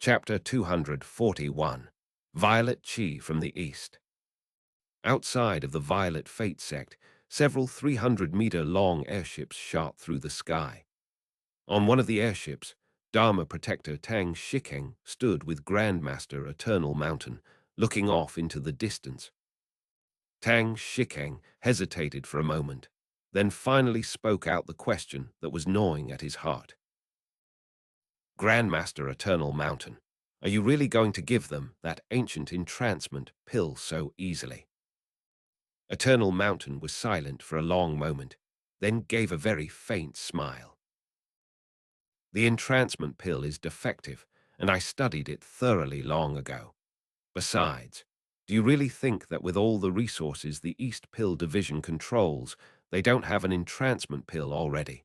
Chapter 241 Violet Chi from the East. Outside of the Violet Fate sect, several 300-meter-long airships shot through the sky. On one of the airships, Dharma Protector Tang Shikeng stood with Grandmaster Eternal Mountain, looking off into the distance. Tang Shikeng hesitated for a moment, then finally spoke out the question that was gnawing at his heart. Grandmaster Eternal Mountain, are you really going to give them that ancient entrancement pill so easily? Eternal Mountain was silent for a long moment, then gave a very faint smile. The entrancement pill is defective, and I studied it thoroughly long ago. Besides, do you really think that with all the resources the East Pill Division controls, they don't have an entrancement pill already?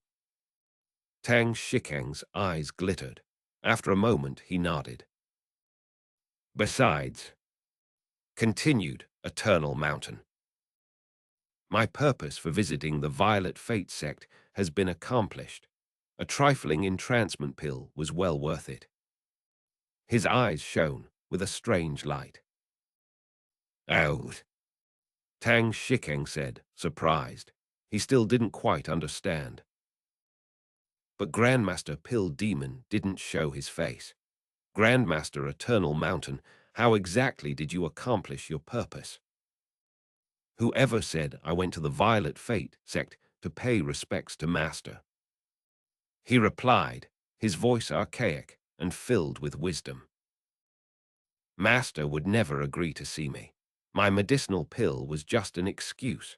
Tang Shikeng's eyes glittered. After a moment, he nodded. Besides, continued Eternal Mountain, my purpose for visiting the Violet Fate sect has been accomplished. A trifling entrancement pill was well worth it. His eyes shone with a strange light. Oh, Tang Shikeng said, surprised. He still didn't quite understand. But Grandmaster Pill Demon didn't show his face. Grandmaster Eternal Mountain, how exactly did you accomplish your purpose? Whoever said I went to the Violet Fate sect to pay respects to Master? He replied, his voice archaic and filled with wisdom. Master would never agree to see me. My medicinal pill was just an excuse.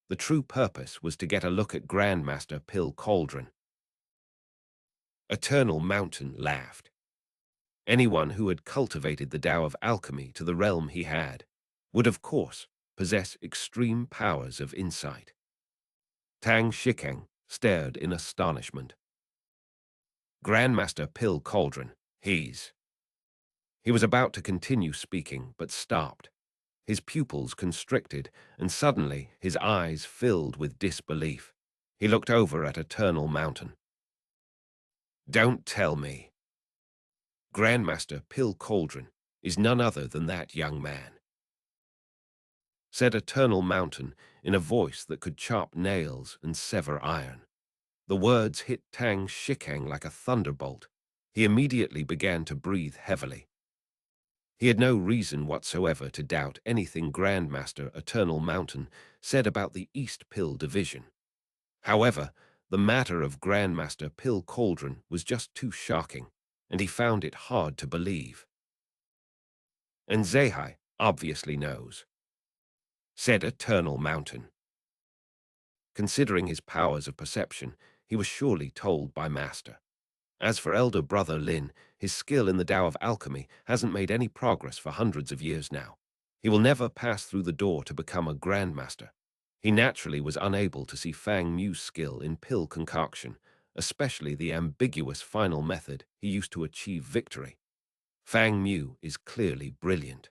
The true purpose was to get a look at Grandmaster Pill Cauldron. Eternal Mountain laughed. Anyone who had cultivated the Tao of alchemy to the realm he had would, of course, possess extreme powers of insight. Tang Shikeng stared in astonishment. Grandmaster Pill Cauldron, He was about to continue speaking, but stopped. His pupils constricted, and suddenly his eyes filled with disbelief. He looked over at Eternal Mountain. Don't tell me. Grandmaster Pill Cauldron is none other than that young man, said Eternal Mountain in a voice that could chop nails and sever iron. The words hit Tang Shikeng like a thunderbolt. He immediately began to breathe heavily. He had no reason whatsoever to doubt anything Grandmaster Eternal Mountain said about the East Pill Division. However, the matter of Grandmaster Pill Cauldron was just too shocking, and he found it hard to believe. And Zehai obviously knows, said Eternal Mountain. Considering his powers of perception, he was surely told by Master. As for elder brother Lin, his skill in the Tao of alchemy hasn't made any progress for hundreds of years now. He will never pass through the door to become a grandmaster. He naturally was unable to see Fang Mu's skill in pill concoction, especially the ambiguous final method he used to achieve victory. Fang Mu is clearly brilliant.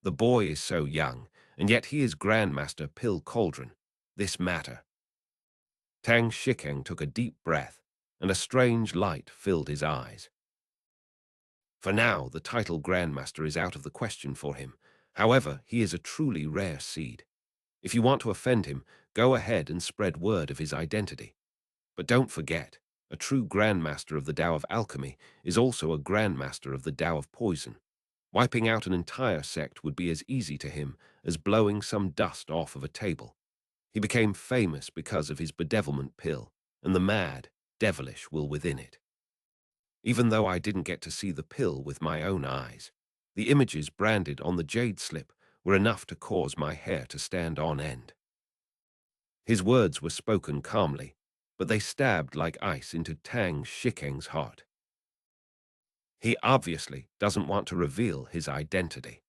The boy is so young, and yet he is Grandmaster Pill Cauldron. This matter. Tang Shikeng took a deep breath, and a strange light filled his eyes. For now, the title Grandmaster is out of the question for him. However, he is a truly rare seed. If you want to offend him, go ahead and spread word of his identity. But don't forget, a true Grandmaster of the Tao of alchemy is also a Grandmaster of the Tao of poison. Wiping out an entire sect would be as easy to him as blowing some dust off of a table. He became famous because of his bedevilment pill, and the mad, devilish will within it. Even though I didn't get to see the pill with my own eyes, the images branded on the jade slip were enough to cause my hair to stand on end. His words were spoken calmly, but they stabbed like ice into Tang Shikeng's heart. He obviously doesn't want to reveal his identity.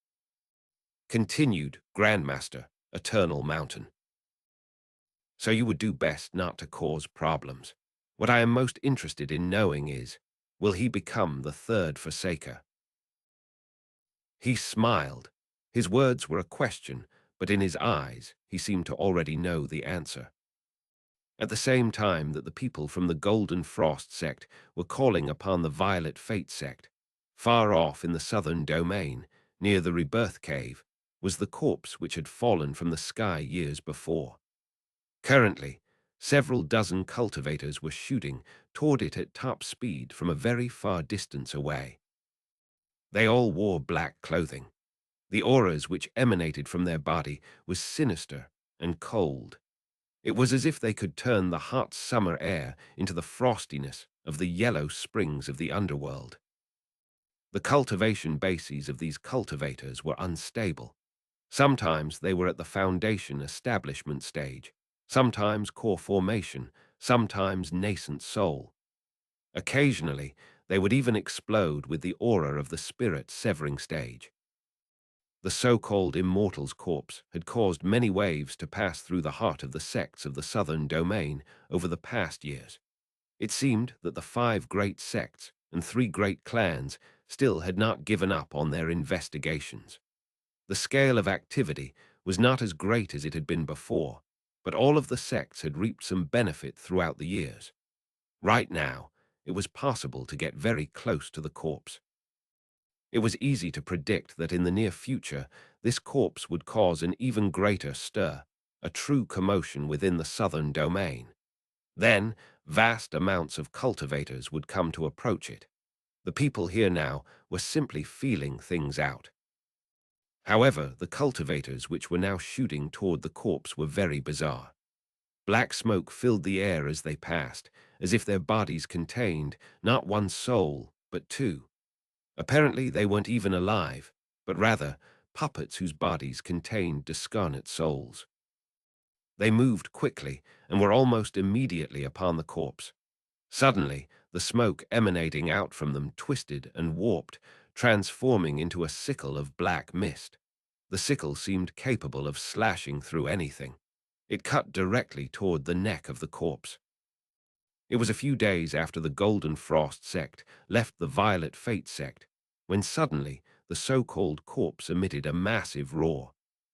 Continued Grandmaster Eternal Mountain. So you would do best not to cause problems. What I am most interested in knowing is, will he become the third Forsaker? He smiled. His words were a question, but in his eyes he seemed to already know the answer. At the same time that the people from the Golden Frost sect were calling upon the Violet Fate sect, Far off in the southern domain, near the rebirth cave, was the corpse which had fallen from the sky years before. Currently, several dozen cultivators were shooting toward it at top speed from a very far distance away. They all wore black clothing. The auras which emanated from their body was sinister and cold. It was as if they could turn the hot summer air into the frostiness of the yellow springs of the underworld. The cultivation bases of these cultivators were unstable. Sometimes they were at the foundation establishment stage, sometimes core formation, sometimes nascent soul. Occasionally, they would even explode with the aura of the spirit severing stage. The so-called Immortal's corpse had caused many waves to pass through the heart of the sects of the southern domain over the past years. It seemed that the 5 great sects and 3 great clans still had not given up on their investigations. The scale of activity was not as great as it had been before, but all of the sects had reaped some benefit throughout the years. Right now, it was possible to get very close to the corpse. It was easy to predict that in the near future, this corpse would cause an even greater stir, a true commotion within the southern domain. Then, vast amounts of cultivators would come to approach it. The people here now were simply feeling things out. However, the cultivators which were now shooting toward the corpse were very bizarre. Black smoke filled the air as they passed, as if their bodies contained not one soul, but 2. Apparently they weren't even alive, but rather puppets whose bodies contained discarnate souls. They moved quickly and were almost immediately upon the corpse. Suddenly, the smoke emanating out from them twisted and warped, transforming into a sickle of black mist. The sickle seemed capable of slashing through anything. It cut directly toward the neck of the corpse. It was a few days after the Golden Frost sect left the Violet Fate sect, when suddenly the so-called corpse emitted a massive roar,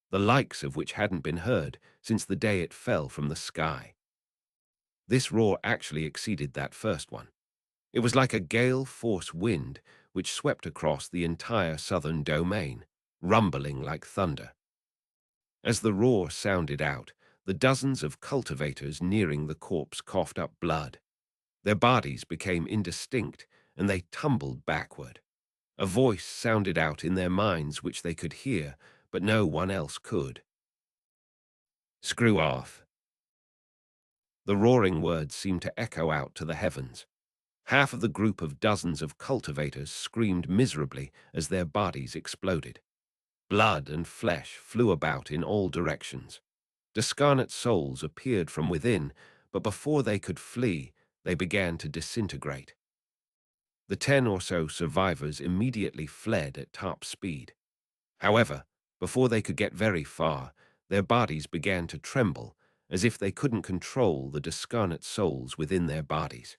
the likes of which hadn't been heard since the day it fell from the sky. This roar actually exceeded that first one. It was like a gale-force wind which swept across the entire southern domain, rumbling like thunder. As the roar sounded out, the dozens of cultivators nearing the corpse coughed up blood. Their bodies became indistinct, and they tumbled backward. A voice sounded out in their minds which they could hear, but no one else could. "Screw off." The roaring words seemed to echo out to the heavens. Half of the group of dozens of cultivators screamed miserably as their bodies exploded. Blood and flesh flew about in all directions. Discarnate souls appeared from within, but before they could flee, they began to disintegrate. The 10 or so survivors immediately fled at top speed. However, before they could get very far, their bodies began to tremble, as if they couldn't control the discarnate souls within their bodies.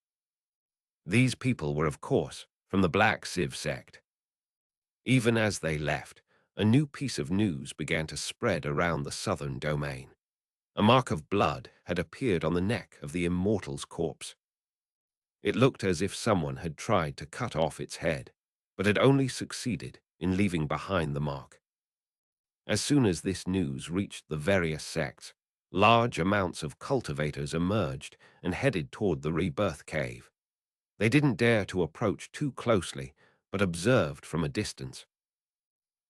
These people were, of course, from the Black Civ sect. Even as they left, a new piece of news began to spread around the southern domain. A mark of blood had appeared on the neck of the Immortal's corpse. It looked as if someone had tried to cut off its head, but had only succeeded in leaving behind the mark. As soon as this news reached the various sects, large amounts of cultivators emerged and headed toward the rebirth cave. They didn't dare to approach too closely, but observed from a distance.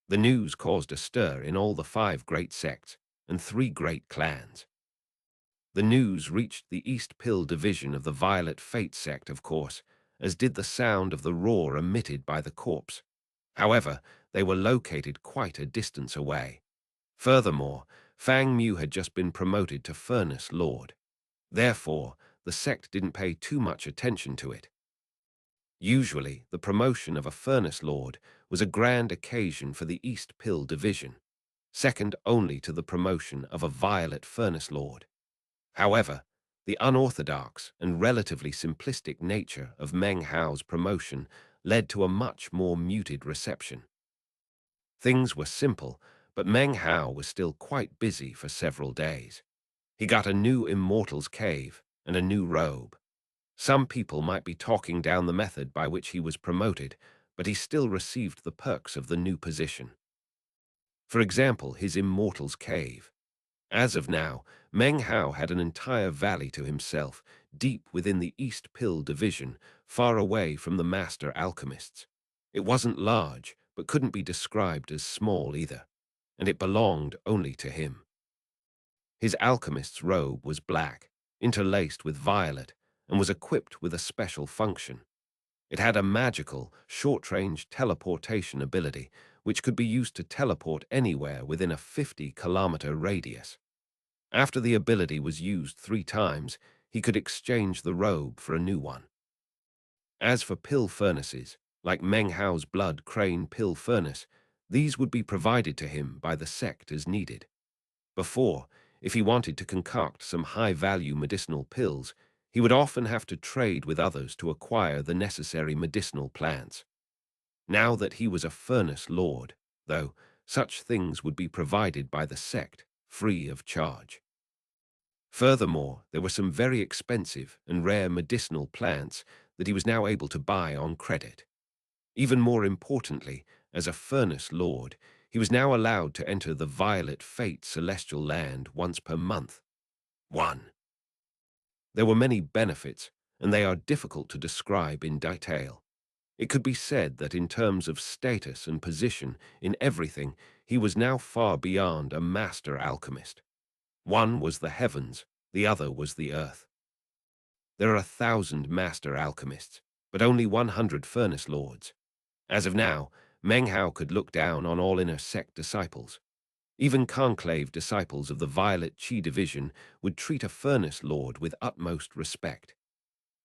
The news caused a stir in all the 5 great sects and 3 great clans. The news reached the East Pill division of the Violet Fate sect, of course, as did the sound of the roar emitted by the corpse. However, they were located quite a distance away. Furthermore, Fang Mu had just been promoted to Furnace Lord. Therefore, the sect didn't pay too much attention to it. Usually, the promotion of a Furnace Lord was a grand occasion for the East Pill division, second only to the promotion of a Violet Furnace Lord. However, the unorthodox and relatively simplistic nature of Meng Hao's promotion led to a much more muted reception. Things were simple, but Meng Hao was still quite busy for several days. He got a new Immortal's cave and a new robe. Some people might be talking down the method by which he was promoted, but he still received the perks of the new position. For example, his Immortal's Cave. As of now, Meng Hao had an entire valley to himself, deep within the East Pill division, far away from the master alchemists. It wasn't large, but couldn't be described as small either, and it belonged only to him. His alchemist's robe was black, interlaced with violet, and was equipped with a special function. It had a magical, short-range teleportation ability, which could be used to teleport anywhere within a 50-kilometer radius. After the ability was used 3 times, he could exchange the robe for a new one. As for pill furnaces, like Meng Hao's blood crane pill furnace, these would be provided to him by the sect as needed. Before, if he wanted to concoct some high-value medicinal pills, he would often have to trade with others to acquire the necessary medicinal plants. Now that he was a furnace lord, though, such things would be provided by the sect, free of charge. Furthermore, there were some very expensive and rare medicinal plants that he was now able to buy on credit. Even more importantly, as a furnace lord, he was now allowed to enter the Violet Fate Celestial Land once per month. 1. There were many benefits, and they are difficult to describe in detail. It could be said that in terms of status and position in everything, he was now far beyond a master alchemist. One was the heavens, the other was the earth. There are 1,000 master alchemists, but only 100 furnace lords. As of now, Meng Hao could look down on all inner sect disciples. Even conclave disciples of the Violet Qi division would treat a furnace lord with utmost respect.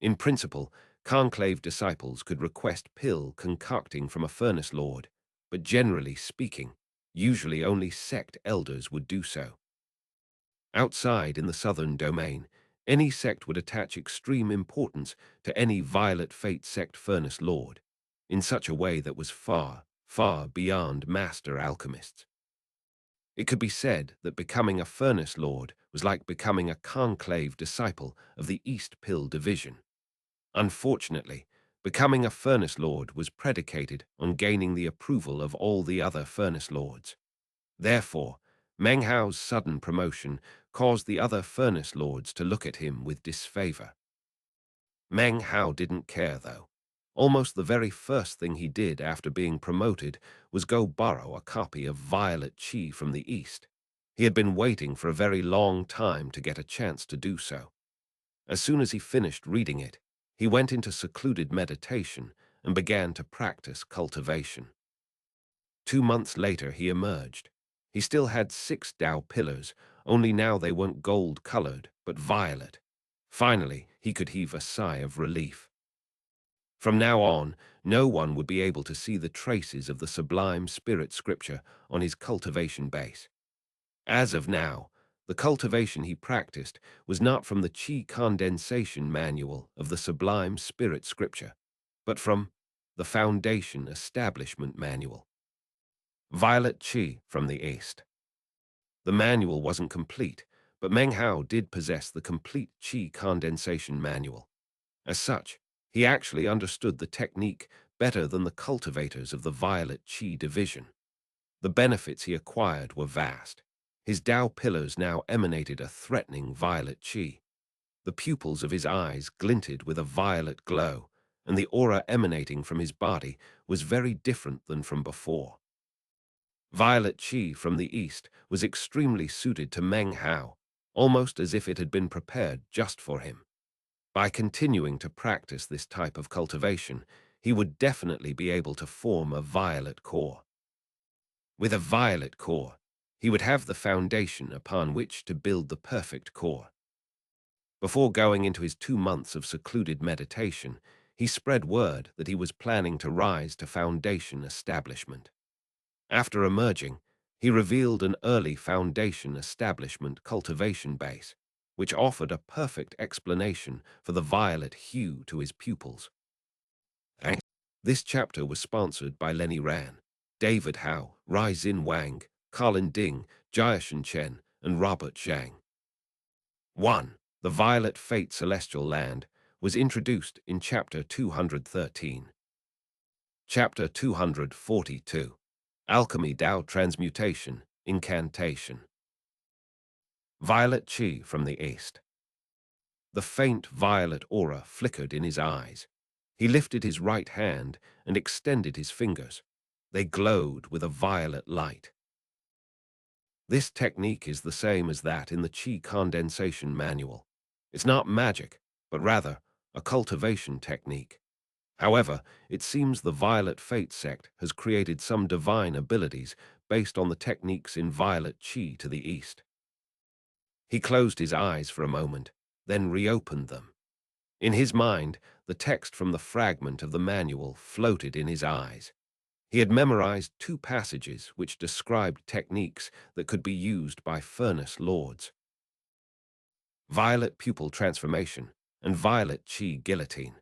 In principle, conclave disciples could request pill concocting from a furnace lord, but generally speaking, usually only sect elders would do so. Outside in the southern domain, any sect would attach extreme importance to any Violet Fate sect furnace lord, in such a way that was far, far beyond master alchemists. It could be said that becoming a furnace lord was like becoming a conclave disciple of the East Pill division. Unfortunately, becoming a furnace lord was predicated on gaining the approval of all the other furnace lords. Therefore, Meng Hao's sudden promotion caused the other furnace lords to look at him with disfavor. Meng Hao didn't care, though. Almost the very first thing he did after being promoted was go borrow a copy of Violet Qi from the East. He had been waiting for a very long time to get a chance to do so. As soon as he finished reading it, he went into secluded meditation and began to practice cultivation. 2 months later, he emerged. He still had 6 Tao pillars, only now they weren't gold-colored, but violet. Finally, he could heave a sigh of relief. From now on, no one would be able to see the traces of the sublime spirit scripture on his cultivation base. As of now, the cultivation he practiced was not from the Qi condensation manual of the sublime spirit scripture, but from the Foundation Establishment Manual. Violet Qi from the East. The manual wasn't complete, but Meng Hao did possess the complete Qi condensation manual. As such, he actually understood the technique better than the cultivators of the Violet Qi division. The benefits he acquired were vast. His Tao pillars now emanated a threatening violet qi. The pupils of his eyes glinted with a violet glow, and the aura emanating from his body was very different than from before. Violet qi from the east was extremely suited to Meng Hao, almost as if it had been prepared just for him. By continuing to practice this type of cultivation, he would definitely be able to form a violet core. With a violet core, he would have the foundation upon which to build the perfect core. Before going into his 2 months of secluded meditation, he spread word that he was planning to rise to foundation establishment. After emerging, he revealed an early foundation establishment cultivation base, which offered a perfect explanation for the violet hue to his pupils. This chapter was sponsored by Lenny Ran, David Howe, Rai Xin Wang, Colin Ding, Jiashan Chen, and Robert Zhang. 1. The Violet Fate Celestial Land was introduced in Chapter 213. Chapter 242. Alchemy Tao Transmutation, Incantation. Violet Qi from the East. The faint violet aura flickered in his eyes. He lifted his right hand and extended his fingers. They glowed with a violet light. This technique is the same as that in the Qi condensation manual. It's not magic, but rather a cultivation technique. However, it seems the Violet Fate sect has created some divine abilities based on the techniques in Violet Qi to the east. He closed his eyes for a moment, then reopened them. In his mind, the text from the fragment of the manual floated in his eyes. He had memorized 2 passages which described techniques that could be used by furnace lords: Violet Pupil Transformation and Violet Qi Guillotine.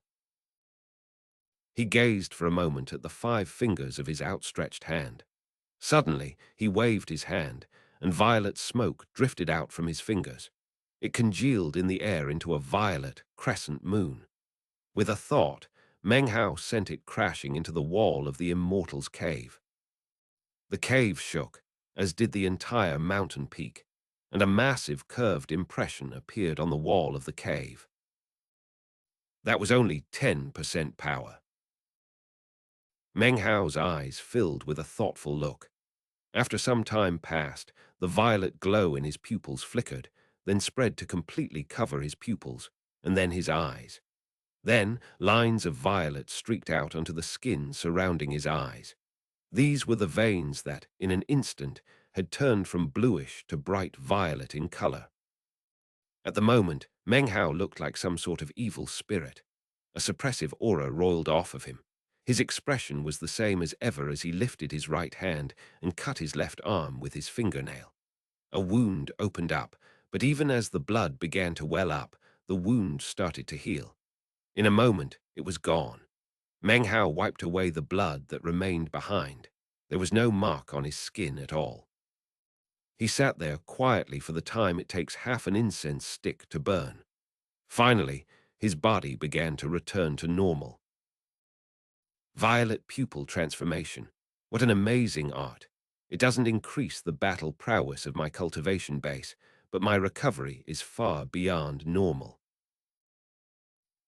He gazed for a moment at the 5 fingers of his outstretched hand. Suddenly, he waved his hand, and violet smoke drifted out from his fingers. It congealed in the air into a violet crescent moon. With a thought, Meng Hao sent it crashing into the wall of the Immortal's cave. The cave shook, as did the entire mountain peak, and a massive curved impression appeared on the wall of the cave. That was only 10% power. Meng Hao's eyes filled with a thoughtful look. After some time passed, the violet glow in his pupils flickered, then spread to completely cover his pupils, and then his eyes. Then lines of violet streaked out onto the skin surrounding his eyes. These were the veins that, in an instant, had turned from bluish to bright violet in color. At the moment, Meng Hao looked like some sort of evil spirit. A suppressive aura roiled off of him. His expression was the same as ever as he lifted his right hand and cut his left arm with his fingernail. A wound opened up, but even as the blood began to well up, the wound started to heal. In a moment, it was gone. Meng Hao wiped away the blood that remained behind. There was no mark on his skin at all. He sat there quietly for the time it takes half an incense stick to burn. Finally, his body began to return to normal. Violet Pupil Transformation. What an amazing art. It doesn't increase the battle prowess of my cultivation base, but my recovery is far beyond normal.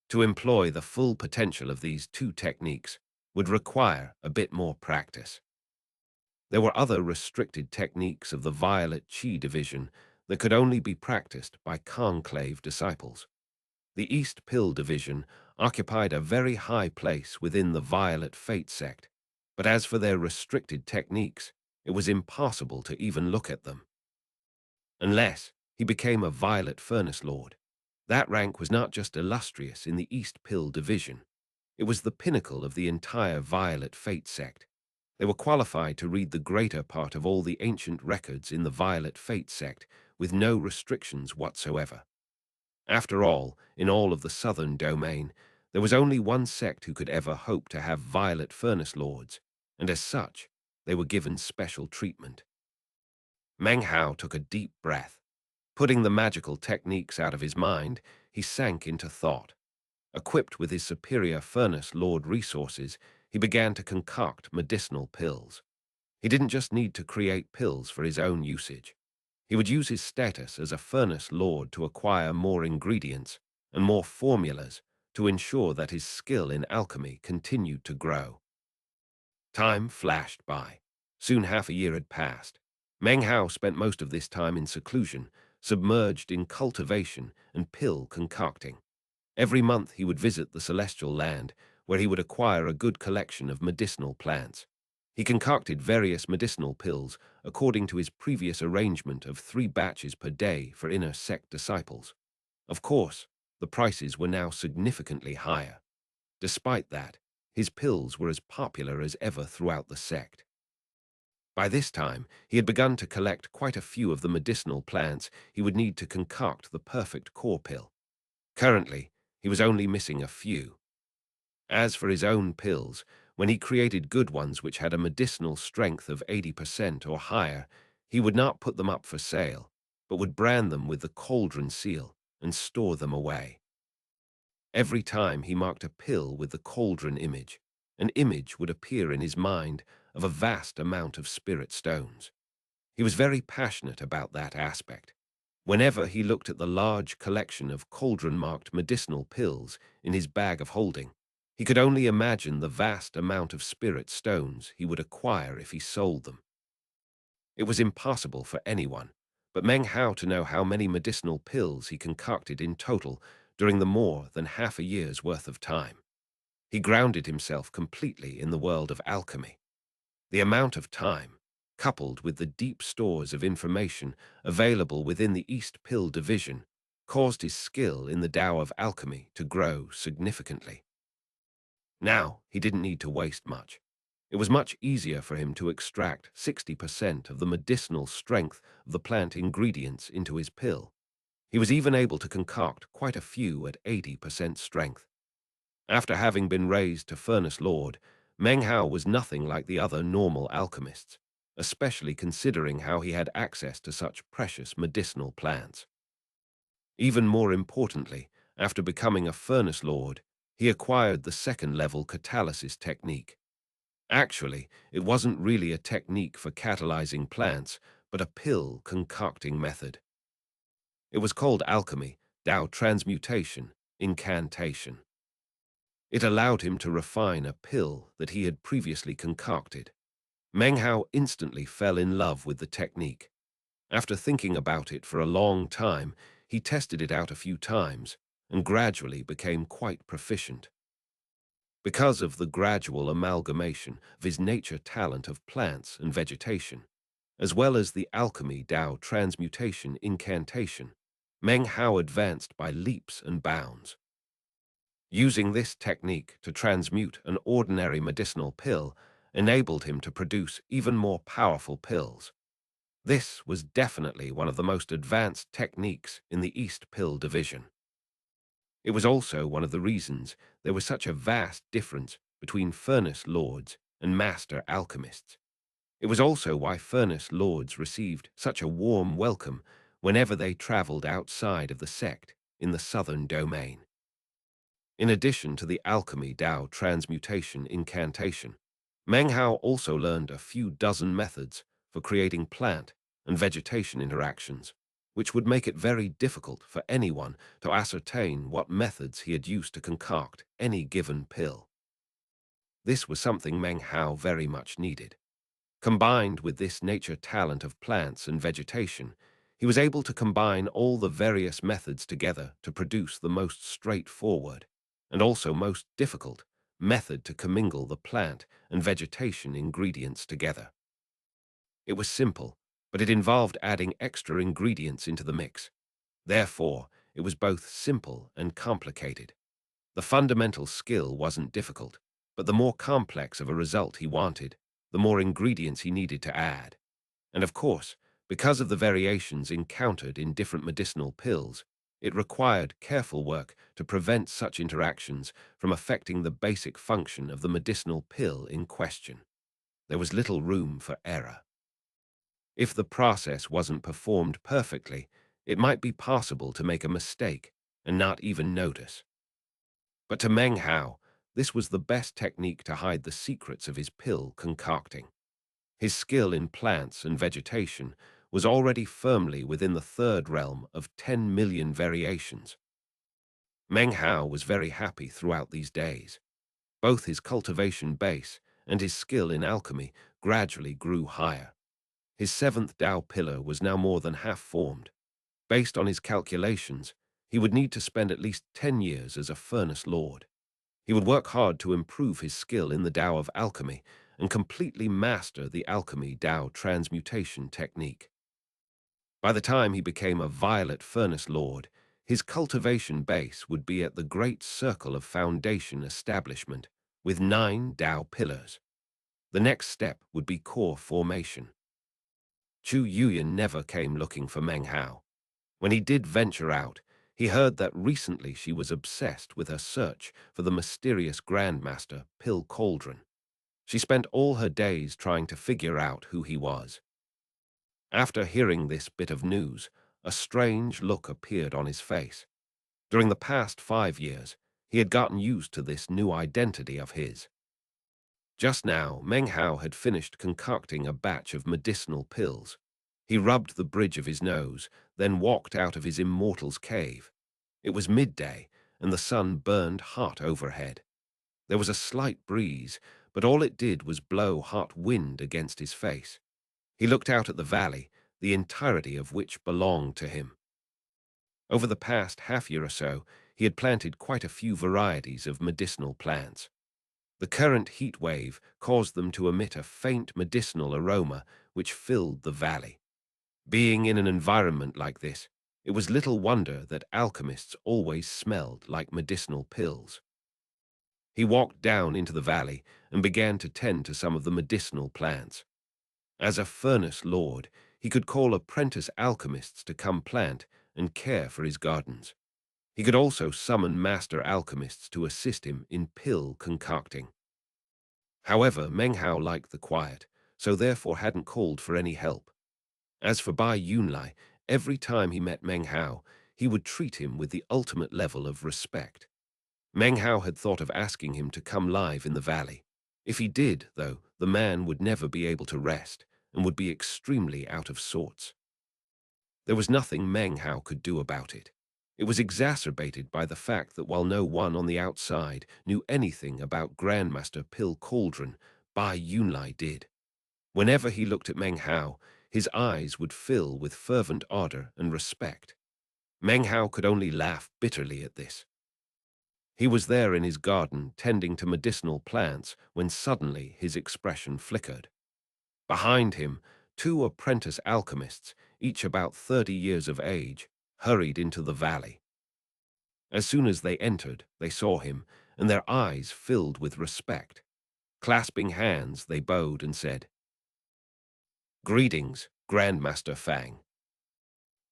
To employ the full potential of these 2 techniques would require a bit more practice. There were other restricted techniques of the Violet Qi division that could only be practiced by conclave disciples. The East Pill division occupied a very high place within the Violet Fate sect, but as for their restricted techniques, it was impossible to even look at them. Unless he became a Violet Furnace Lord. That rank was not just illustrious in the East Pill division. It was the pinnacle of the entire Violet Fate sect. They were qualified to read the greater part of all the ancient records in the Violet Fate sect with no restrictions whatsoever. After all, in all of the southern domain, there was only one sect who could ever hope to have Violet Furnace Lords, and as such, they were given special treatment. Meng Hao took a deep breath. Putting the magical techniques out of his mind, he sank into thought. Equipped with his superior Furnace Lord resources, he began to concoct medicinal pills. He didn't just need to create pills for his own usage. He would use his status as a Furnace Lord to acquire more ingredients and more formulas to ensure that his skill in alchemy continued to grow. Time flashed by. Soon half a year had passed. Meng Hao spent most of this time in seclusion, submerged in cultivation and pill concocting. Every month he would visit the Celestial Land, where he would acquire a good collection of medicinal plants. He concocted various medicinal pills according to his previous arrangement of 3 batches per day for inner sect disciples. Of course, the prices were now significantly higher. Despite that, his pills were as popular as ever throughout the sect. By this time, he had begun to collect quite a few of the medicinal plants he would need to concoct the perfect core pill. Currently, he was only missing a few. As for his own pills, when he created good ones which had a medicinal strength of 80% or higher, he would not put them up for sale, but would brand them with the cauldron seal and store them away. Every time he marked a pill with the cauldron image, an image would appear in his mind of a vast amount of spirit stones. He was very passionate about that aspect. Whenever he looked at the large collection of cauldron-marked medicinal pills in his bag of holding, he could only imagine the vast amount of spirit stones he would acquire if he sold them. It was impossible for anyone but Meng Hao to know how many medicinal pills he concocted in total during the more than half a year's worth of time. He grounded himself completely in the world of alchemy. The amount of time, coupled with the deep stores of information available within the East Pill division, caused his skill in the Tao of alchemy to grow significantly. Now, he didn't need to waste much. It was much easier for him to extract 60% of the medicinal strength of the plant ingredients into his pill. He was even able to concoct quite a few at 80% strength. After having been raised to Furnace Lord, Meng Hao was nothing like the other normal alchemists, especially considering how he had access to such precious medicinal plants. Even more importantly, after becoming a Furnace Lord, he acquired the second-level catalysis technique. Actually, it wasn't really a technique for catalyzing plants, but a pill concocting method. It was called alchemy, Tao transmutation, incantation. It allowed him to refine a pill that he had previously concocted. Meng Hao instantly fell in love with the technique. After thinking about it for a long time, he tested it out a few times and gradually became quite proficient. Because of the gradual amalgamation of his nature talent of plants and vegetation, as well as the alchemy Tao transmutation incantation, Meng Hao advanced by leaps and bounds. Using this technique to transmute an ordinary medicinal pill enabled him to produce even more powerful pills. This was definitely one of the most advanced techniques in the East Pill division. It was also one of the reasons there was such a vast difference between Furnace Lords and Master Alchemists. It was also why Furnace Lords received such a warm welcome whenever they traveled outside of the sect in the southern domain. In addition to the alchemy Tao transmutation incantation, Meng Hao also learned a few dozen methods for creating plant and vegetation interactions, which would make it very difficult for anyone to ascertain what methods he had used to concoct any given pill. This was something Meng Hao very much needed. Combined with this nature talent of plants and vegetation, he was able to combine all the various methods together to produce the most straightforward and also most difficult method to commingle the plant and vegetation ingredients together. It was simple, but it involved adding extra ingredients into the mix. Therefore, it was both simple and complicated. The fundamental skill wasn't difficult, but the more complex of a result he wanted, the more ingredients he needed to add. And of course, because of the variations encountered in different medicinal pills, it required careful work to prevent such interactions from affecting the basic function of the medicinal pill in question. There was little room for error. If the process wasn't performed perfectly, it might be possible to make a mistake and not even notice. But to Meng Hao, this was the best technique to hide the secrets of his pill concocting. His skill in plants and vegetation was already firmly within the third realm of 10 million variations. Meng Hao was very happy throughout these days. Both his cultivation base and his skill in alchemy gradually grew higher. His seventh Tao pillar was now more than half formed. Based on his calculations, he would need to spend at least 10 years as a Furnace Lord. He would work hard to improve his skill in the Tao of alchemy and completely master the alchemy Tao transmutation technique. By the time he became a Violet Furnace Lord, his cultivation base would be at the great circle of foundation establishment with 9 Tao pillars. The next step would be core formation. Chu Yuyan never came looking for Meng Hao. When he did venture out, he heard that recently she was obsessed with her search for the mysterious Grandmaster Pill Cauldron. She spent all her days trying to figure out who he was. After hearing this bit of news, a strange look appeared on his face. During the past 5 years, he had gotten used to this new identity of his. Just now, Meng Hao had finished concocting a batch of medicinal pills. He rubbed the bridge of his nose, then walked out of his immortal's cave. It was midday, and the sun burned hot overhead. There was a slight breeze, but all it did was blow hot wind against his face. He looked out at the valley, the entirety of which belonged to him. Over the past half-year or so, he had planted quite a few varieties of medicinal plants. The current heat wave caused them to emit a faint medicinal aroma which filled the valley. Being in an environment like this, it was little wonder that alchemists always smelled like medicinal pills. He walked down into the valley and began to tend to some of the medicinal plants. As a furnace lord, he could call apprentice alchemists to come plant and care for his gardens. He could also summon master alchemists to assist him in pill concocting. However, Meng Hao liked the quiet, so therefore hadn't called for any help. As for Bai Yunlai, every time he met Meng Hao, he would treat him with the ultimate level of respect. Meng Hao had thought of asking him to come live in the valley. If he did, though, the man would never be able to rest and would be extremely out of sorts. There was nothing Meng Hao could do about it. It was exacerbated by the fact that while no one on the outside knew anything about Grandmaster Pill Cauldron, Bai Yunlai did. Whenever he looked at Meng Hao, his eyes would fill with fervent ardor and respect. Meng Hao could only laugh bitterly at this. He was there in his garden tending to medicinal plants when suddenly his expression flickered. Behind him, two apprentice alchemists, each about 30 years of age, hurried into the valley. As soon as they entered, they saw him, and their eyes filled with respect. Clasping hands, they bowed and said, "Greetings, Grandmaster Fang."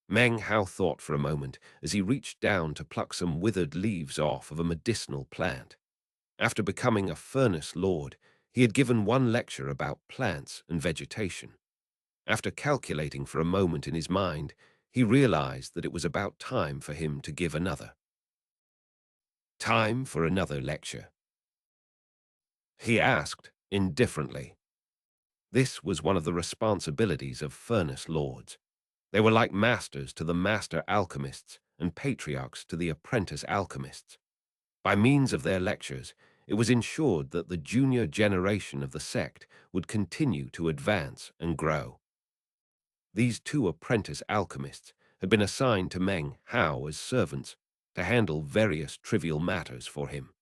Meng Hao thought for a moment as he reached down to pluck some withered leaves off of a medicinal plant. After becoming a furnace lord, he had given one lecture about plants and vegetation. After calculating for a moment in his mind, he realized that it was about time for him to give another. Time for another lecture? He asked, indifferently. This was one of the responsibilities of furnace lords. They were like masters to the master alchemists and patriarchs to the apprentice alchemists. By means of their lectures, it was ensured that the junior generation of the sect would continue to advance and grow. These two apprentice alchemists had been assigned to Meng Hao as servants to handle various trivial matters for him.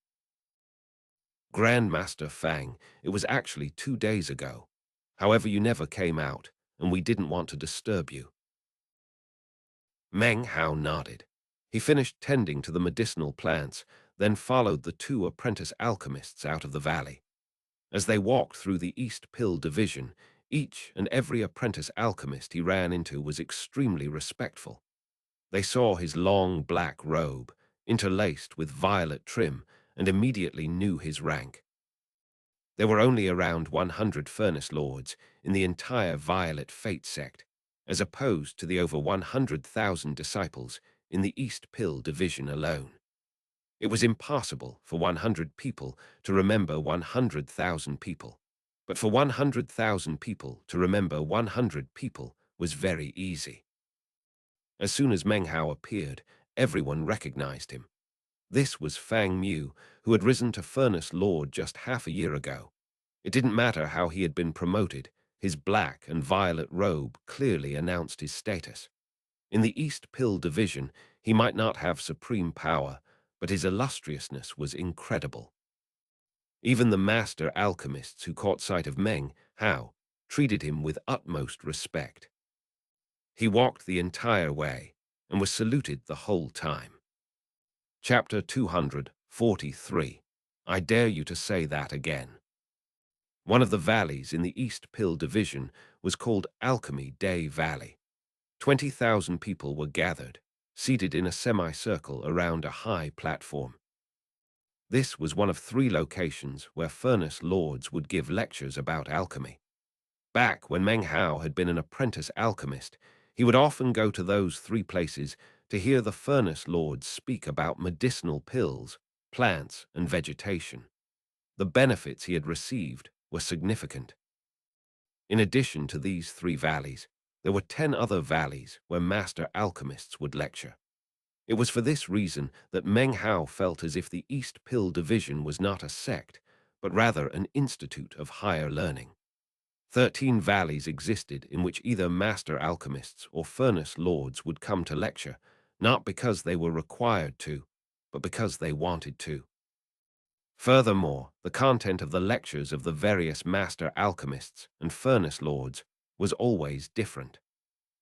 Grandmaster Fang, it was actually 2 days ago. However, you never came out, and we didn't want to disturb you. Meng Hao nodded. He finished tending to the medicinal plants, then followed the two apprentice alchemists out of the valley. As they walked through the East Pill division, each and every apprentice alchemist he ran into was extremely respectful. They saw his long black robe, interlaced with violet trim, and immediately knew his rank. There were only around 100 furnace lords in the entire Violet Fate sect, as opposed to the over 100,000 disciples in the East Pill division alone. It was impossible for 100 people to remember 100,000 people, but for 100,000 people to remember 100 people was very easy. As soon as Meng Hao appeared, everyone recognized him. This was Fang Mu, who had risen to Furnace Lord just half a year ago. It didn't matter how he had been promoted, his black and violet robe clearly announced his status. In the East Pill division, he might not have supreme power, but his illustriousness was incredible. Even the master alchemists who caught sight of Meng Hao treated him with utmost respect. He walked the entire way and was saluted the whole time. Chapter 243. I dare you to say that again. One of the valleys in the East Pill division was called Alchemy Day Valley. 20,000 people were gathered, seated in a semicircle around a high platform. This was one of 3 locations where furnace lords would give lectures about alchemy. Back when Meng Hao had been an apprentice alchemist, he would often go to those 3 places to hear the furnace lords speak about medicinal pills, plants, and vegetation. The benefits he had received were significant. In addition to these 3 valleys, there were 10 other valleys where master alchemists would lecture. It was for this reason that Meng Hao felt as if the East Pill Division was not a sect, but rather an institute of higher learning. 13 valleys existed in which either master alchemists or furnace lords would come to lecture, not because they were required to, but because they wanted to. Furthermore, the content of the lectures of the various master alchemists and furnace lords was always different.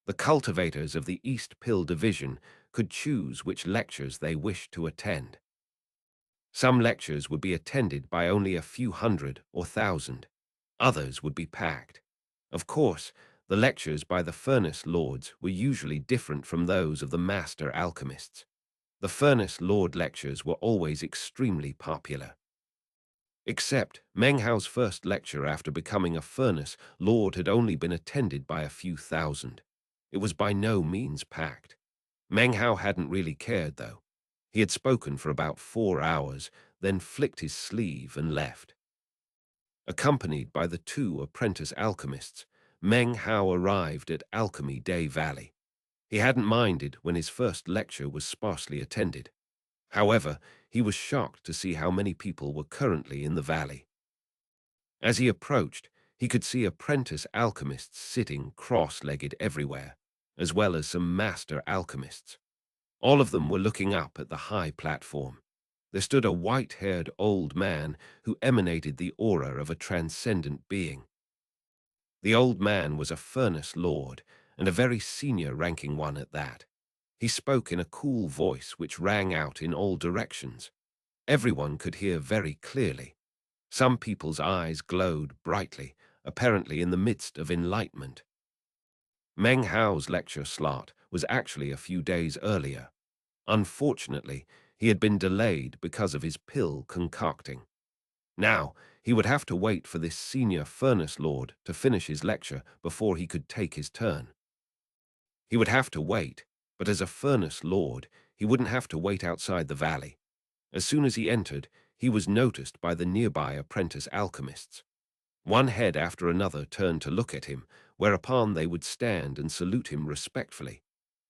The cultivators of the East Pill Division could choose which lectures they wished to attend. Some lectures would be attended by only a few hundred or thousand. Others would be packed. Of course, the lectures by the furnace lords were usually different from those of the master alchemists. The furnace lord lectures were always extremely popular. Except Meng Hao's first lecture after becoming a furnace lord had only been attended by a few thousand. It was by no means packed. Meng Hao hadn't really cared, though. He had spoken for about 4 hours, then flicked his sleeve and left. Accompanied by the 2 apprentice alchemists, Meng Hao arrived at Alchemy Day Valley. He hadn't minded when his first lecture was sparsely attended. However, he was shocked to see how many people were currently in the valley. As he approached, he could see apprentice alchemists sitting cross-legged everywhere, as well as some master alchemists. All of them were looking up at the high platform. There stood a white-haired old man who emanated the aura of a transcendent being. The old man was a furnace lord, and a very senior-ranking one at that. He spoke in a cool voice which rang out in all directions. Everyone could hear very clearly. Some people's eyes glowed brightly, apparently in the midst of enlightenment. Meng Hao's lecture slot was actually a few days earlier. Unfortunately, he had been delayed because of his pill concocting. Now, he would have to wait for this senior furnace lord to finish his lecture before he could take his turn. He would have to wait, but as a furnace lord, he wouldn't have to wait outside the valley. As soon as he entered, he was noticed by the nearby apprentice alchemists. One head after another turned to look at him, whereupon they would stand and salute him respectfully.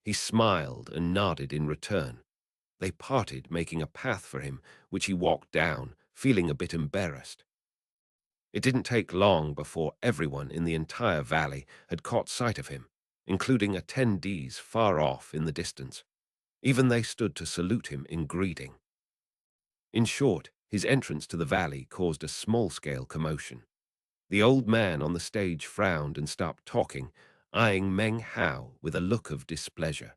He smiled and nodded in return. They parted, making a path for him, which he walked down, feeling a bit embarrassed. It didn't take long before everyone in the entire valley had caught sight of him, including attendees far off in the distance. Even they stood to salute him in greeting. In short, his entrance to the valley caused a small-scale commotion. The old man on the stage frowned and stopped talking, eyeing Meng Hao with a look of displeasure.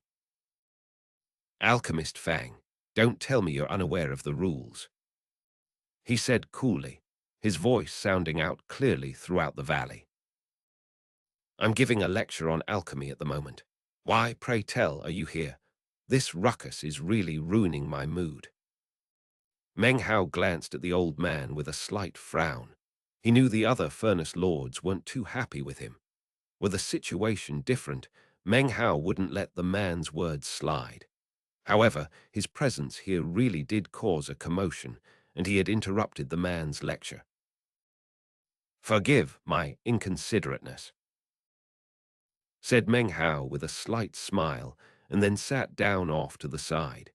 "Alchemist Fang, don't tell me you're unaware of the rules," he said coolly, his voice sounding out clearly throughout the valley. "I'm giving a lecture on alchemy at the moment. Why, pray tell, are you here? This ruckus is really ruining my mood." Meng Hao glanced at the old man with a slight frown. He knew the other furnace lords weren't too happy with him. Were the situation different, Meng Hao wouldn't let the man's words slide. However, his presence here really did cause a commotion, and he had interrupted the man's lecture. "Forgive my inconsiderateness," said Meng Hao with a slight smile, and then sat down off to the side.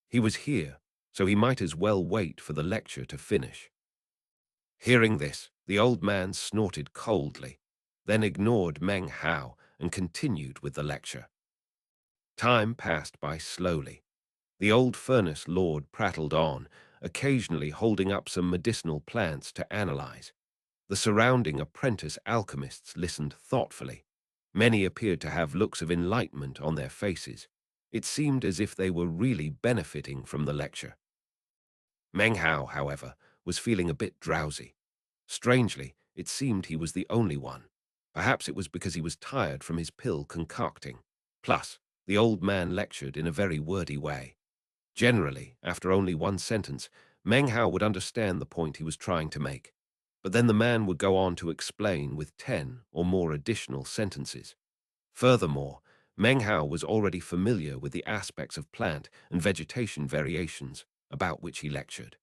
He was here, so he might as well wait for the lecture to finish. Hearing this, the old man snorted coldly, then ignored Meng Hao and continued with the lecture. Time passed by slowly. The old furnace lord prattled on, occasionally holding up some medicinal plants to analyze. The surrounding apprentice alchemists listened thoughtfully. Many appeared to have looks of enlightenment on their faces. It seemed as if they were really benefiting from the lecture. Meng Hao, however, was feeling a bit drowsy. Strangely, it seemed he was the only one. Perhaps it was because he was tired from his pill concocting. Plus, the old man lectured in a very wordy way. Generally, after only one sentence, Meng Hao would understand the point he was trying to make. But then the man would go on to explain with 10 or more additional sentences. Furthermore, Meng Hao was already familiar with the aspects of plant and vegetation variations about which he lectured.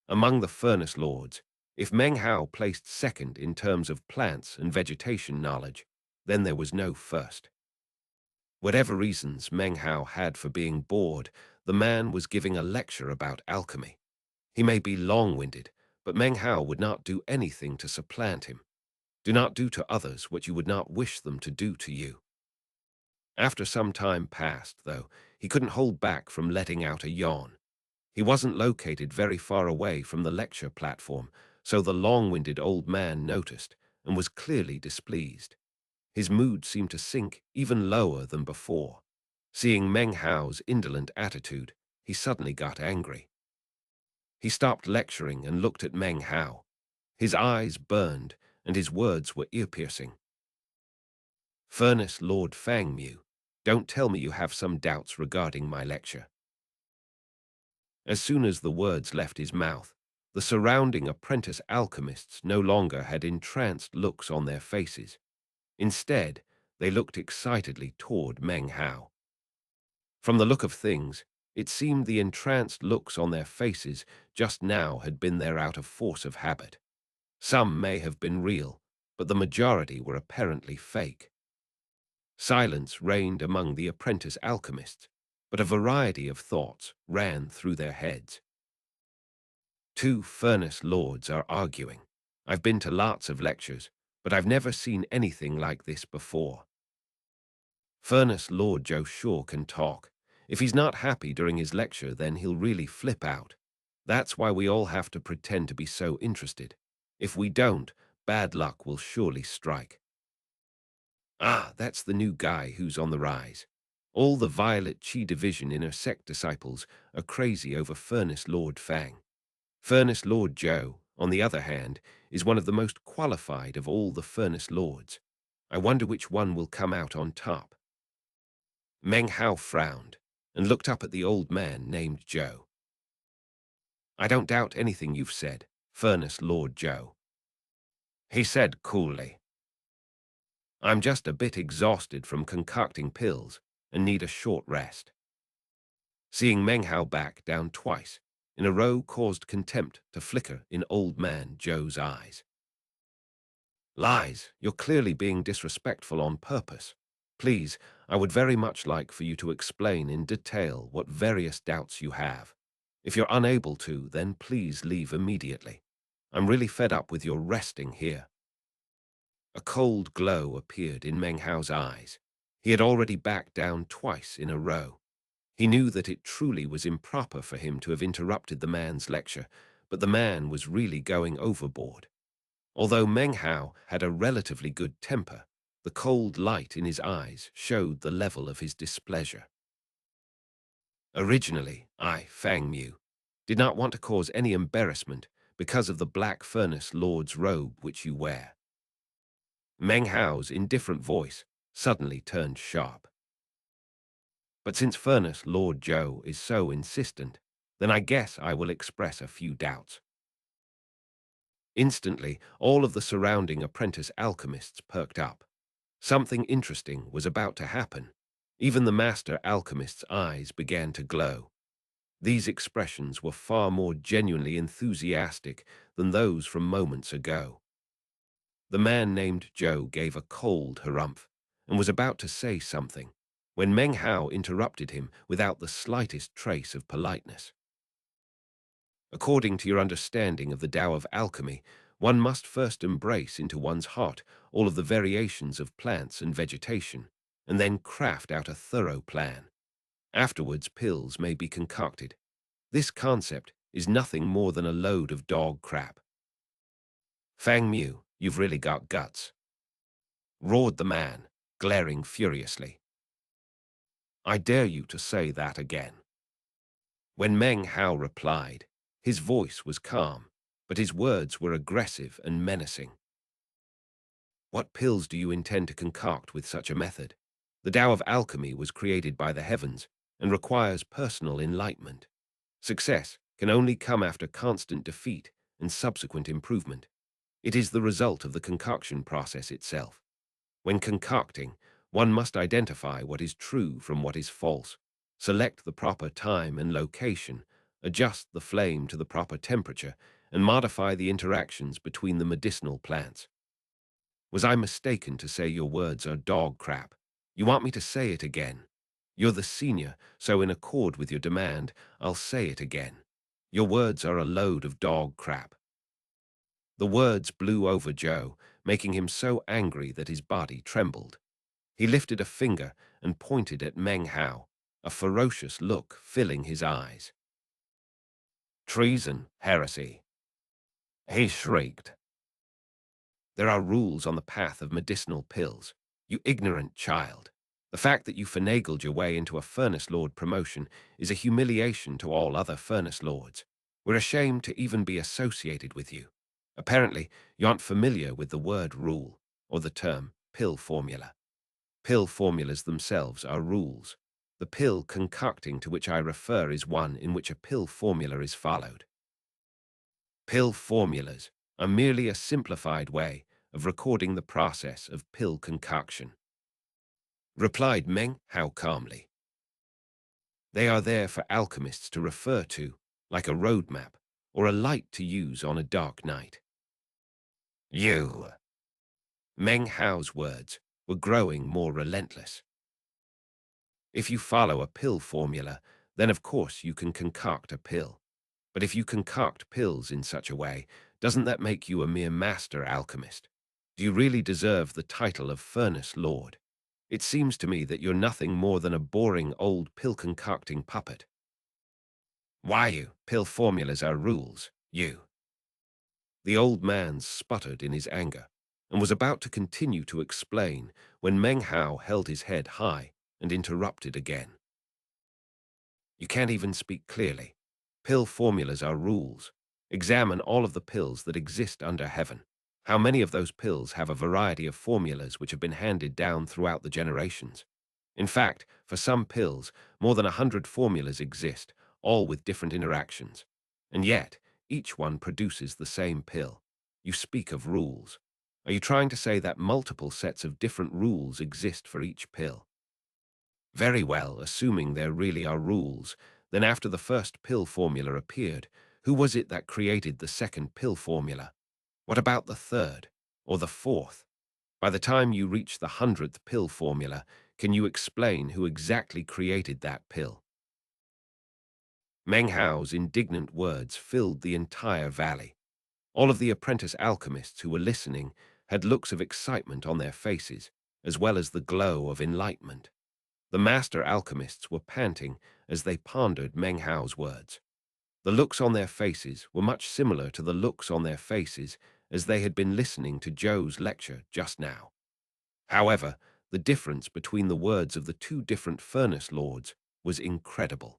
Among the furnace lords, If Meng Hao placed second in terms of plants and vegetation knowledge, then there was no first. Whatever reasons Meng Hao had for being bored, the man was giving a lecture about alchemy. He may be long-winded, but Meng Hao would not do anything to supplant him. Do not do to others what you would not wish them to do to you. After some time passed, though, he couldn't hold back from letting out a yawn. He wasn't located very far away from the lecture platform, so the long-winded old man noticed and was clearly displeased. His mood seemed to sink even lower than before. Seeing Meng Hao's indolent attitude, he suddenly got angry. He stopped lecturing and looked at Meng Hao. His eyes burned, and his words were ear-piercing. "Furnace Lord Fangmu, don't tell me you have some doubts regarding my lecture." As soon as the words left his mouth, the surrounding apprentice alchemists no longer had entranced looks on their faces. Instead, they looked excitedly toward Meng Hao. From the look of things, it seemed the entranced looks on their faces just now had been there out of force of habit. Some may have been real, but the majority were apparently fake. Silence reigned among the apprentice alchemists, but a variety of thoughts ran through their heads. Two furnace lords are arguing. I've been to lots of lectures, but I've never seen anything like this before. Furnace Lord Joe sure can talk. If he's not happy during his lecture, then he'll really flip out. That's why we all have to pretend to be so interested. If we don't, bad luck will surely strike. Ah, that's the new guy who's on the rise. All the Violet Chi Division inner sect disciples are crazy over Furnace Lord Fang. Furnace Lord Joe, on the other hand, is one of the most qualified of all the Furnace Lords. I wonder which one will come out on top. Meng Hao frowned and looked up at the old man named Joe. I don't doubt anything you've said, Furnace Lord Joe, he said coolly. I'm just a bit exhausted from concocting pills and need a short rest. Seeing Meng Hao back down twice in a row caused contempt to flicker in old man Joe's eyes. Lies, you're clearly being disrespectful on purpose. Please, I would very much like for you to explain in detail what various doubts you have. If you're unable to, then please leave immediately. I'm really fed up with your resting here. A cold glow appeared in Meng Hao's eyes. He had already backed down twice in a row. He knew that it truly was improper for him to have interrupted the man's lecture, but the man was really going overboard. Although Meng Hao had a relatively good temper, the cold light in his eyes showed the level of his displeasure. Originally, I, Fang Mu, did not want to cause any embarrassment because of the Black Furnace Lord's robe which you wear. Meng Hao's indifferent voice suddenly turned sharp. But since Furnace Lord Joe is so insistent, then I guess I will express a few doubts. Instantly, all of the surrounding apprentice alchemists perked up. Something interesting was about to happen. Even the master alchemist's eyes began to glow. These expressions were far more genuinely enthusiastic than those from moments ago. The man named Joe gave a cold harumph and was about to say something when Meng Hao interrupted him without the slightest trace of politeness. According to your understanding of the Tao of alchemy, one must first embrace into one's heart all of the variations of plants and vegetation, and then craft out a thorough plan. Afterwards, pills may be concocted. This concept is nothing more than a load of dog crap. Fang Mu, you've really got guts, roared the man, glaring furiously. I dare you to say that again. When Meng Hao replied, his voice was calm, but his words were aggressive and menacing. What pills do you intend to concoct with such a method? The Tao of alchemy was created by the heavens and requires personal enlightenment. Success can only come after constant defeat and subsequent improvement. It is the result of the concoction process itself. When concocting, one must identify what is true from what is false, select the proper time and location, adjust the flame to the proper temperature, and modify the interactions between the medicinal plants. Was I mistaken to say your words are dog crap? You want me to say it again? You're the senior, so in accord with your demand, I'll say it again. Your words are a load of dog crap. The words blew over Joe, making him so angry that his body trembled. He lifted a finger and pointed at Meng Hao, a ferocious look filling his eyes. Treason, heresy, he shrieked. There are rules on the path of medicinal pills, you ignorant child. The fact that you finagled your way into a Furnace Lord promotion is a humiliation to all other Furnace Lords. We're ashamed to even be associated with you. Apparently, you aren't familiar with the word rule, or the term pill formula. Pill formulas themselves are rules. The pill concocting to which I refer is one in which a pill formula is followed. Pill formulas are merely a simplified way of recording the process of pill concoction, replied Meng Hao calmly. They are there for alchemists to refer to, like a roadmap or a light to use on a dark night. You. Meng Hao's words were growing more relentless. If you follow a pill formula, then of course you can concoct a pill. But if you concoct pills in such a way, doesn't that make you a mere master alchemist? Do you really deserve the title of Furnace Lord? It seems to me that you're nothing more than a boring old pill-concocting puppet. Why you? Pill formulas are rules, you. The old man sputtered in his anger and was about to continue to explain when Meng Hao held his head high and interrupted again. You can't even speak clearly. Pill formulas are rules. Examine all of the pills that exist under heaven. How many of those pills have a variety of formulas which have been handed down throughout the generations? In fact, for some pills, more than 100 formulas exist, all with different interactions. And yet, each one produces the same pill. You speak of rules. Are you trying to say that multiple sets of different rules exist for each pill? Very well, assuming there really are rules, then after the first pill formula appeared, who was it that created the second pill formula? What about the third, or the fourth? By the time you reach the 100th pill formula, can you explain who exactly created that pill? Meng Hao's indignant words filled the entire valley. All of the apprentice alchemists who were listening had looks of excitement on their faces, as well as the glow of enlightenment. The master alchemists were panting as they pondered Meng Hao's words. The looks on their faces were much similar to the looks on their faces as they had been listening to Zhou's lecture just now. However, the difference between the words of the two different Furnace Lords was incredible.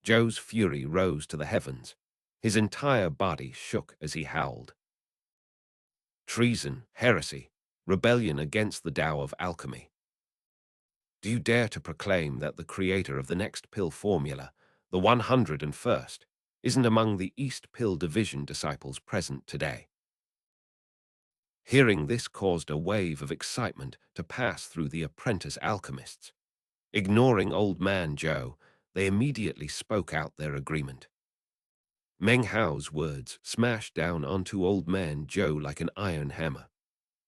Zhou's fury rose to the heavens. His entire body shook as he howled. Treason, heresy, rebellion against the Tao of alchemy. Do you dare to proclaim that the creator of the next pill formula, the 101st, isn't among the East Pill Division disciples present today? Hearing this caused a wave of excitement to pass through the apprentice alchemists. Ignoring Old Man Zhou, they immediately spoke out their agreement. Meng Hao's words smashed down onto Old Man Zhou like an iron hammer.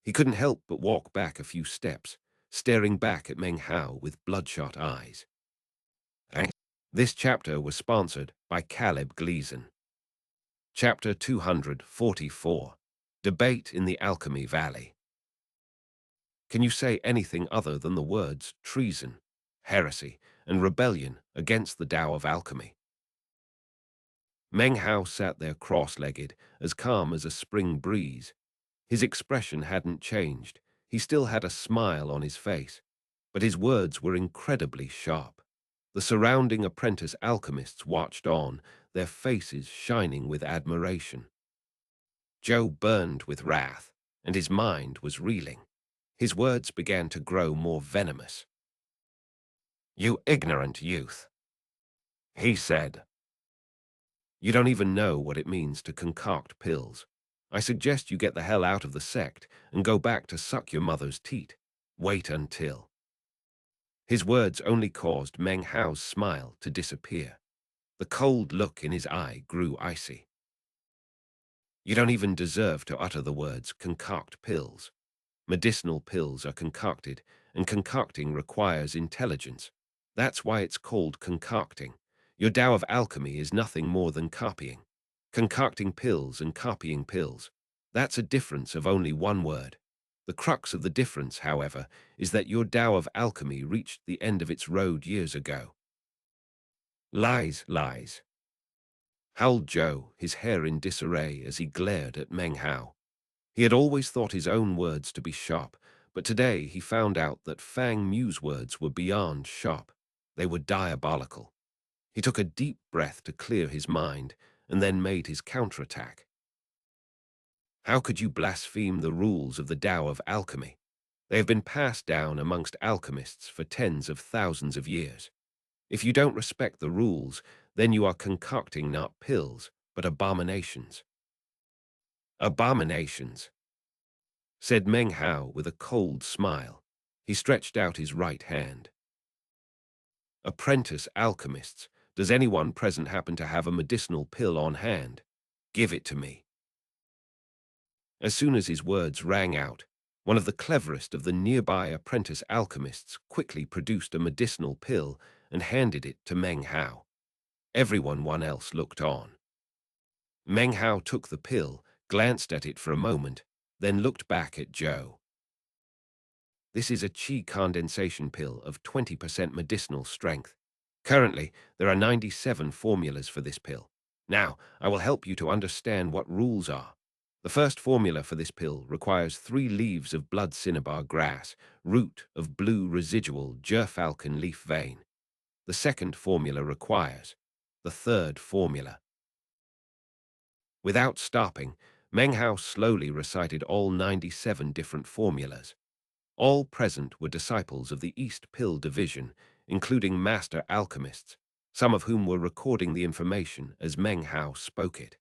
He couldn't help but walk back a few steps, staring back at Meng Hao with bloodshot eyes. This chapter was sponsored by Caleb Gleason. Chapter 244, Debate in the Alchemy Valley. Can you say anything other than the words treason, heresy, and rebellion against the Tao of alchemy? Meng Hao sat there cross-legged, as calm as a spring breeze. His expression hadn't changed. He still had a smile on his face, but his words were incredibly sharp. The surrounding apprentice alchemists watched on, their faces shining with admiration. Zhou burned with wrath, and his mind was reeling. His words began to grow more venomous. "You ignorant youth," he said. "You don't even know what it means to concoct pills. I suggest you get the hell out of the sect and go back to suck your mother's teat. Wait until." His words only caused Meng Hao's smile to disappear. The cold look in his eye grew icy. You don't even deserve to utter the words concoct pills. Medicinal pills are concocted, and concocting requires intelligence. That's why it's called concocting. Your Tao of alchemy is nothing more than copying. Concocting pills and copying pills. That's a difference of only one word. The crux of the difference, however, is that your Tao of alchemy reached the end of its road years ago. Lies, lies, howled Joe, his hair in disarray as he glared at Meng Hao. He had always thought his own words to be sharp, but today he found out that Fang Mu's words were beyond sharp. They were diabolical. He took a deep breath to clear his mind, and then made his counterattack. How could you blaspheme the rules of the Tao of alchemy? They have been passed down amongst alchemists for tens of thousands of years. If you don't respect the rules, then you are concocting not pills, but abominations. Abominations, said Meng Hao with a cold smile. He stretched out his right hand. Apprentice alchemists, does anyone present happen to have a medicinal pill on hand? Give it to me. As soon as his words rang out, one of the cleverest of the nearby apprentice alchemists quickly produced a medicinal pill and handed it to Meng Hao. Everyone else looked on. Meng Hao took the pill, glanced at it for a moment, then looked back at Joe. This is a qi condensation pill of 20% medicinal strength. Currently, there are 97 formulas for this pill. Now, I will help you to understand what rules are. The first formula for this pill requires 3 leaves of blood cinnabar grass, root of blue residual gerfalcon leaf vein. The second formula requires the third formula. Without stopping, Meng Hao slowly recited all 97 different formulas. All present were disciples of the East Pill Division, including master alchemists, some of whom were recording the information as Meng Hao spoke it.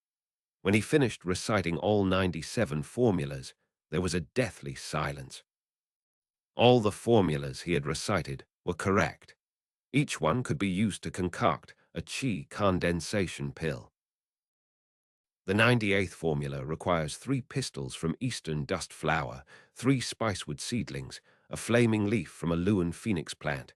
When he finished reciting all 97 formulas, there was a deathly silence. All the formulas he had recited were correct. Each one could be used to concoct a qi condensation pill. The 98th formula requires 3 pistils from eastern dust flower, 3 spicewood seedlings, a flaming leaf from a Luan phoenix plant.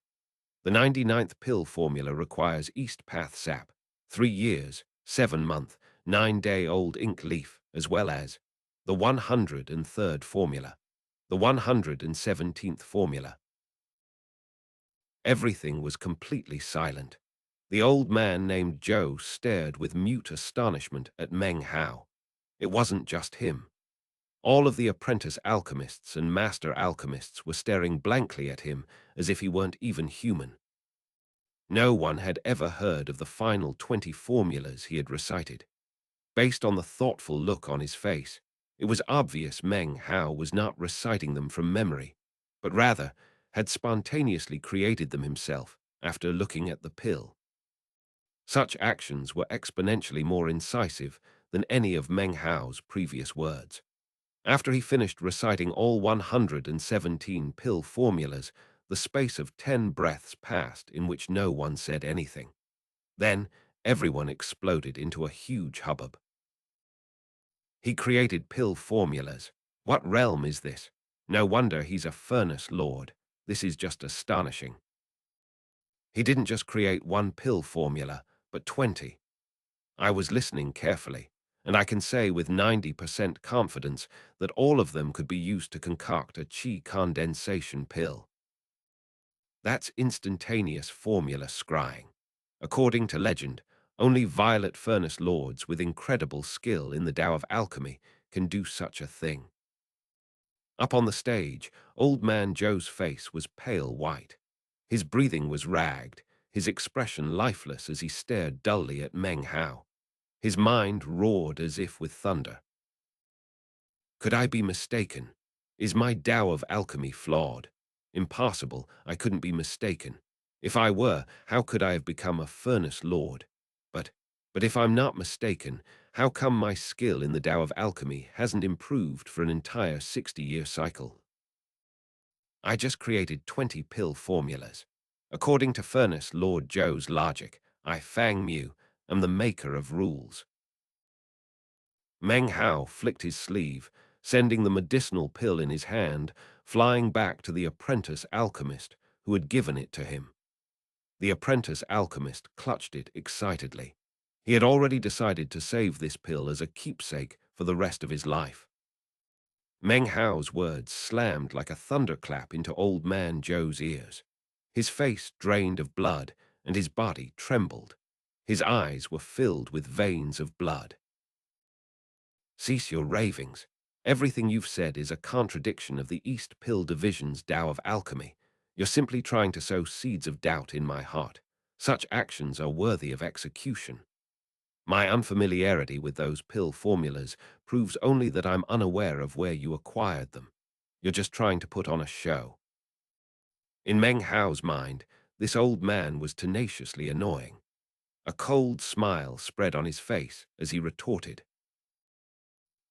The 99th pill formula requires East Path sap, 3 years, 7-month, 9-day-old ink leaf, as well as the 103rd formula, the 117th formula. Everything was completely silent. The old man named Joe stared with mute astonishment at Meng Hao. It wasn't just him. All of the apprentice alchemists and master alchemists were staring blankly at him as if he weren't even human. No one had ever heard of the final 20 formulas he had recited. Based on the thoughtful look on his face, it was obvious Meng Hao was not reciting them from memory, but rather had spontaneously created them himself after looking at the pill. Such actions were exponentially more incisive than any of Meng Hao's previous words. After he finished reciting all 117 pill formulas, the space of 10 breaths passed in which no one said anything. Then, everyone exploded into a huge hubbub. He created pill formulas. What realm is this? No wonder he's a furnace lord. This is just astonishing. He didn't just create 1 pill formula, but 20. I was listening carefully, and I can say with 90% confidence that all of them could be used to concoct a qi condensation pill. That's instantaneous formula scrying. According to legend, only violet furnace lords with incredible skill in the Tao of alchemy can do such a thing. Up on the stage, old man Joe's face was pale white. His breathing was ragged, his expression lifeless as he stared dully at Meng Hao. His mind roared as if with thunder. Could I be mistaken? Is my Tao of alchemy flawed? Impossible, I couldn't be mistaken. If I were, how could I have become a furnace lord? But, but if I'm not mistaken, how come my skill in the Tao of alchemy hasn't improved for an entire 60-year cycle? I just created 20 pill formulas. According to Furnace Lord Joe's logic, I, Fang Mu, am the maker of rules. Meng Hao flicked his sleeve, sending the medicinal pill in his hand, flying back to the apprentice alchemist who had given it to him. The apprentice alchemist clutched it excitedly. He had already decided to save this pill as a keepsake for the rest of his life. Meng Hao's words slammed like a thunderclap into Old Man Zhou's ears. His face drained of blood, and his body trembled. His eyes were filled with veins of blood. Cease your ravings. Everything you've said is a contradiction of the East Pill Division's Tao of Alchemy. You're simply trying to sow seeds of doubt in my heart. Such actions are worthy of execution. My unfamiliarity with those pill formulas proves only that I'm unaware of where you acquired them. You're just trying to put on a show. In Meng Hao's mind, this old man was tenaciously annoying. A cold smile spread on his face as he retorted,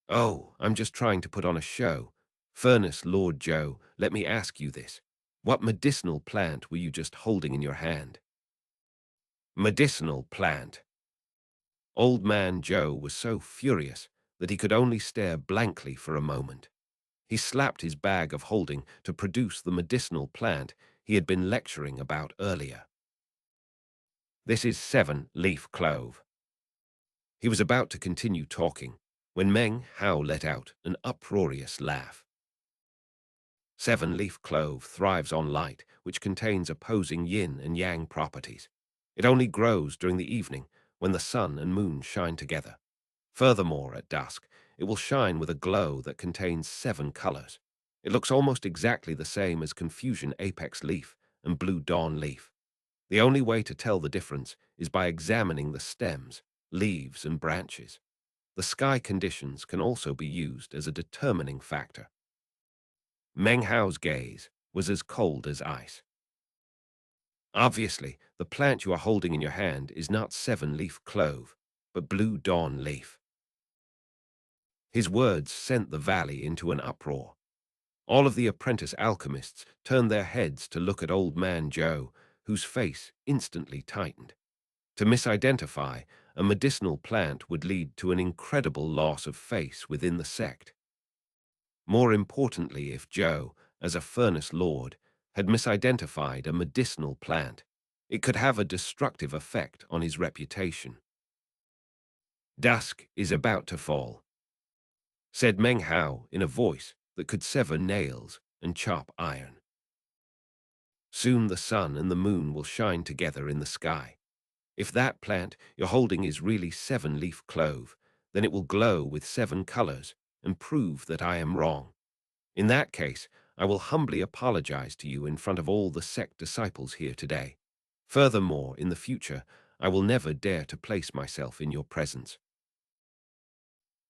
"Oh, I'm just trying to put on a show. Furnace Lord Zhou, let me ask you this. What medicinal plant were you just holding in your hand?" Medicinal plant. Old Man Zhou was so furious that he could only stare blankly for a moment. He slapped his bag of holding to produce the medicinal plant he had been lecturing about earlier. This is seven-leaf clove. He was about to continue talking when Meng Hao let out an uproarious laugh. Seven-leaf clove thrives on light, which contains opposing yin and yang properties. It only grows during the evening when the sun and moon shine together. Furthermore, at dusk, it will shine with a glow that contains 7 colors. It looks almost exactly the same as Confusion Apex Leaf and Blue Dawn Leaf. The only way to tell the difference is by examining the stems, leaves, and branches. The sky conditions can also be used as a determining factor. Meng Hao's gaze was as cold as ice. Obviously, the plant you are holding in your hand is not 7-leaf clove, but Blue Dawn Leaf. His words sent the valley into an uproar. All of the apprentice alchemists turned their heads to look at Old Man Zhou, whose face instantly tightened. To misidentify a medicinal plant would lead to an incredible loss of face within the sect. More importantly, if Zhou, as a furnace lord, had misidentified a medicinal plant, it could have a destructive effect on his reputation. "Dusk is about to fall," said Meng Hao in a voice that could sever nails and chop iron. "Soon the sun and the moon will shine together in the sky. If that plant you're holding is really 7-leaf clove, then it will glow with 7 colors and prove that I am wrong. In that case, I will humbly apologize to you in front of all the sect disciples here today. Furthermore, in the future, I will never dare to place myself in your presence."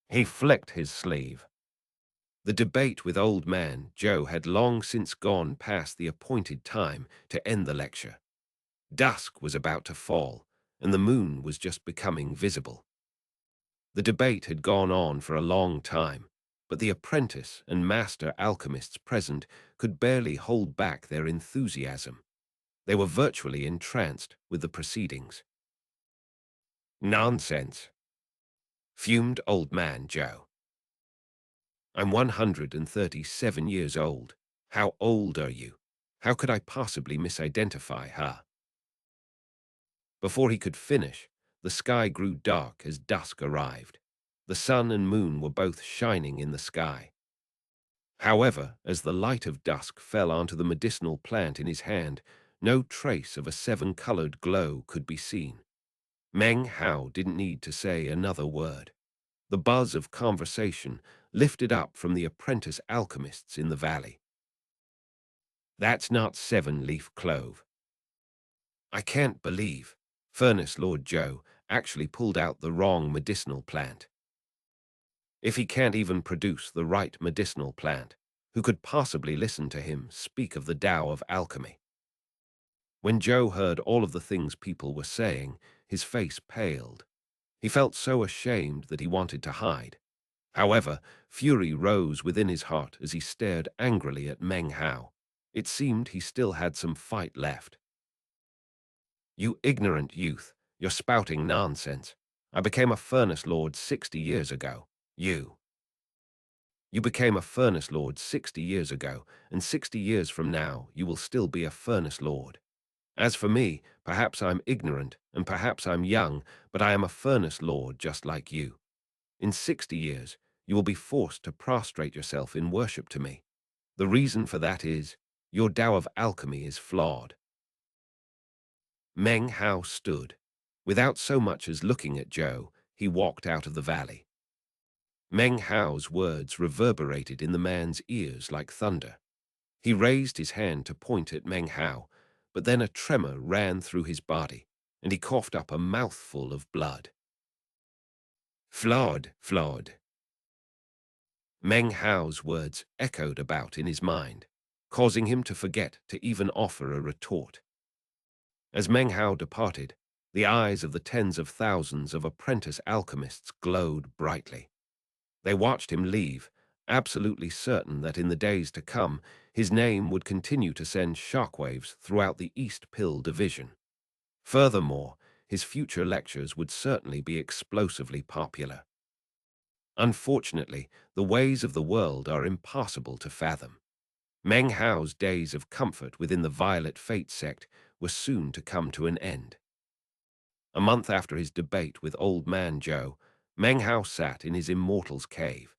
He flicked his sleeve. The debate with Old Man Zhou had long since gone past the appointed time to end the lecture. Dusk was about to fall, and the moon was just becoming visible. The debate had gone on for a long time, but the apprentice and master alchemists present could barely hold back their enthusiasm. They were virtually entranced with the proceedings. "Nonsense," fumed Old Man Zhou. "I'm 137 years old. How old are you? How could I possibly misidentify her?" Before he could finish, the sky grew dark as dusk arrived. The sun and moon were both shining in the sky. However, as the light of dusk fell onto the medicinal plant in his hand, no trace of a 7-colored glow could be seen. Meng Hao didn't need to say another word. The buzz of conversation lifted up from the apprentice alchemists in the valley. "That's not 7-leaf clove. I can't believe Furnace Lord Zhou actually pulled out the wrong medicinal plant. If he can't even produce the right medicinal plant, who could possibly listen to him speak of the Tao of alchemy?" When Zhou heard all of the things people were saying, his face paled. He felt so ashamed that he wanted to hide. However, fury rose within his heart as he stared angrily at Meng Hao. It seemed he still had some fight left. "You ignorant youth, you're spouting nonsense. I became a furnace lord 60 years ago. You. You became a furnace lord 60 years ago, and 60 years from now you will still be a furnace lord. As for me, perhaps I'm ignorant, and perhaps I'm young, but I am a furnace lord just like you. In 60 years, you will be forced to prostrate yourself in worship to me. The reason for that is, your Tao of alchemy is flawed. Meng Hao stood. Without so much as looking at Zhou, he walked out of the valley. Meng Hao's words reverberated in the man's ears like thunder. He raised his hand to point at Meng Hao, but then a tremor ran through his body, and he coughed up a mouthful of blood. Flawed, flawed. Meng Hao's words echoed about in his mind, causing him to forget to even offer a retort. As Meng Hao departed, the eyes of the tens of thousands of apprentice alchemists glowed brightly. They watched him leave, absolutely certain that in the days to come, his name would continue to send shockwaves throughout the East Pill division. Furthermore, his future lectures would certainly be explosively popular. Unfortunately, the ways of the world are impossible to fathom. Meng Hao's days of comfort within the Violet Fate sect were soon to come to an end. A month after his debate with Old Man Zhou, Meng Hao sat in his immortal's cave.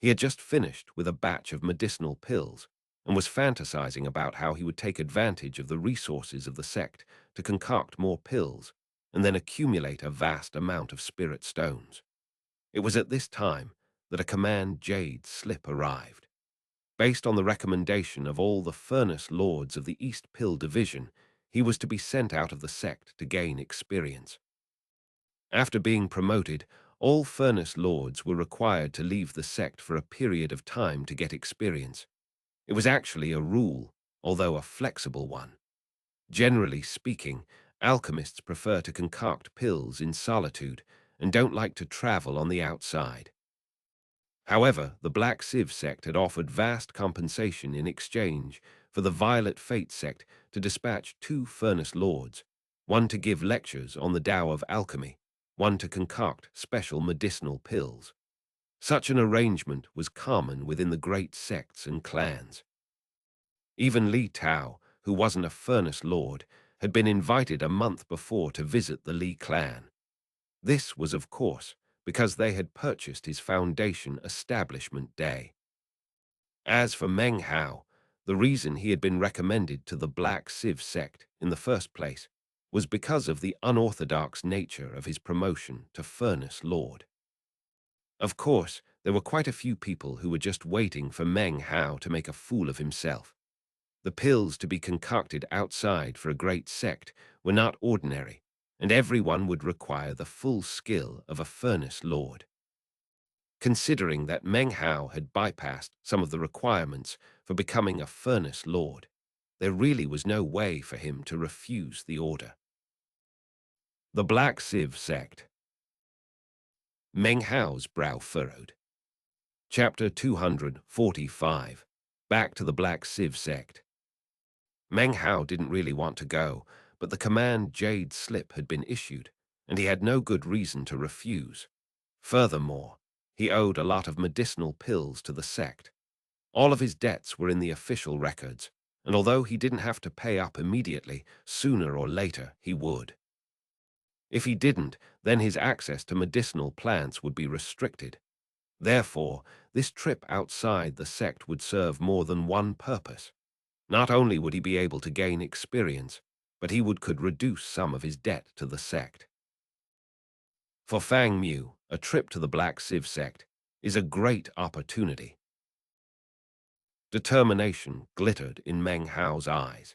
He had just finished with a batch of medicinal pills and was fantasizing about how he would take advantage of the resources of the sect to concoct more pills and then accumulate a vast amount of spirit stones. It was at this time that a command jade slip arrived. Based on the recommendation of all the furnace lords of the East Pill division, he was to be sent out of the sect to gain experience. After being promoted, all furnace lords were required to leave the sect for a period of time to get experience. It was actually a rule, although a flexible one. Generally speaking, alchemists prefer to concoct pills in solitude and don't like to travel on the outside. However, the Black Civ sect had offered vast compensation in exchange for the Violet Fate sect to dispatch 2 furnace lords, one to give lectures on the Tao of alchemy, one to concoct special medicinal pills. Such an arrangement was common within the great sects and clans. Even Li Tao, who wasn't a furnace lord, had been invited a month before to visit the Li clan. This was, of course, because they had purchased his foundation establishment day. As for Meng Hao, the reason he had been recommended to the Black Civ sect in the first place was because of the unorthodox nature of his promotion to Furnace Lord. Of course, there were quite a few people who were just waiting for Meng Hao to make a fool of himself. The pills to be concocted outside for a great sect were not ordinary, and everyone would require the full skill of a Furnace Lord. Considering that Meng Hao had bypassed some of the requirements for becoming a Furnace Lord, there really was no way for him to refuse the order. The Black Civ sect. Meng Hao's brow furrowed. Chapter 245. Back to the Black Civ sect. Meng Hao didn't really want to go, but the command Jade slip had been issued, and he had no good reason to refuse. Furthermore, he owed a lot of medicinal pills to the sect. All of his debts were in the official records, and although he didn't have to pay up immediately, sooner or later he would. If he didn't, then his access to medicinal plants would be restricted. Therefore, this trip outside the sect would serve more than one purpose. Not only would he be able to gain experience, but he could reduce some of his debt to the sect. For Fang Mu, a trip to the Black Civ sect is a great opportunity. Determination glittered in Meng Hao's eyes.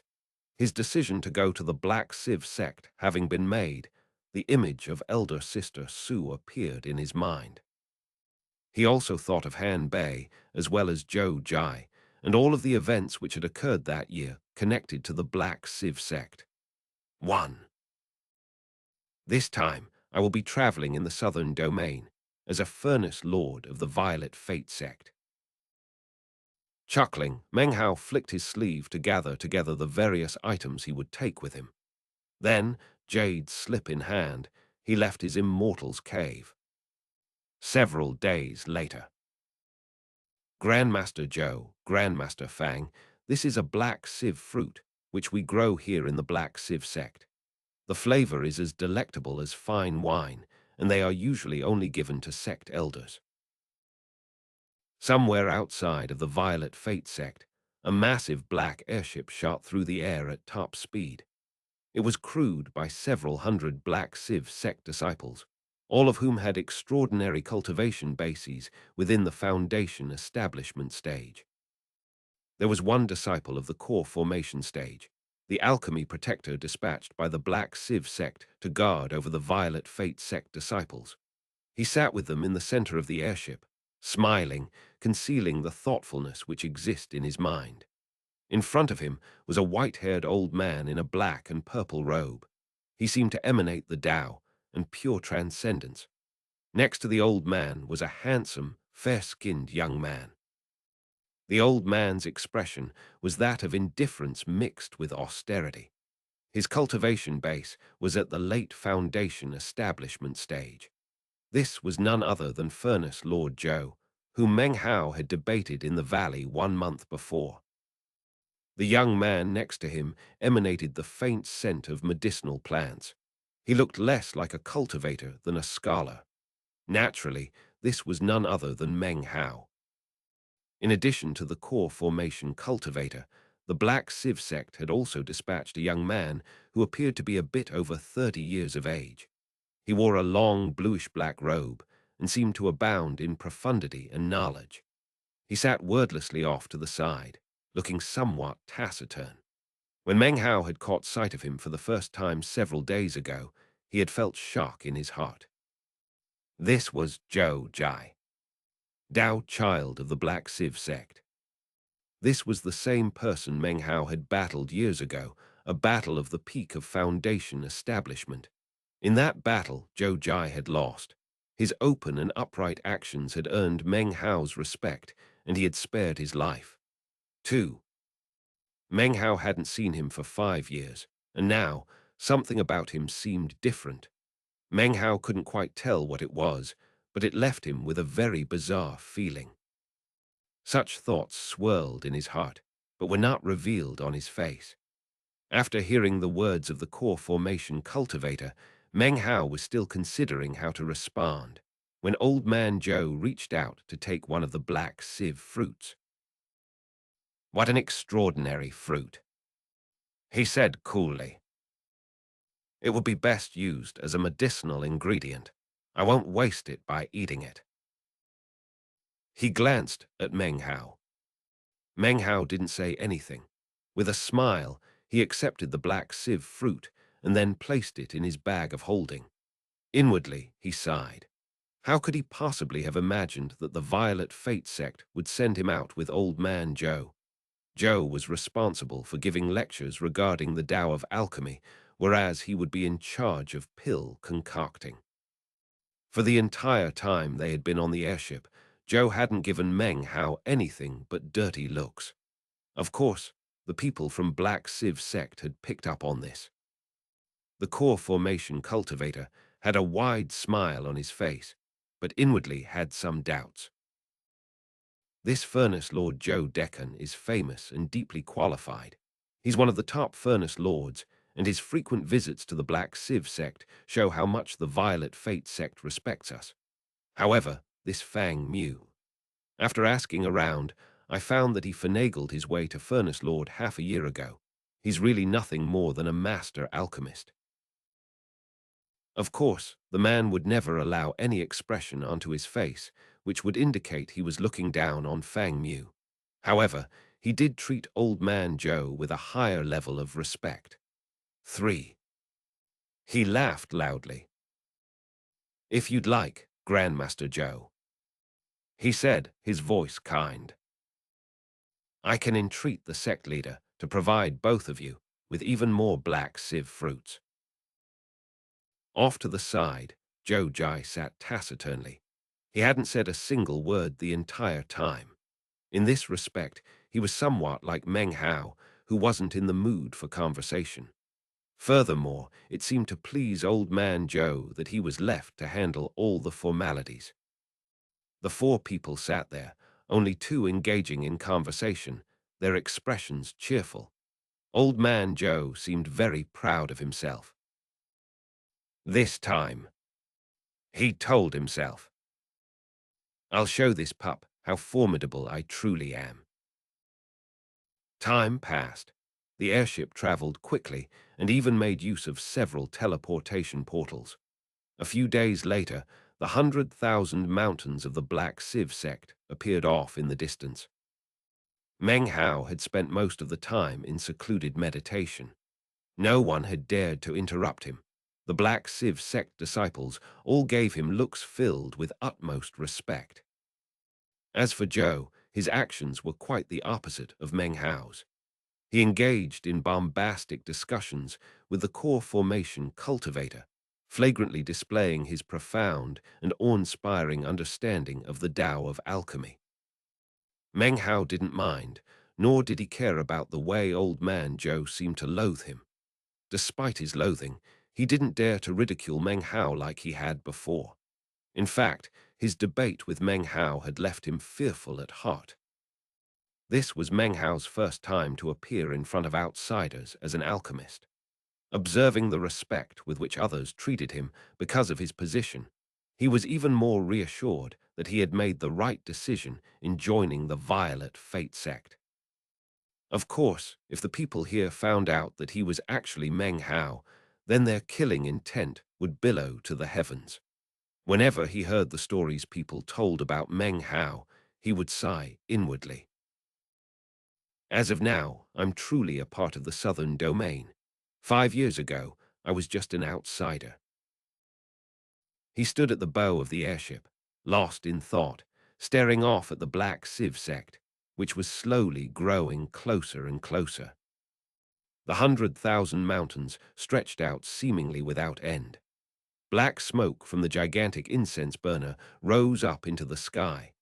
His decision to go to the Black Civ sect having been made, the image of elder sister Su appeared in his mind. He also thought of Han Bei, as well as Zhou Jai, and all of the events which had occurred that year connected to the Black Civ sect. 1. This time, I will be traveling in the southern domain as a Furnace Lord of the Violet Fate sect. Chuckling, Meng Hao flicked his sleeve to gather together the various items he would take with him. Then, jade slip in hand, he left his immortal's cave. Several days later. Grandmaster Joe, Grandmaster Fang, this is a black sieve fruit, which we grow here in the black sieve sect. The flavor is as delectable as fine wine, and they are usually only given to sect elders. Somewhere outside of the Violet Fate sect, a massive black airship shot through the air at top speed. It was crewed by several hundred Black Civ sect disciples, all of whom had extraordinary cultivation bases within the Foundation establishment stage. There was one disciple of the core formation stage, the alchemy protector dispatched by the Black Civ sect to guard over the Violet Fate sect disciples. He sat with them in the center of the airship, smiling, concealing the thoughtfulness which exists in his mind. In front of him was a white-haired old man in a black and purple robe. He seemed to emanate the Tao and pure transcendence. Next to the old man was a handsome, fair-skinned young man. The old man's expression was that of indifference mixed with austerity. His cultivation base was at the late Foundation establishment stage. This was none other than Furnace Lord Joe, whom Meng Hao had debated in the valley 1 month before. The young man next to him emanated the faint scent of medicinal plants. He looked less like a cultivator than a scholar. Naturally, this was none other than Meng Hao. In addition to the core formation cultivator, the Black Civ sect had also dispatched a young man who appeared to be a bit over 30 years of age. He wore a long bluish-black robe and seemed to abound in profundity and knowledge. He sat wordlessly off to the side, looking somewhat taciturn. When Meng Hao had caught sight of him for the first time several days ago, he had felt shock in his heart. This was Zhou Jai, Dao child of the Black Civ sect. This was the same person Meng Hao had battled years ago, a battle of the peak of Foundation establishment. In that battle, Zhou Jai had lost. His open and upright actions had earned Meng Hao's respect, and he had spared his life. 2. Meng Hao hadn't seen him for 5 years, and now something about him seemed different. Meng Hao couldn't quite tell what it was, but it left him with a very bizarre feeling. Such thoughts swirled in his heart, but were not revealed on his face. After hearing the words of the core formation cultivator, Meng Hao was still considering how to respond, when Old Man Joe reached out to take one of the black sieve fruits. "What an extraordinary fruit," he said coolly. "It would be best used as a medicinal ingredient. I won't waste it by eating it." He glanced at Meng Hao. Meng Hao didn't say anything. With a smile, he accepted the black sieve fruit and then placed it in his bag of holding. Inwardly, he sighed. How could he possibly have imagined that the Violet Fate sect would send him out with Old Man Joe? Joe was responsible for giving lectures regarding the Tao of alchemy, whereas he would be in charge of pill concocting. For the entire time they had been on the airship, Joe hadn't given Meng Hao anything but dirty looks. Of course, the people from Black Civ sect had picked up on this. The core formation cultivator had a wide smile on his face, but inwardly had some doubts. This Furnace Lord Joe Deccan is famous and deeply qualified. He's one of the top Furnace Lords, and his frequent visits to the Black Civ sect show how much the Violet Fate sect respects us. However, this Fang Mu. After asking around, I found that he finagled his way to Furnace Lord half a year ago. He's really nothing more than a master alchemist. Of course, the man would never allow any expression onto his face, which would indicate he was looking down on Fang Mu. However, he did treat Old Man Joe with a higher level of respect. 3. He laughed loudly. "If you'd like, Grandmaster Joe," he said, his voice kind, "I can entreat the sect leader to provide both of you with even more black sieve fruits." Off to the side, Zhou Jai sat taciturnly. He hadn't said a single word the entire time. In this respect, he was somewhat like Meng Hao, who wasn't in the mood for conversation. Furthermore, it seemed to please Old Man Joe that he was left to handle all the formalities. The four people sat there, only two engaging in conversation, their expressions cheerful. Old Man Joe seemed very proud of himself. This time, he told himself, I'll show this pup how formidable I truly am. Time passed. The airship traveled quickly and even made use of several teleportation portals. A few days later, the 100,000 mountains of the Black Civ sect appeared off in the distance. Meng Hao had spent most of the time in secluded meditation. No one had dared to interrupt him. The Black Civ sect disciples all gave him looks filled with utmost respect. As for Zhou, his actions were quite the opposite of Meng Hao's. He engaged in bombastic discussions with the core formation cultivator, flagrantly displaying his profound and awe-inspiring understanding of the Tao of alchemy. Meng Hao didn't mind, nor did he care about the way Old Man Zhou seemed to loathe him. Despite his loathing, he didn't dare to ridicule Meng Hao like he had before. In fact, his debate with Meng Hao had left him fearful at heart. This was Meng Hao's first time to appear in front of outsiders as an alchemist. Observing the respect with which others treated him because of his position, he was even more reassured that he had made the right decision in joining the Violet Fate sect. Of course, if the people here found out that he was actually Meng Hao, then their killing intent would billow to the heavens. Whenever he heard the stories people told about Meng Hao, he would sigh inwardly. As of now, I'm truly a part of the Southern Domain. 5 years ago, I was just an outsider. He stood at the bow of the airship, lost in thought, staring off at the Black Civ sect, which was slowly growing closer and closer. The 100,000 mountains stretched out seemingly without end. Black smoke from the gigantic incense burner rose up into the sky.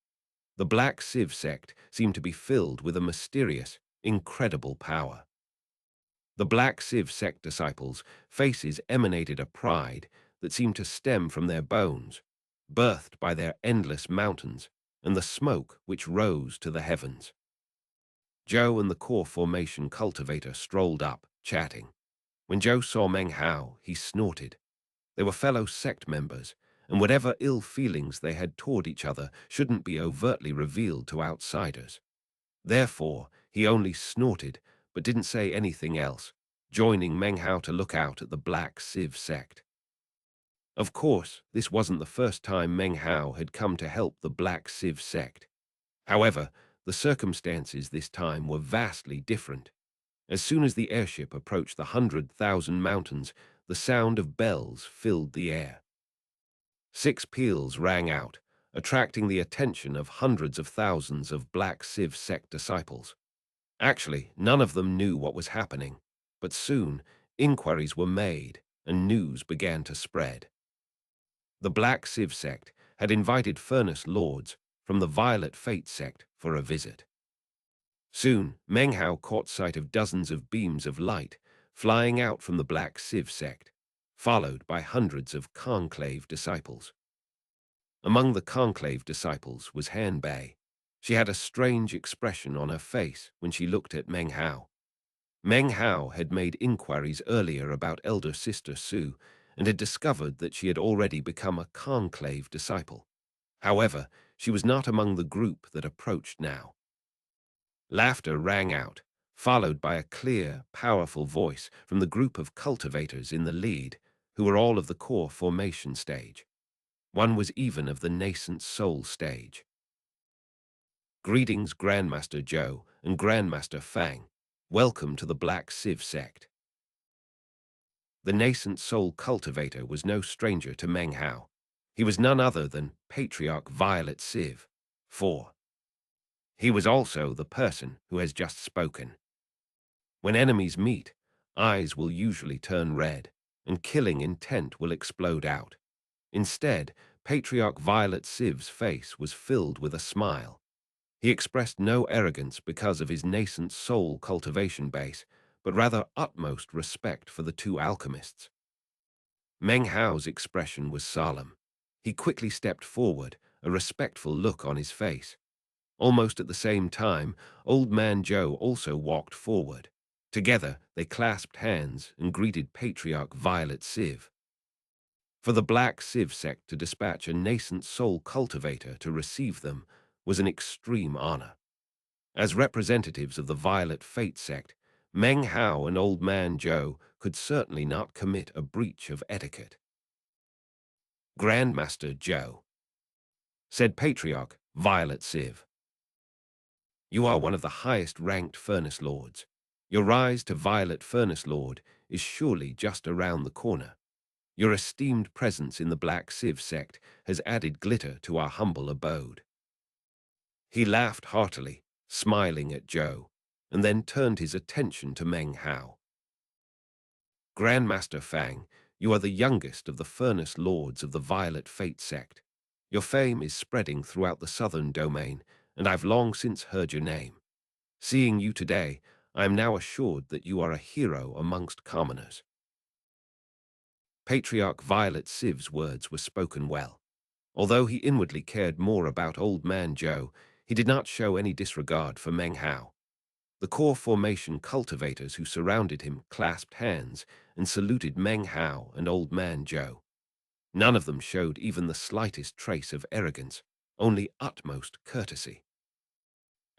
The Black Civ sect seemed to be filled with a mysterious, incredible power. The Black Civ sect disciples' faces emanated a pride that seemed to stem from their bones, birthed by their endless mountains and the smoke which rose to the heavens. Zhou and the core formation cultivator strolled up, chatting. When Zhou saw Meng Hao, he snorted. They were fellow sect members, and whatever ill feelings they had toward each other shouldn't be overtly revealed to outsiders. Therefore, he only snorted, but didn't say anything else, joining Meng Hao to look out at the Black Civ sect. Of course, this wasn't the first time Meng Hao had come to help the Black Civ sect. However, the circumstances this time were vastly different. As soon as the airship approached the 100,000 mountains, the sound of bells filled the air. 6 peals rang out, attracting the attention of hundreds of thousands of Black Civ sect disciples. Actually, none of them knew what was happening, but soon inquiries were made and news began to spread. The Black Civ sect had invited Furnace Lords from the Violet Fate sect for a visit. Soon, Meng Hao caught sight of dozens of beams of light flying out from the Black Civ sect, followed by hundreds of Conclave disciples. Among the Conclave disciples was Han Bei. She had a strange expression on her face when she looked at Meng Hao. Meng Hao had made inquiries earlier about elder sister Su and had discovered that she had already become a Conclave disciple. However, she was not among the group that approached now. Laughter rang out, followed by a clear, powerful voice from the group of cultivators in the lead, who were all of the core formation stage. One was even of the nascent soul stage. Greetings, Grandmaster Zhou and Grandmaster Fang. Welcome to the Black Civ sect. The nascent soul cultivator was no stranger to Meng Hao. He was none other than Patriarch Violet Civ. 4. He was also the person who has just spoken. When enemies meet, eyes will usually turn red, and killing intent will explode out. Instead, Patriarch Violet Civ's face was filled with a smile. He expressed no arrogance because of his nascent soul cultivation base, but rather utmost respect for the two alchemists. Meng Hao's expression was solemn. He quickly stepped forward, a respectful look on his face. Almost at the same time, Old Man Joe also walked forward. Together, they clasped hands and greeted Patriarch Violet Civ. For the Black Civ sect to dispatch a nascent soul cultivator to receive them was an extreme honor. As representatives of the Violet Fate sect, Meng Hao and Old Man Joe could certainly not commit a breach of etiquette. Grandmaster Joe, said Patriarch Violet Civ, you are one of the highest-ranked Furnace Lords. Your rise to Violet Furnace Lord is surely just around the corner. Your esteemed presence in the Black Civ sect has added glitter to our humble abode. He laughed heartily, smiling at Joe, and then turned his attention to Meng Hao. Grandmaster Fang, you are the youngest of the Furnace Lords of the Violet Fate sect. Your fame is spreading throughout the southern domain, and I've long since heard your name. Seeing you today, I am now assured that you are a hero amongst commoners. Patriarch Violet Civ's words were spoken well. Although he inwardly cared more about Old Man Joe, he did not show any disregard for Meng Hao. The core formation cultivators who surrounded him clasped hands and saluted Meng Hao and Old Man Joe. None of them showed even the slightest trace of arrogance, only utmost courtesy.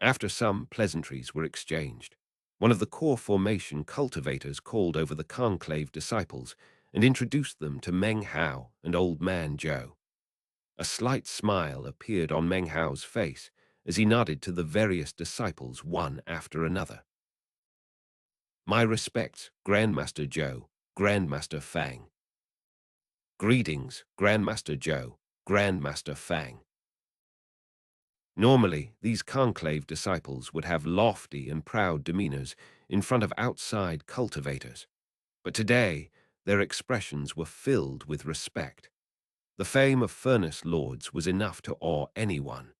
After some pleasantries were exchanged, one of the core formation cultivators called over the conclave disciples and introduced them to Meng Hao and Old Man Joe. A slight smile appeared on Meng Hao's face as he nodded to the various disciples one after another. My respects, Grandmaster Joe, Grandmaster Fang. Greetings, Grandmaster Joe, Grandmaster Fang. Normally, these conclave disciples would have lofty and proud demeanors in front of outside cultivators, but today their expressions were filled with respect. The fame of Furnace Lords was enough to awe anyone.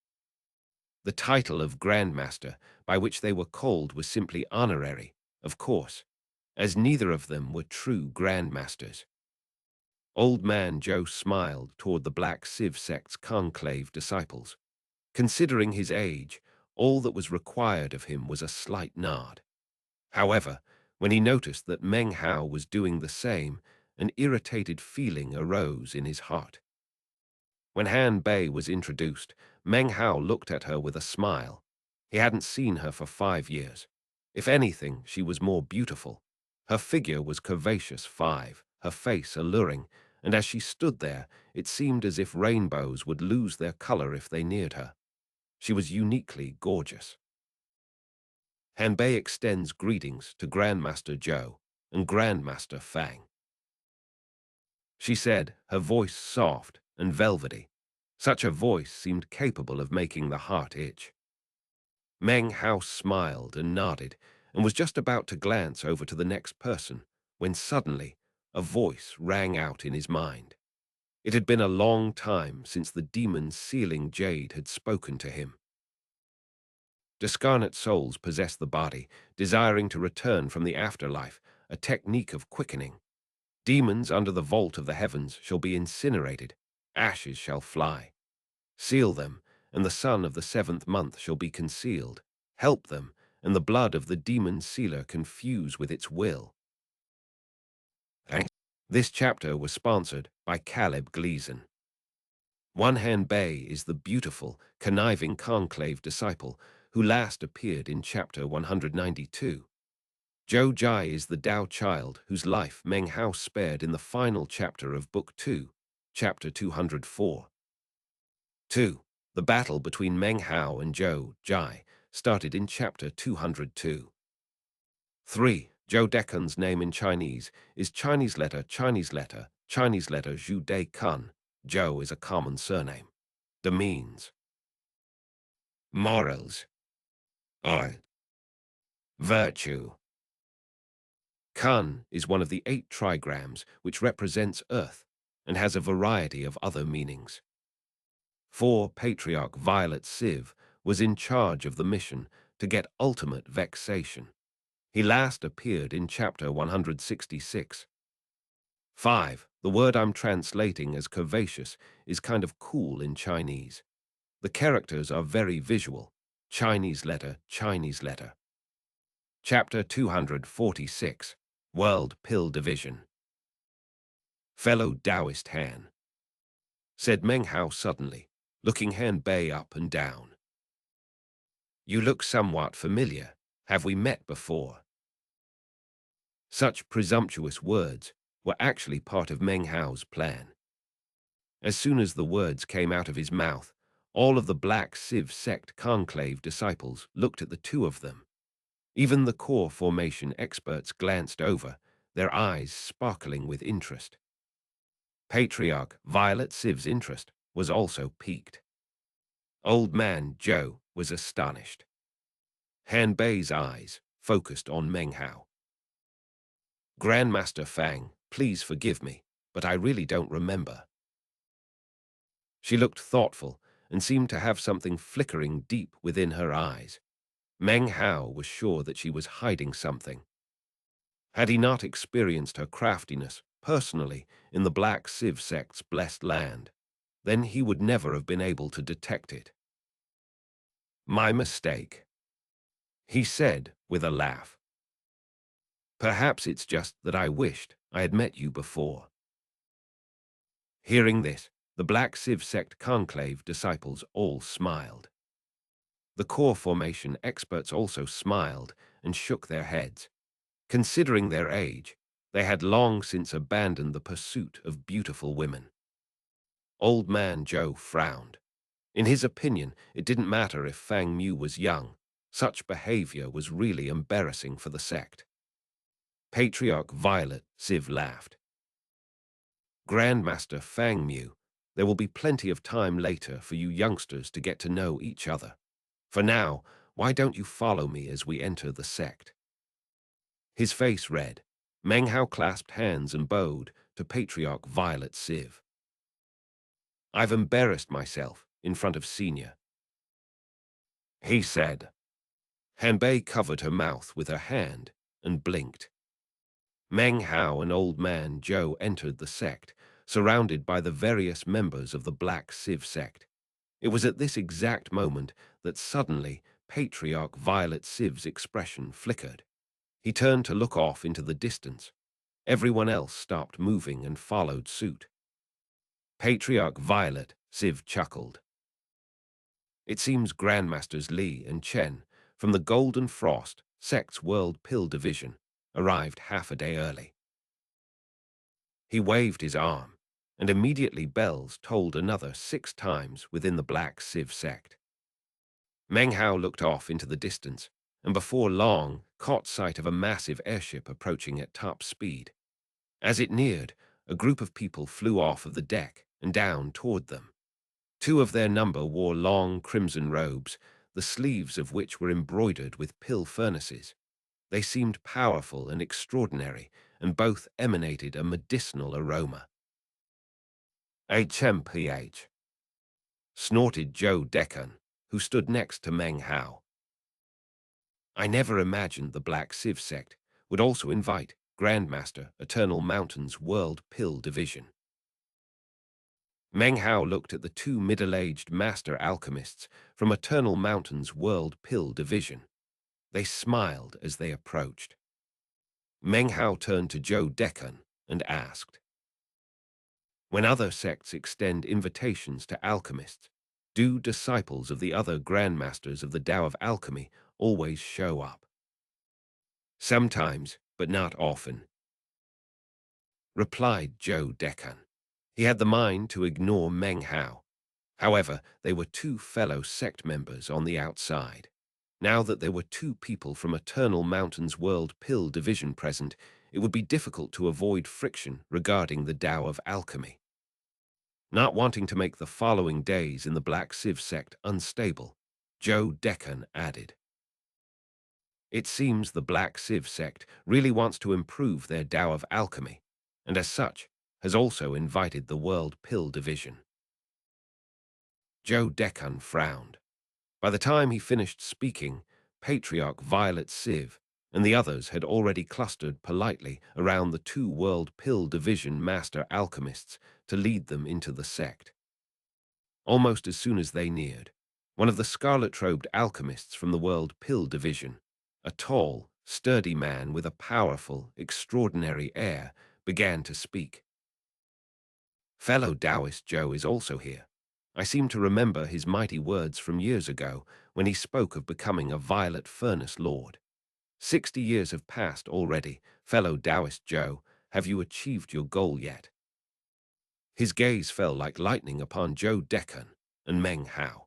The title of Grandmaster, by which they were called, was simply honorary, of course, as neither of them were true Grandmasters. Old Man Joe smiled toward the Black Civ sect's conclave disciples. Considering his age, all that was required of him was a slight nod. However, when he noticed that Meng Hao was doing the same, an irritated feeling arose in his heart. When Han Bei was introduced, Meng Hao looked at her with a smile. He hadn't seen her for 5 years. If anything, she was more beautiful. Her figure was curvaceous 5, her face alluring, and as she stood there, it seemed as if rainbows would lose their color if they neared her. She was uniquely gorgeous. Han Bei extends greetings to Grandmaster Joe and Grandmaster Fang, she said, her voice soft and velvety. Such a voice seemed capable of making the heart itch. Meng Hao smiled and nodded and was just about to glance over to the next person when suddenly a voice rang out in his mind. It had been a long time since the demon sealing jade had spoken to him. Discarnate souls possess the body, desiring to return from the afterlife, a technique of quickening. Demons under the vault of the heavens shall be incinerated, ashes shall fly. Seal them, and the sun of the 7th month shall be concealed. Help them, and the blood of the demon sealer confuse with its will. This chapter was sponsored by Caleb Gleason. One Han Bei is the beautiful, conniving conclave disciple who last appeared in chapter 192. Zhou Jai is the Tao child whose life Meng Hao spared in the final chapter of Book 2, chapter 204. 2. The battle between Meng Hao and Zhou Jai started in chapter 202. 3. Zhou Dekun's name in Chinese is Chinese letter Zhu De Kun. Zhou is a common surname. The means. Morals. Or. Virtue. Kun is one of the 8 trigrams which represents Earth and has a variety of other meanings. 4. Patriarch Violet Civ was in charge of the mission to get ultimate vexation. He last appeared in chapter 166. 5. The word I'm translating as curvaceous is kind of cool in Chinese. The characters are very visual. Chinese letter, Chinese letter. Chapter 246, World Pill Division. Fellow Taoist Han, said Meng Hao suddenly, looking Han Bei up and down. You look somewhat familiar. Have we met before? Such presumptuous words were actually part of Meng Hao's plan. As soon as the words came out of his mouth, all of the Black Civ sect conclave disciples looked at the two of them. Even the core formation experts glanced over, their eyes sparkling with interest. Patriarch Violet Civ's interest was also piqued. Old Man Joe was astonished. Han Bei's eyes focused on Meng Hao. Grandmaster Fang, please forgive me, but I really don't remember. She looked thoughtful and seemed to have something flickering deep within her eyes. Meng Hao was sure that she was hiding something. Had he not experienced her craftiness personally in the Black Civ sect's blessed land, then he would never have been able to detect it. My mistake, he said with a laugh. Perhaps it's just that I wished I had met you before. Hearing this, the Black Civ sect conclave disciples all smiled. The core formation experts also smiled and shook their heads. Considering their age, they had long since abandoned the pursuit of beautiful women. Old Man Joe frowned. In his opinion, it didn't matter if Fang Mu was young. Such behavior was really embarrassing for the sect. Patriarch Violet Civ laughed. Grandmaster Fang Mu, there will be plenty of time later for you youngsters to get to know each other. For now, why don't you follow me as we enter the sect? His face red. Meng Hao clasped hands and bowed to Patriarch Violet Civ. I've embarrassed myself in front of Senior, he said. Han Bei covered her mouth with her hand and blinked. Meng Hao and Old Man Joe entered the sect, surrounded by the various members of the Black Civ sect. It was at this exact moment that suddenly Patriarch Violet Civ's expression flickered. He turned to look off into the distance. Everyone else stopped moving and followed suit. Patriarch Violet Civ chuckled. It seems Grandmasters Li and Chen from the Golden Frost sect's World Pill Division arrived half a day early. He waved his arm, and immediately bells tolled another 6 times within the Black Civ sect. Meng Hao looked off into the distance, and before long caught sight of a massive airship approaching at top speed. As it neared, a group of people flew off of the deck and down toward them. 2 of their number wore long crimson robes, the sleeves of which were embroidered with pill furnaces. They seemed powerful and extraordinary, and both emanated a medicinal aroma. HMPH, snorted Joe Deccan, who stood next to Meng Hao. I never imagined the Black Civ sect would also invite Grandmaster Eternal Mountain's World Pill Division. Meng Hao looked at the 2 middle-aged master alchemists from Eternal Mountain's World Pill Division. They smiled as they approached. Meng Hao turned to Joe Deccan and asked, when other sects extend invitations to alchemists, do disciples of the other grandmasters of the Tao of Alchemy always show up? Sometimes, but not often, replied Joe Deccan. He had the mind to ignore Meng Hao. However, they were 2 fellow sect members on the outside. Now that there were 2 people from Eternal Mountain's World Pill Division present, it would be difficult to avoid friction regarding the Tao of Alchemy. Not wanting to make the following days in the Black Civ sect unstable, Joe Deccan added, it seems the Black Civ sect really wants to improve their Tao of Alchemy, and as such, has also invited the World Pill Division. Joe Deccan frowned. By the time he finished speaking, Patriarch Violet Civ and the others had already clustered politely around the 2 World Pill Division master alchemists to lead them into the sect. almost as soon as they neared. One of the scarlet-robed alchemists from the World Pill Division, a tall, sturdy man with a powerful, extraordinary air, began to speak. Fellow Taoist Joe is also here. I seem to remember his mighty words from years ago when he spoke of becoming a Violet Furnace Lord. 60 years have passed already. Fellow Taoist Joe, have you achieved your goal yet? His gaze fell like lightning upon Joe Decan and Meng Hao.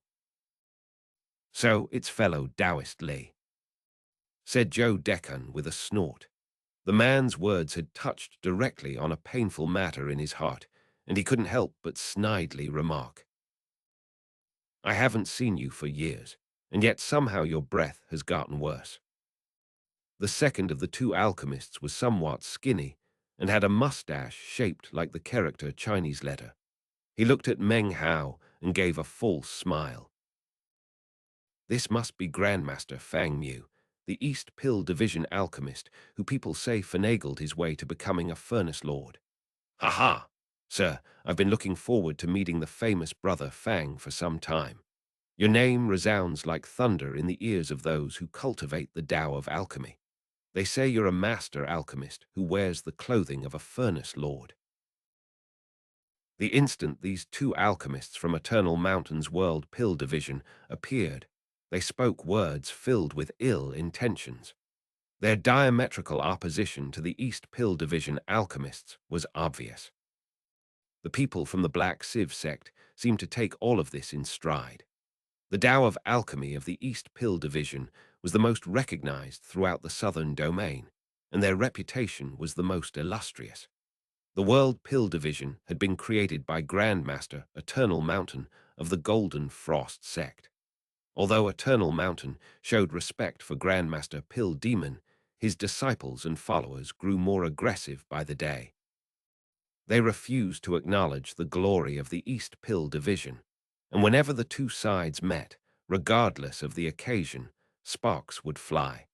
So it's fellow Taoist Li, said Joe Decan with a snort. The man's words had touched directly on a painful matter in his heart, and he couldn't help but snidely remark, I haven't seen you for years, and yet somehow your breath has gotten worse. The second of the two alchemists was somewhat skinny and had a mustache shaped like the character Chinese letter. He looked at Meng Hao and gave a false smile. This must be Grandmaster Fang Mu, the East Pill Division alchemist who people say finagled his way to becoming a Furnace Lord. Ha ha! Sir, I've been looking forward to meeting the famous brother Fang for some time. Your name resounds like thunder in the ears of those who cultivate the Tao of alchemy. They say you're a master alchemist who wears the clothing of a Furnace Lord. The instant these two alchemists from Eternal Mountain's World Pill Division appeared, they spoke words filled with ill intentions. Their diametrical opposition to the East Pill Division alchemists was obvious. The people from the Black Civ sect seemed to take all of this in stride. The Tao of alchemy of the East Pill Division was the most recognized throughout the southern domain, and their reputation was the most illustrious. The World Pill Division had been created by Grandmaster Eternal Mountain of the Golden Frost sect. Although Eternal Mountain showed respect for Grandmaster Pill Demon, his disciples and followers grew more aggressive by the day. They refused to acknowledge the glory of the East Pill Division, and whenever the two sides met, regardless of the occasion, sparks would fly.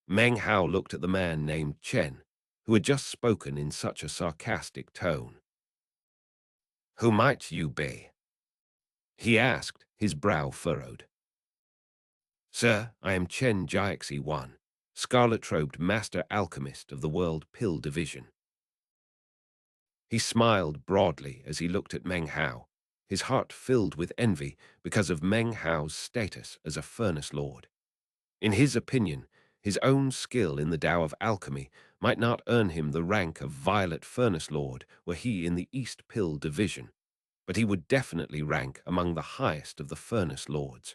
Meng Hao looked at the man named Chen, who had just spoken in such a sarcastic tone. Who might you be? He asked, his brow furrowed. Sir, I am Chen Jiaxi Wan, scarlet-robed master alchemist of the World Pill Division. He smiled broadly as he looked at Meng Hao, his heart filled with envy because of Meng Hao's status as a Furnace Lord. In his opinion, his own skill in the Tao of alchemy might not earn him the rank of Violet Furnace Lord were he in the East Pill Division, but he would definitely rank among the highest of the Furnace Lords.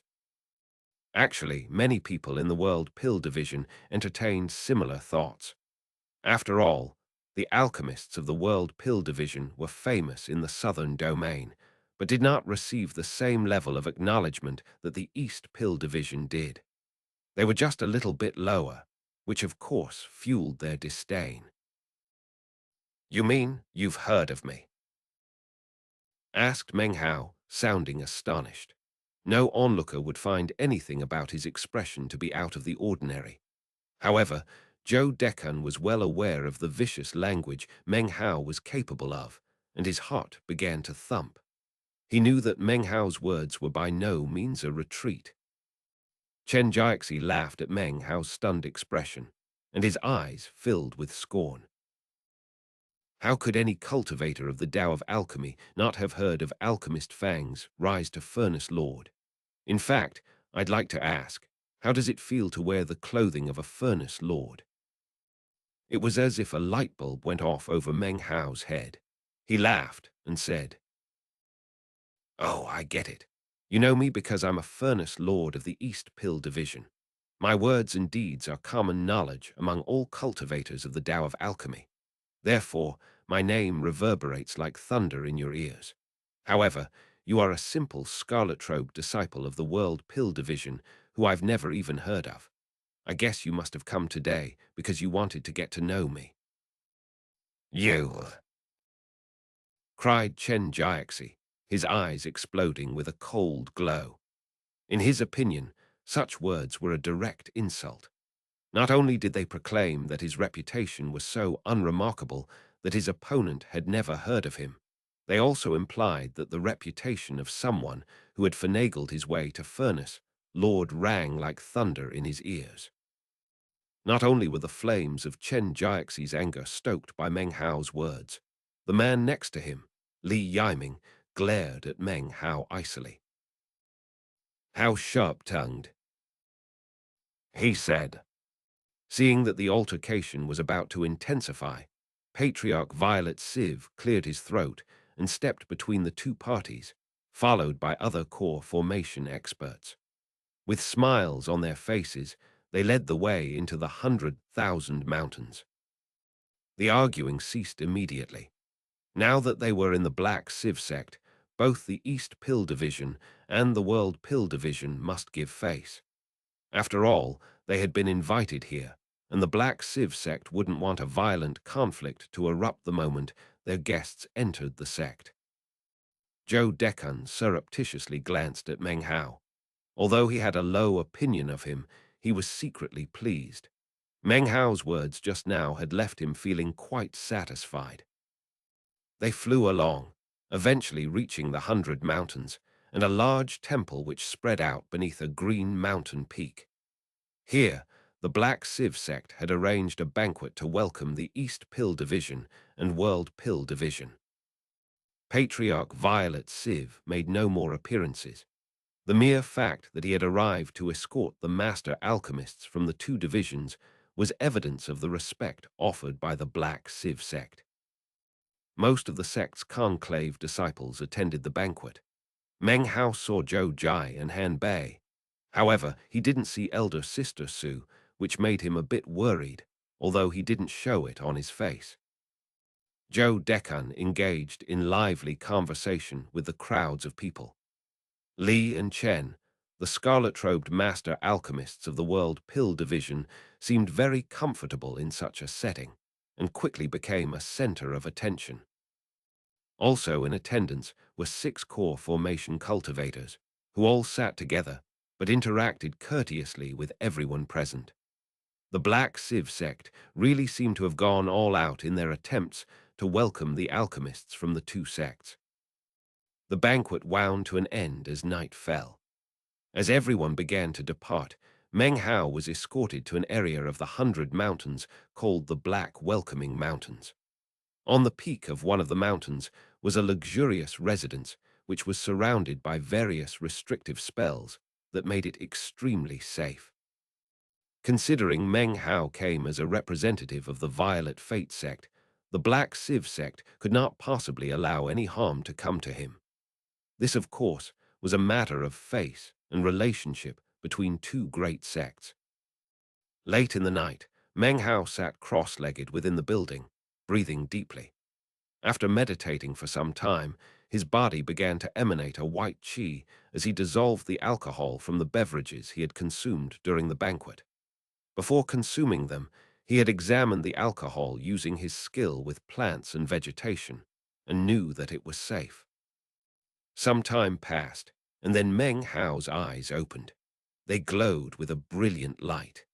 Actually, many people in the World Pill Division entertained similar thoughts. After all, the alchemists of the World Pill Division were famous in the southern domain, but did not receive the same level of acknowledgement that the East Pill Division did. They were just a little bit lower, which of course fueled their disdain. You mean you've heard of me? Asked Meng Hao, sounding astonished. No onlooker would find anything about his expression to be out of the ordinary. However, Joe Decan was well aware of the vicious language Meng Hao was capable of, and his heart began to thump. He knew that Meng Hao's words were by no means a retreat. Chen Jiaxi laughed at Meng Hao's stunned expression, and his eyes filled with scorn. How could any cultivator of the Tao of alchemy not have heard of Alchemist Fang's rise to Furnace Lord? In fact, I'd like to ask, how does it feel to wear the clothing of a Furnace Lord? It was as if a light bulb went off over Meng Hao's head. He laughed and said, Oh, I get it. You know me because I'm a Furnace Lord of the East Pill Division. My words and deeds are common knowledge among all cultivators of the Tao of alchemy. Therefore, my name reverberates like thunder in your ears. However, you are a simple scarlet-robed disciple of the World Pill Division who I've never even heard of. I guess you must have come today because you wanted to get to know me. You! Cried Chen Jiaxi, his eyes exploding with a cold glow. In his opinion, such words were a direct insult. Not only did they proclaim that his reputation was so unremarkable that his opponent had never heard of him, They also implied that the reputation of someone who had finagled his way to Furnace Lord rang like thunder in his ears. Not only were the flames of Chen Jiaxi's anger stoked by Meng Hao's words, the man next to him, Li Yiming, glared at Meng Hao icily. "How sharp-tongued," he said. Seeing that the altercation was about to intensify, Patriarch Violet Civ cleared his throat and stepped between the two parties, followed by other core formation experts. With smiles on their faces, they led the way into the 100,000 mountains. The arguing ceased immediately. Now that they were in the Black Civ sect, both the East Pill Division and the World Pill Division must give face. After all, they had been invited here, and the Black Civ sect wouldn't want a violent conflict to erupt the moment their guests entered the sect. Zhou Dekan surreptitiously glanced at Meng Hao. Although he had a low opinion of him, he was secretly pleased. Meng Hao's words just now had left him feeling quite satisfied. They flew along, eventually reaching the 100 Mountains and a large temple which spread out beneath a green mountain peak. Here, the Black Civ sect had arranged a banquet to welcome the East Pill Division and World Pill Division. Patriarch Violet Civ made no more appearances. The mere fact that he had arrived to escort the master alchemists from the two divisions was evidence of the respect offered by the Black Civ sect. Most of the sect's conclave disciples attended the banquet. Meng Hao saw Zhou Jai and Han Bei. However, he didn't see elder sister Su, which made him a bit worried, although he didn't show it on his face. Zhou Dekan engaged in lively conversation with the crowds of people. Li and Chen, the scarlet-robed master alchemists of the World Pill Division, seemed very comfortable in such a setting, and quickly became a center of attention. Also in attendance were 6 core formation cultivators, who all sat together, but interacted courteously with everyone present. The Black Civ sect really seemed to have gone all out in their attempts to welcome the alchemists from the two sects. The banquet wound to an end as night fell. As everyone began to depart, Meng Hao was escorted to an area of the 100 Mountains called the Black Welcoming Mountains. On the peak of one of the mountains was a luxurious residence which was surrounded by various restrictive spells that made it extremely safe. Considering Meng Hao came as a representative of the Violet Fate sect, the Black Civ sect could not possibly allow any harm to come to him. This, of course, was a matter of faith and relationship between two great sects. Late in the night, Meng Hao sat cross-legged within the building, breathing deeply. After meditating for some time, his body began to emanate a white qi as he dissolved the alcohol from the beverages he had consumed during the banquet. Before consuming them, he had examined the alcohol using his skill with plants and vegetation, and knew that it was safe. Some time passed, and then Meng Hao's eyes opened. They glowed with a brilliant light.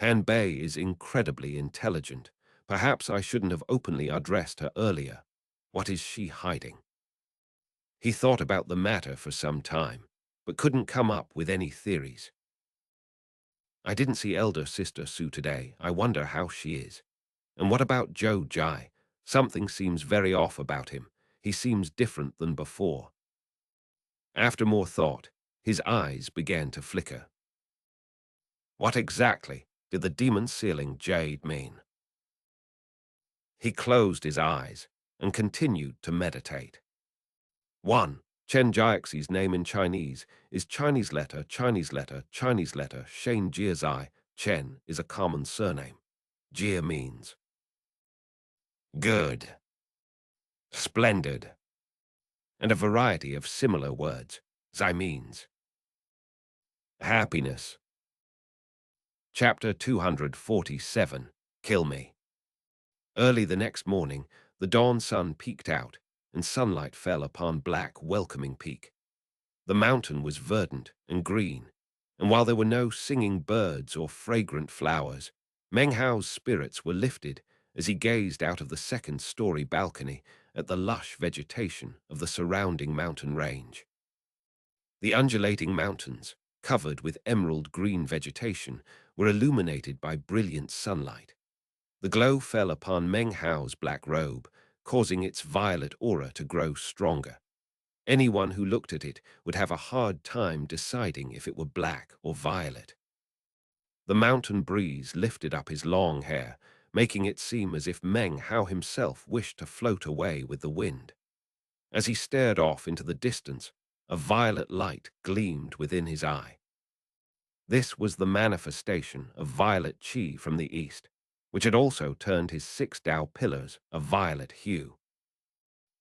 Han Bei is incredibly intelligent. Perhaps I shouldn't have openly addressed her earlier. What is she hiding? He thought about the matter for some time, but couldn't come up with any theories. I didn't see elder sister Su today. I wonder how she is. And what about Zhou Jai? Something seems very off about him. He seems different than before. After more thought, his eyes began to flicker. What exactly did the demon-sealing jade mean? He closed his eyes and continued to meditate. 1. Chen Jiaxi's name in Chinese is Chinese letter, Chinese letter, Chinese letter, Shane Jiazai. Chen is a common surname. Jia means good, splendid, and a variety of similar words. Zai means happiness. Chapter 247, Kill Me. Early the next morning, the dawn sun peeked out, and sunlight fell upon Black Welcoming Peak. The mountain was verdant and green, and while there were no singing birds or fragrant flowers, Meng Hao's spirits were lifted as he gazed out of the second-story balcony at the lush vegetation of the surrounding mountain range. The undulating mountains, covered with emerald green vegetation, were illuminated by brilliant sunlight. The glow fell upon Meng Hao's black robe, causing its violet aura to grow stronger. Anyone who looked at it would have a hard time deciding if it were black or violet. The mountain breeze lifted up his long hair, making it seem as if Meng Hao himself wished to float away with the wind. As he stared off into the distance, a violet light gleamed within his eye. This was the manifestation of violet qi from the east, which had also turned his 6 Tao pillars a violet hue.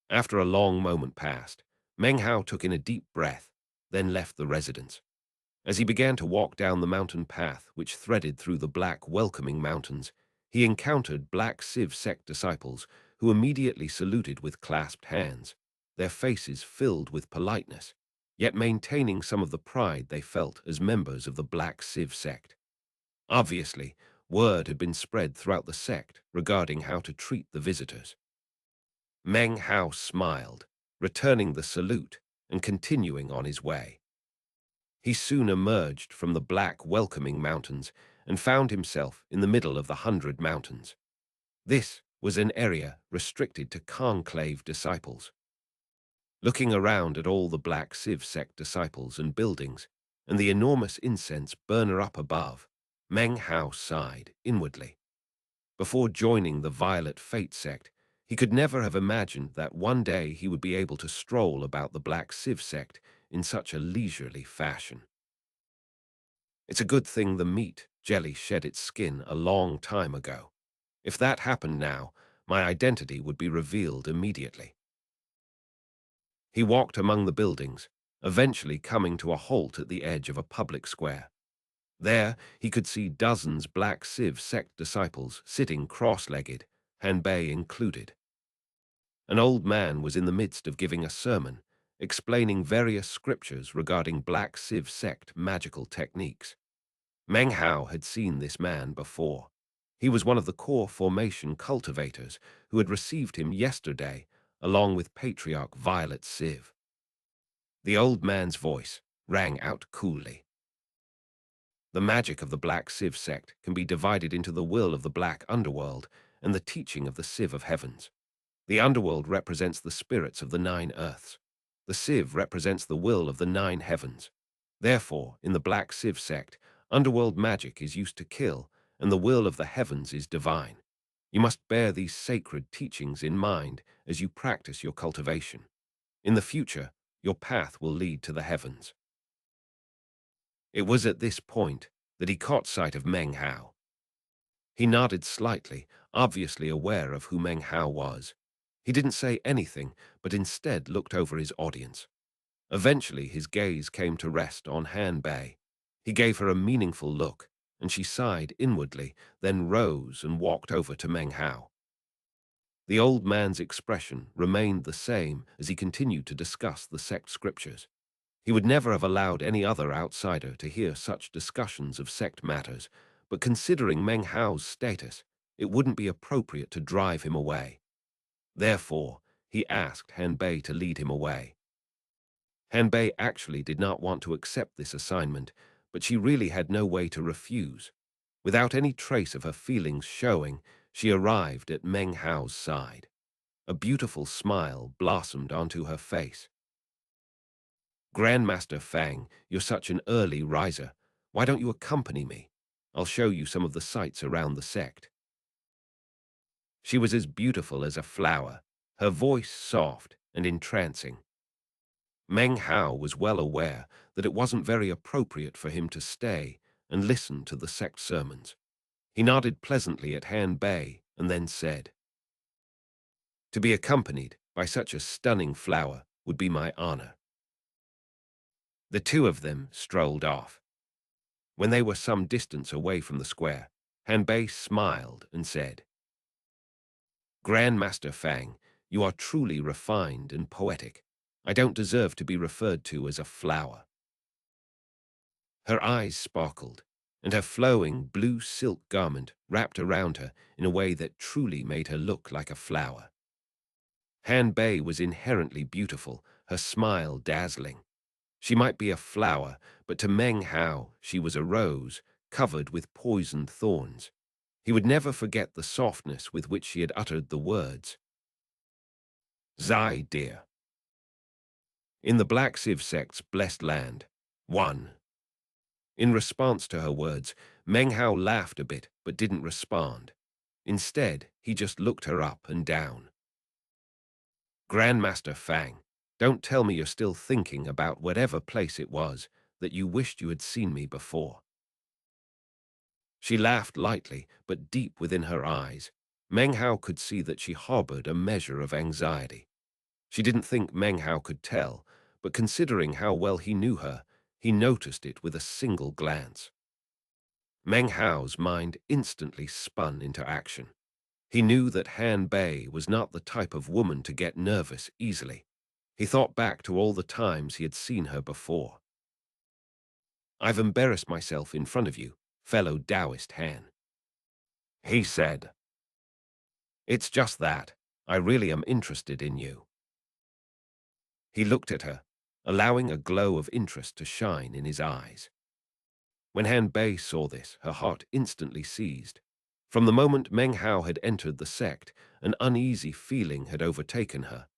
After a long moment passed, Meng Hao took in a deep breath, then left the residence. As he began to walk down the mountain path which threaded through the black, welcoming mountains, he encountered black Civ sect disciples who immediately saluted with clasped hands, their faces filled with politeness, yet maintaining some of the pride they felt as members of the black Civ sect. Obviously, word had been spread throughout the sect regarding how to treat the visitors. Meng Hao smiled, returning the salute and continuing on his way. He soon emerged from the black, welcoming mountains and found himself in the middle of the 100 Mountains. This was an area restricted to conclave disciples. Looking around at all the black Civ sect disciples and buildings and the enormous incense burner up above, Meng Hao sighed inwardly. Before joining the Violet Fate sect, he could never have imagined that one day he would be able to stroll about the black Civ sect in such a leisurely fashion. It's a good thing the meat jelly shed its skin a long time ago. If that happened now, my identity would be revealed immediately. He walked among the buildings, eventually coming to a halt at the edge of a public square. There, he could see dozens black Civ sect disciples sitting cross-legged, Hanbei included. An old man was in the midst of giving a sermon, explaining various scriptures regarding black Civ sect magical techniques. Meng Hao had seen this man before. He was one of the core formation cultivators who had received him yesterday, along with Patriarch Violet Civ. The old man's voice rang out coolly. The magic of the Black Civ sect can be divided into the will of the Black Underworld and the teaching of the Civ of Heavens. The Underworld represents the spirits of the 9 Earths. The Civ represents the will of the 9 Heavens. Therefore, in the Black Civ sect, underworld magic is used to kill, and the will of the heavens is divine. You must bear these sacred teachings in mind as you practice your cultivation. In the future, your path will lead to the heavens. It was at this point that he caught sight of Meng Hao. He nodded slightly, obviously aware of who Meng Hao was. He didn't say anything, but instead looked over his audience. Eventually, his gaze came to rest on Han Bei. He gave her a meaningful look, and she sighed inwardly, then rose and walked over to Meng Hao. The old man's expression remained the same as he continued to discuss the sect scriptures. He would never have allowed any other outsider to hear such discussions of sect matters, but considering Meng Hao's status, it wouldn't be appropriate to drive him away. Therefore, he asked Han Bei to lead him away. Han Bei actually did not want to accept this assignment, but she really had no way to refuse. Without any trace of her feelings showing, she arrived at Meng Hao's side. A beautiful smile blossomed onto her face. "Grandmaster Fang, you're such an early riser. Why don't you accompany me? I'll show you some of the sights around the sect." She was as beautiful as a flower, her voice soft and entrancing. Meng Hao was well aware that it wasn't very appropriate for him to stay and listen to the sect sermons. He nodded pleasantly at Han Bei and then said, "To be accompanied by such a stunning flower would be my honor." The two of them strolled off. When they were some distance away from the square, Han Bei smiled and said, "Grandmaster Fang, you are truly refined and poetic. I don't deserve to be referred to as a flower." Her eyes sparkled, and her flowing blue silk garment wrapped around her in a way that truly made her look like a flower. Han Bei was inherently beautiful, her smile dazzling. She might be a flower, but to Meng Hao she was a rose, covered with poisoned thorns. He would never forget the softness with which she had uttered the words, "Zai, dear." In the Black Siv sect's blessed land. 1. In response to her words, Meng Hao laughed a bit but didn't respond. Instead, he just looked her up and down. Grandmaster Fang, don't tell me you're still thinking about whatever place it was that you wished you had seen me before. She laughed lightly, but deep within her eyes, Meng Hao could see that she harbored a measure of anxiety. She didn't think Meng Hao could tell, but considering how well he knew her, he noticed it with a single glance. Meng Hao's mind instantly spun into action. He knew that Han Bei was not the type of woman to get nervous easily. He thought back to all the times he had seen her before. "I've embarrassed myself in front of you, fellow Taoist Han," he said. "It's just that. I really am interested in you." He looked at her, allowing a glow of interest to shine in his eyes. When Han Bei saw this, her heart instantly seized. From the moment Meng Hao had entered the sect, an uneasy feeling had overtaken her.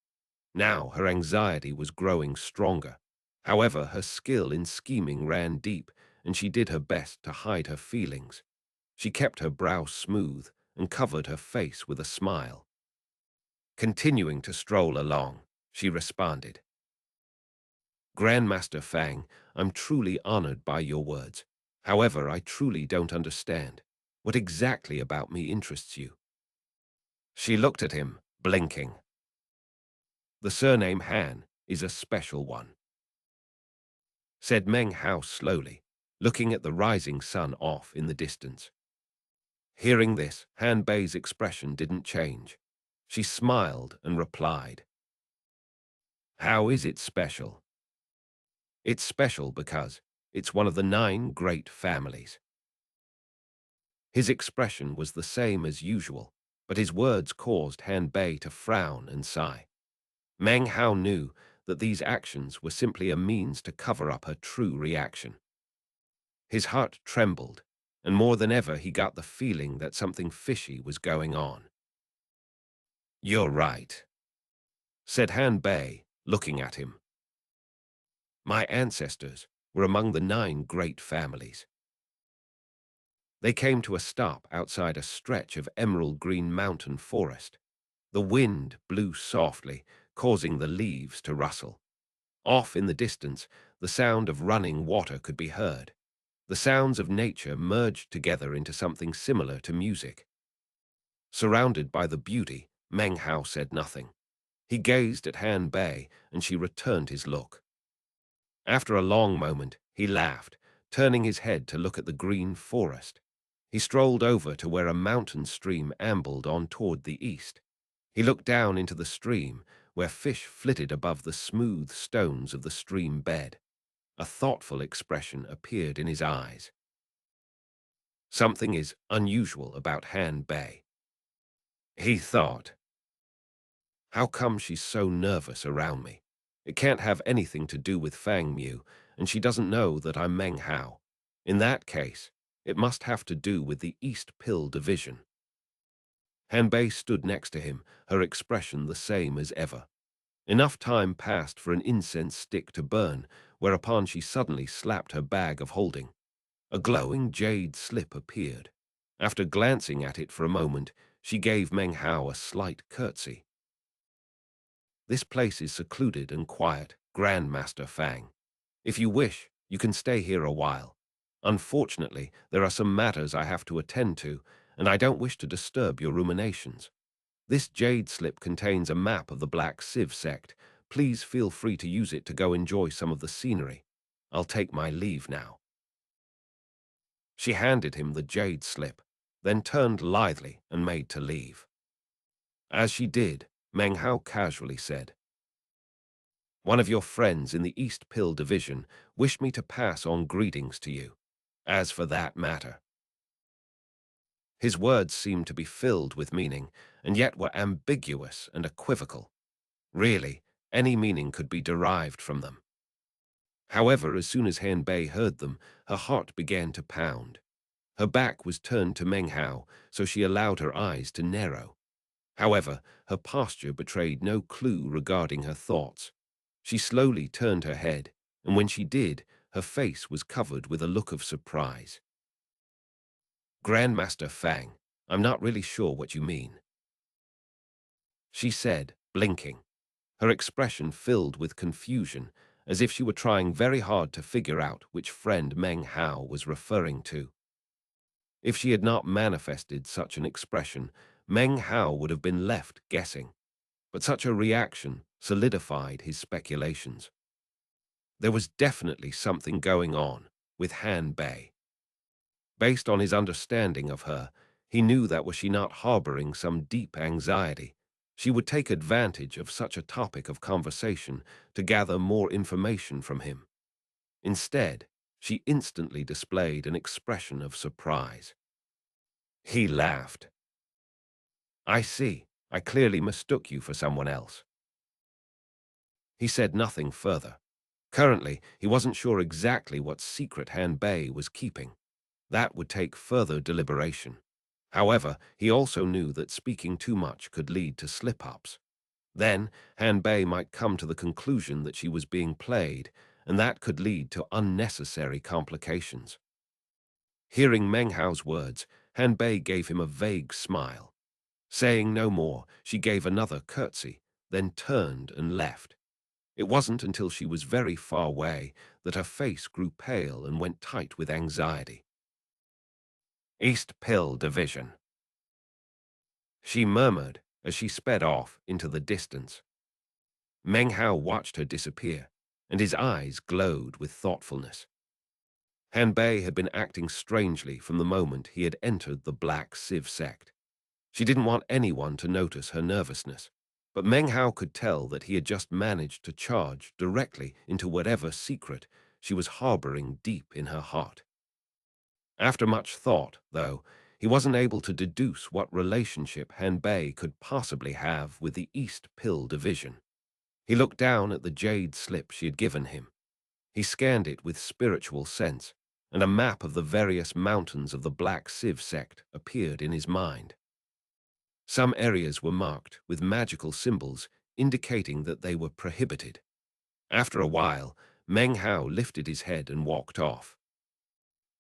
Now her anxiety was growing stronger. However, her skill in scheming ran deep, and she did her best to hide her feelings. She kept her brow smooth and covered her face with a smile. Continuing to stroll along, she responded, "Grandmaster Fang, I'm truly honored by your words. However, I truly don't understand. What exactly about me interests you?" She looked at him, blinking. "The surname Han is a special one," said Meng Hao slowly, looking at the rising sun off in the distance. Hearing this, Han Bei's expression didn't change. She smiled and replied, "How is it special?" "It's special because it's one of the 9 great families." His expression was the same as usual, but his words caused Han Bei to frown and sigh. Meng Hao knew that these actions were simply a means to cover up her true reaction. His heart trembled, and more than ever he got the feeling that something fishy was going on. "You're right," said Han Bei, looking at him. "My ancestors were among the 9 great families." They came to a stop outside a stretch of emerald green mountain forest. The wind blew softly, causing the leaves to rustle. Off in the distance, the sound of running water could be heard. The sounds of nature merged together into something similar to music. Surrounded by the beauty, Meng Hao said nothing. He gazed at Han Bei, and she returned his look. After a long moment, he laughed, turning his head to look at the green forest. He strolled over to where a mountain stream ambled on toward the east. He looked down into the stream, where fish flitted above the smooth stones of the stream bed. A thoughtful expression appeared in his eyes. Something is unusual about Han Bei, he thought. How come she's so nervous around me? It can't have anything to do with Fang Mu, and she doesn't know that I'm Meng Hao. In that case, it must have to do with the East Pill Division. Han Bei stood next to him, her expression the same as ever. Enough time passed for an incense stick to burn, whereupon she suddenly slapped her bag of holding. A glowing jade slip appeared. After glancing at it for a moment, she gave Meng Hao a slight curtsy. "This place is secluded and quiet, Grandmaster Fang. If you wish, you can stay here a while. Unfortunately, there are some matters I have to attend to, and I don't wish to disturb your ruminations. This jade slip contains a map of the Black Siv sect. Please feel free to use it to go enjoy some of the scenery. I'll take my leave now." She handed him the jade slip, then turned lithely and made to leave. As she did, Meng Hao casually said, "One of your friends in the East Pill Division wished me to pass on greetings to you. As for that matter, his words seemed to be filled with meaning, and yet were ambiguous and equivocal. Really, any meaning could be derived from them. However, as soon as Han Bei heard them, her heart began to pound. Her back was turned to Meng Hao, so she allowed her eyes to narrow. However, her posture betrayed no clue regarding her thoughts. She slowly turned her head, and when she did, her face was covered with a look of surprise. "Grandmaster Fang, I'm not really sure what you mean," she said, blinking. Her expression filled with confusion, as if she were trying very hard to figure out which friend Meng Hao was referring to. If she had not manifested such an expression, Meng Hao would have been left guessing, but such a reaction solidified his speculations. There was definitely something going on with Han Bei. Based on his understanding of her, he knew that were she not harboring some deep anxiety, she would take advantage of such a topic of conversation to gather more information from him. Instead, she instantly displayed an expression of surprise. He laughed. "I see. I clearly mistook you for someone else." He said nothing further. Currently, he wasn't sure exactly what secret Han Bei was keeping. That would take further deliberation. However, he also knew that speaking too much could lead to slip-ups. Then, Han Bei might come to the conclusion that she was being played, and that could lead to unnecessary complications. Hearing Meng Hao's words, Han Bei gave him a vague smile. Saying no more, she gave another curtsy, then turned and left. It wasn't until she was very far away that her face grew pale and went tight with anxiety. "East Pill Division," she murmured as she sped off into the distance. Meng Hao watched her disappear, and his eyes glowed with thoughtfulness. Han Bei had been acting strangely from the moment he had entered the Black Civ sect. She didn't want anyone to notice her nervousness, but Meng Hao could tell that he had just managed to charge directly into whatever secret she was harboring deep in her heart. After much thought, though, he wasn't able to deduce what relationship Han Bei could possibly have with the East Pill Division. He looked down at the jade slip she had given him. He scanned it with spiritual sense, and a map of the various mountains of the Black Civ sect appeared in his mind. Some areas were marked with magical symbols indicating that they were prohibited. After a while, Meng Hao lifted his head and walked off.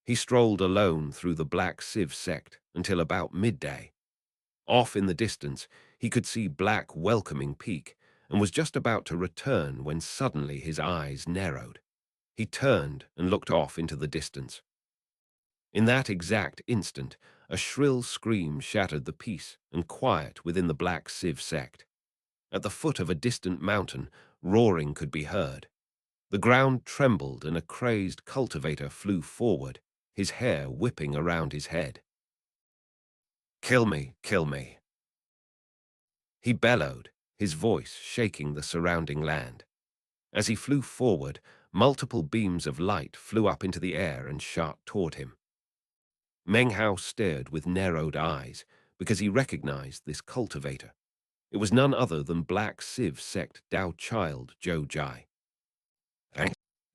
He strolled alone through the Black Civ sect until about midday. Off in the distance, he could see Black Welcoming Peak and was just about to return when suddenly his eyes narrowed. He turned and looked off into the distance. In that exact instant, a shrill scream shattered the peace and quiet within the Black Civ sect. At the foot of a distant mountain, roaring could be heard. The ground trembled and a crazed cultivator flew forward, his hair whipping around his head. "Kill me, kill me," he bellowed, his voice shaking the surrounding land. As he flew forward, multiple beams of light flew up into the air and shot toward him. Meng Hao stared with narrowed eyes because he recognized this cultivator. It was none other than Black Civ sect Dao Child Zhou Jai.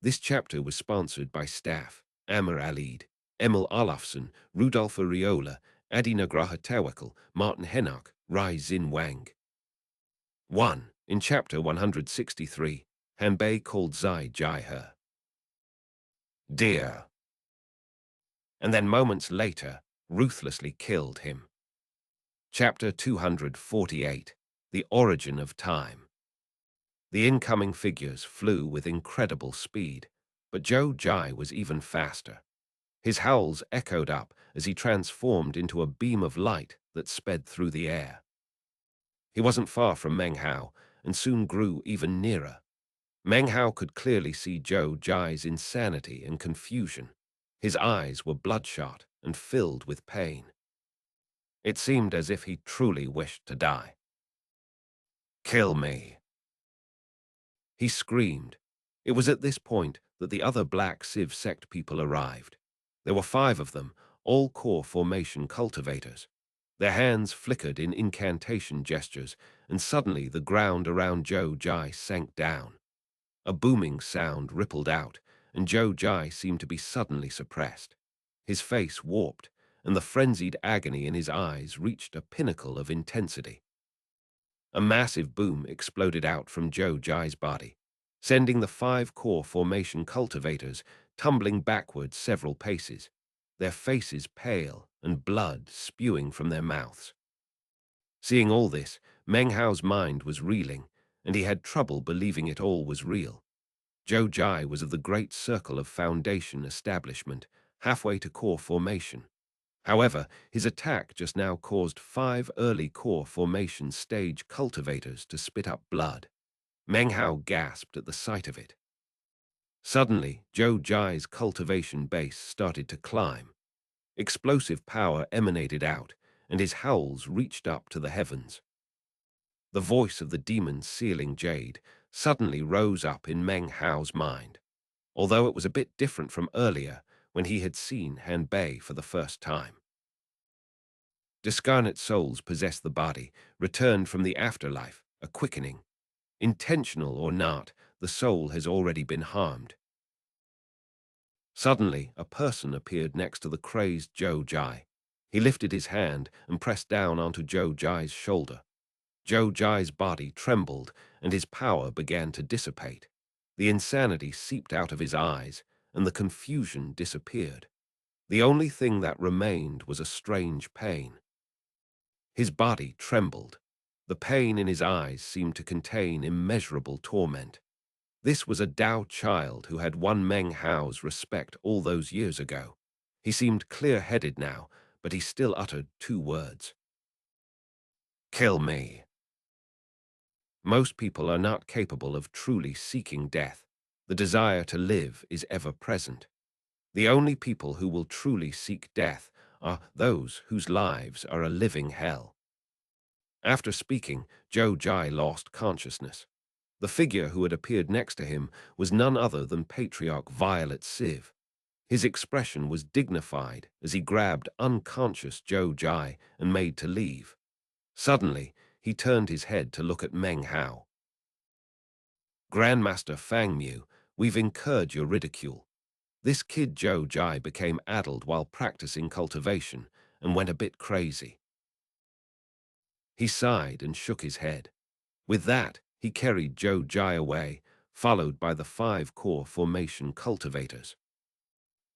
This chapter was sponsored by staff Amr Alid, Emil Olafsson, Rudolf Ariola, Adi Nagraha Tawakal, Martin Hennock, Rai Xin Wang. 1. In chapter 163, Han Bei called Zai Jai her dear, and then moments later ruthlessly killed him. Chapter 248, The Origin of Time. The incoming figures flew with incredible speed, but Zhou Jai was even faster. His howls echoed up as he transformed into a beam of light that sped through the air. He wasn't far from Meng Hao and soon grew even nearer. Meng Hao could clearly see Zhou Jai's insanity and confusion. His eyes were bloodshot and filled with pain. It seemed as if he truly wished to die. "Kill me," he screamed. It was at this point that the other Black Civ sect people arrived. There were 5 of them, all core formation cultivators. Their hands flickered in incantation gestures, and suddenly the ground around Joe Jai sank down. A booming sound rippled out, and Joe Jai seemed to be suddenly suppressed. His face warped, and the frenzied agony in his eyes reached a pinnacle of intensity. A massive boom exploded out from Joe Jai's body, sending the 5 core formation cultivators tumbling backwards several paces, their faces pale and blood spewing from their mouths. Seeing all this, Meng Hao's mind was reeling, and he had trouble believing it all was real. Joe Jai was of the great circle of foundation establishment, halfway to core formation. However, his attack just now caused 5 early core formation stage cultivators to spit up blood. Meng Hao gasped at the sight of it. Suddenly, Joe Jai's cultivation base started to climb. Explosive power emanated out, and his howls reached up to the heavens. The voice of the demon sealing jade suddenly rose up in Meng Hao's mind, although it was a bit different from earlier when he had seen Han Bei for the first time. Discarnate souls possess the body, returned from the afterlife, a quickening. Intentional or not, the soul has already been harmed. Suddenly, a person appeared next to the crazed Joe Jai. He lifted his hand and pressed down onto Joe Jai's shoulder. Joe Jai's body trembled, and his power began to dissipate. The insanity seeped out of his eyes, and the confusion disappeared. The only thing that remained was a strange pain. His body trembled. The pain in his eyes seemed to contain immeasurable torment. This was a Tao child who had won Meng Hao's respect all those years ago. He seemed clear-headed now, but he still uttered 2 words. "Kill me." Most people are not capable of truly seeking death. The desire to live is ever present. The only people who will truly seek death are those whose lives are a living hell. After speaking, Joe Jai lost consciousness. The figure who had appeared next to him was none other than Patriarch Violet Civ. His expression was dignified as he grabbed unconscious Joe Jai and made to leave. Suddenly, he turned his head to look at Meng Hao. "Grandmaster Fang Mu, we've incurred your ridicule. This kid Joe Jai became addled while practicing cultivation and went a bit crazy." He sighed and shook his head. With that, he carried Joe Jai away, followed by the 5 core formation cultivators.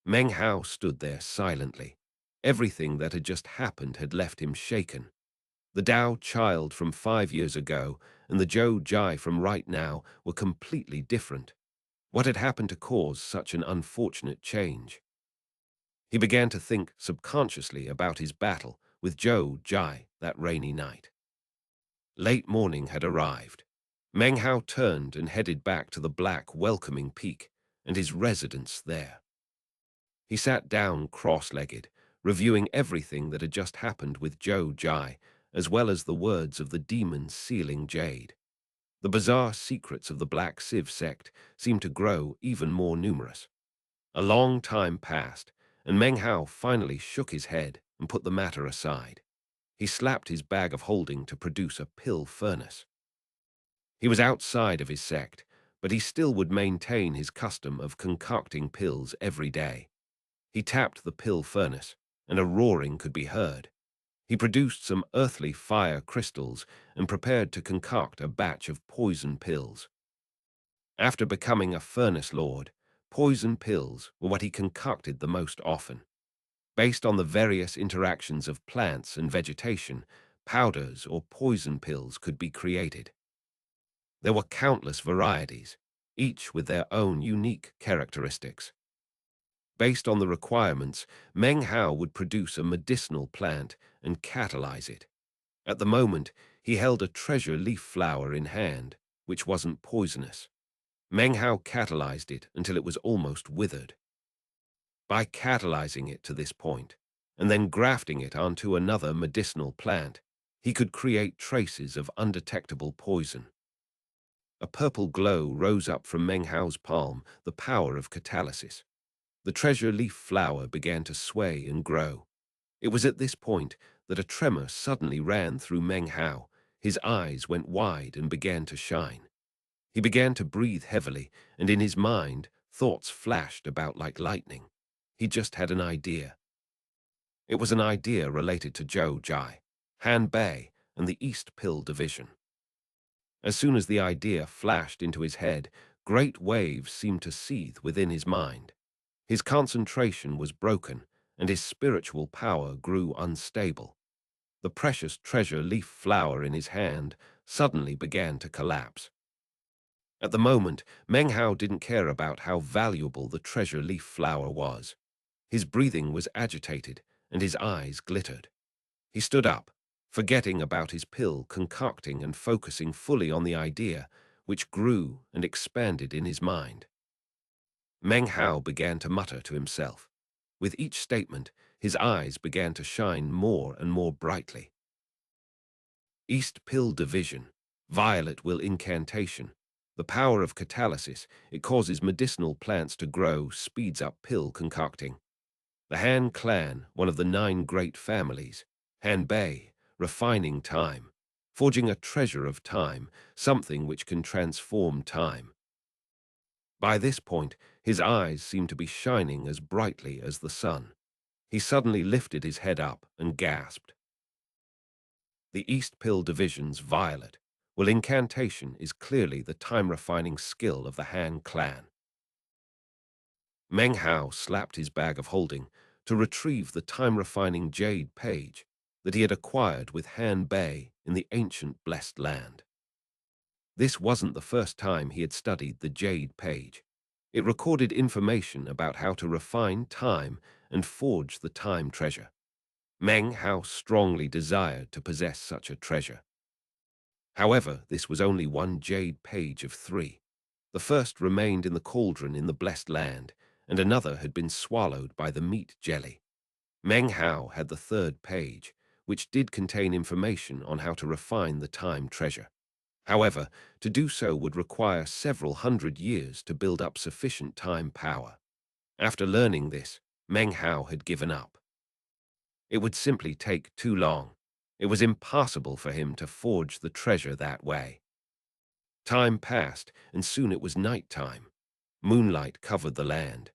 Meng Hao stood there silently. Everything that had just happened had left him shaken. The Tao child from 5 years ago and the Joe Jai from right now were completely different. What had happened to cause such an unfortunate change? He began to think subconsciously about his battle with Joe Jai that rainy night. Late morning had arrived. Meng Hao turned and headed back to the black, welcoming peak and his residence there. He sat down cross-legged, reviewing everything that had just happened with Joe Jai, as well as the words of the demon sealing jade. The bizarre secrets of the Black Civ sect seemed to grow even more numerous. A long time passed, and Meng Hao finally shook his head and put the matter aside. He slapped his bag of holding to produce a pill furnace. He was outside of his sect, but he still would maintain his custom of concocting pills every day. He tapped the pill furnace, and a roaring could be heard. He produced some earthly fire crystals and prepared to concoct a batch of poison pills. After becoming a furnace lord, poison pills were what he concocted the most often. Based on the various interactions of plants and vegetation, powders or poison pills could be created. There were countless varieties, each with their own unique characteristics. Based on the requirements, Meng Hao would produce a medicinal plant and catalyze it. At the moment, he held a treasure leaf flower in hand, which wasn't poisonous. Meng Hao catalyzed it until it was almost withered. By catalyzing it to this point, and then grafting it onto another medicinal plant, he could create traces of undetectable poison. A purple glow rose up from Meng Hao's palm, the power of catalysis. The treasure leaf flower began to sway and grow. It was at this point that a tremor suddenly ran through Meng Hao. His eyes went wide and began to shine. He began to breathe heavily, and in his mind, thoughts flashed about like lightning. He just had an idea. It was an idea related to Zhou Jai, Han Bei, and the East Pill Division. As soon as the idea flashed into his head, great waves seemed to seethe within his mind. His concentration was broken, and his spiritual power grew unstable. The precious treasure leaf flower in his hand suddenly began to collapse. At the moment, Meng Hao didn't care about how valuable the treasure leaf flower was. His breathing was agitated, and his eyes glittered. He stood up, forgetting about his pill, concocting and focusing fully on the idea, which grew and expanded in his mind. Meng Hao began to mutter to himself. With each statement, his eyes began to shine more and more brightly. East Pill Division, Violet Will Incantation. The power of catalysis, it causes medicinal plants to grow, speeds up pill concocting. The Han clan, one of the 9 great families. Han Bei, refining time, forging a treasure of time, something which can transform time. By this point, his eyes seemed to be shining as brightly as the sun. He suddenly lifted his head up and gasped. The East Pill Division's Violet Will Incantation is clearly the time-refining skill of the Han clan. Meng Hao slapped his bag of holding to retrieve the time-refining jade page that he had acquired with Han Bei in the ancient Blessed Land. This wasn't the first time he had studied the jade page. It recorded information about how to refine time and forge the time treasure. Meng Hao strongly desired to possess such a treasure. However, this was only one jade page of 3. The first remained in the cauldron in the Blessed Land, and another had been swallowed by the meat jelly. Meng Hao had the 3rd page, which did contain information on how to refine the time treasure. However, to do so would require several hundred years to build up sufficient time power. After learning this, Meng Hao had given up. It would simply take too long. It was impossible for him to forge the treasure that way. Time passed, and soon it was night time. Moonlight covered the land.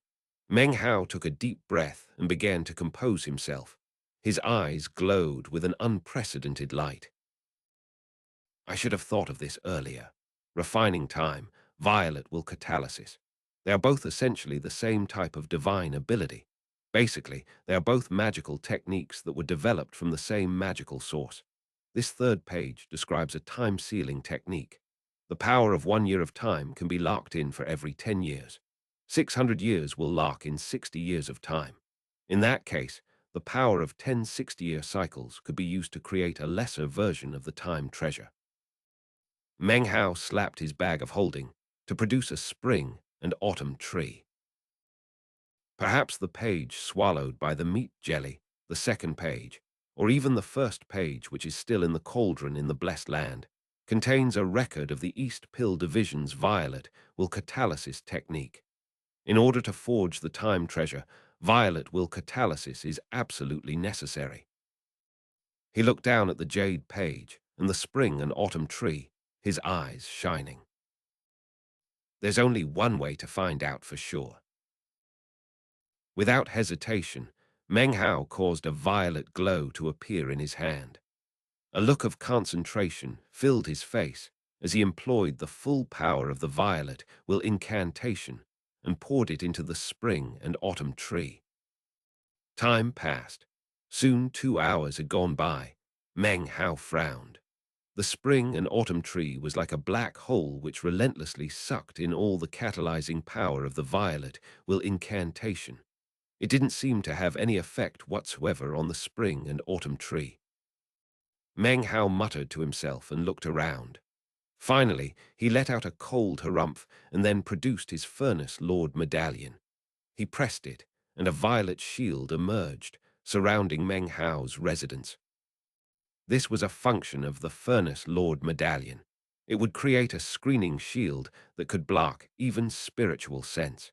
Meng Hao took a deep breath and began to compose himself. His eyes glowed with an unprecedented light. I should have thought of this earlier. Refining time, Violet Will Catalysis. They are both essentially the same type of divine ability. Basically, they are both magical techniques that were developed from the same magical source. This 3rd page describes a time-sealing technique. The power of 1 year of time can be locked in for every 10 years. 600 years will lock in 60 years of time. In that case, the power of 10 60-year cycles could be used to create a lesser version of the time treasure. Meng Hao slapped his bag of holding to produce a spring and autumn tree. Perhaps the page swallowed by the meat jelly, the 2nd page, or even the 1st page which is still in the cauldron in the Blessed Land, contains a record of the East Pill Division's Violet Will Catalysis technique. In order to forge the time treasure, Violet Will Catalysis is absolutely necessary. He looked down at the jade page and the spring and autumn tree, his eyes shining. There's only one way to find out for sure. Without hesitation, Meng Hao caused a violet glow to appear in his hand. A look of concentration filled his face as he employed the full power of the Violet Will Incantation and poured it into the spring and autumn tree. Time passed. Soon 2 hours had gone by. Meng Hao frowned. The spring and autumn tree was like a black hole which relentlessly sucked in all the catalyzing power of the Violet Will Incantation. It didn't seem to have any effect whatsoever on the spring and autumn tree. Meng Hao muttered to himself and looked around. Finally, he let out a cold harumph and then produced his Furnace Lord medallion. He pressed it, and a violet shield emerged, surrounding Meng Hao's residence. This was a function of the Furnace Lord medallion. It would create a screening shield that could block even spiritual sense.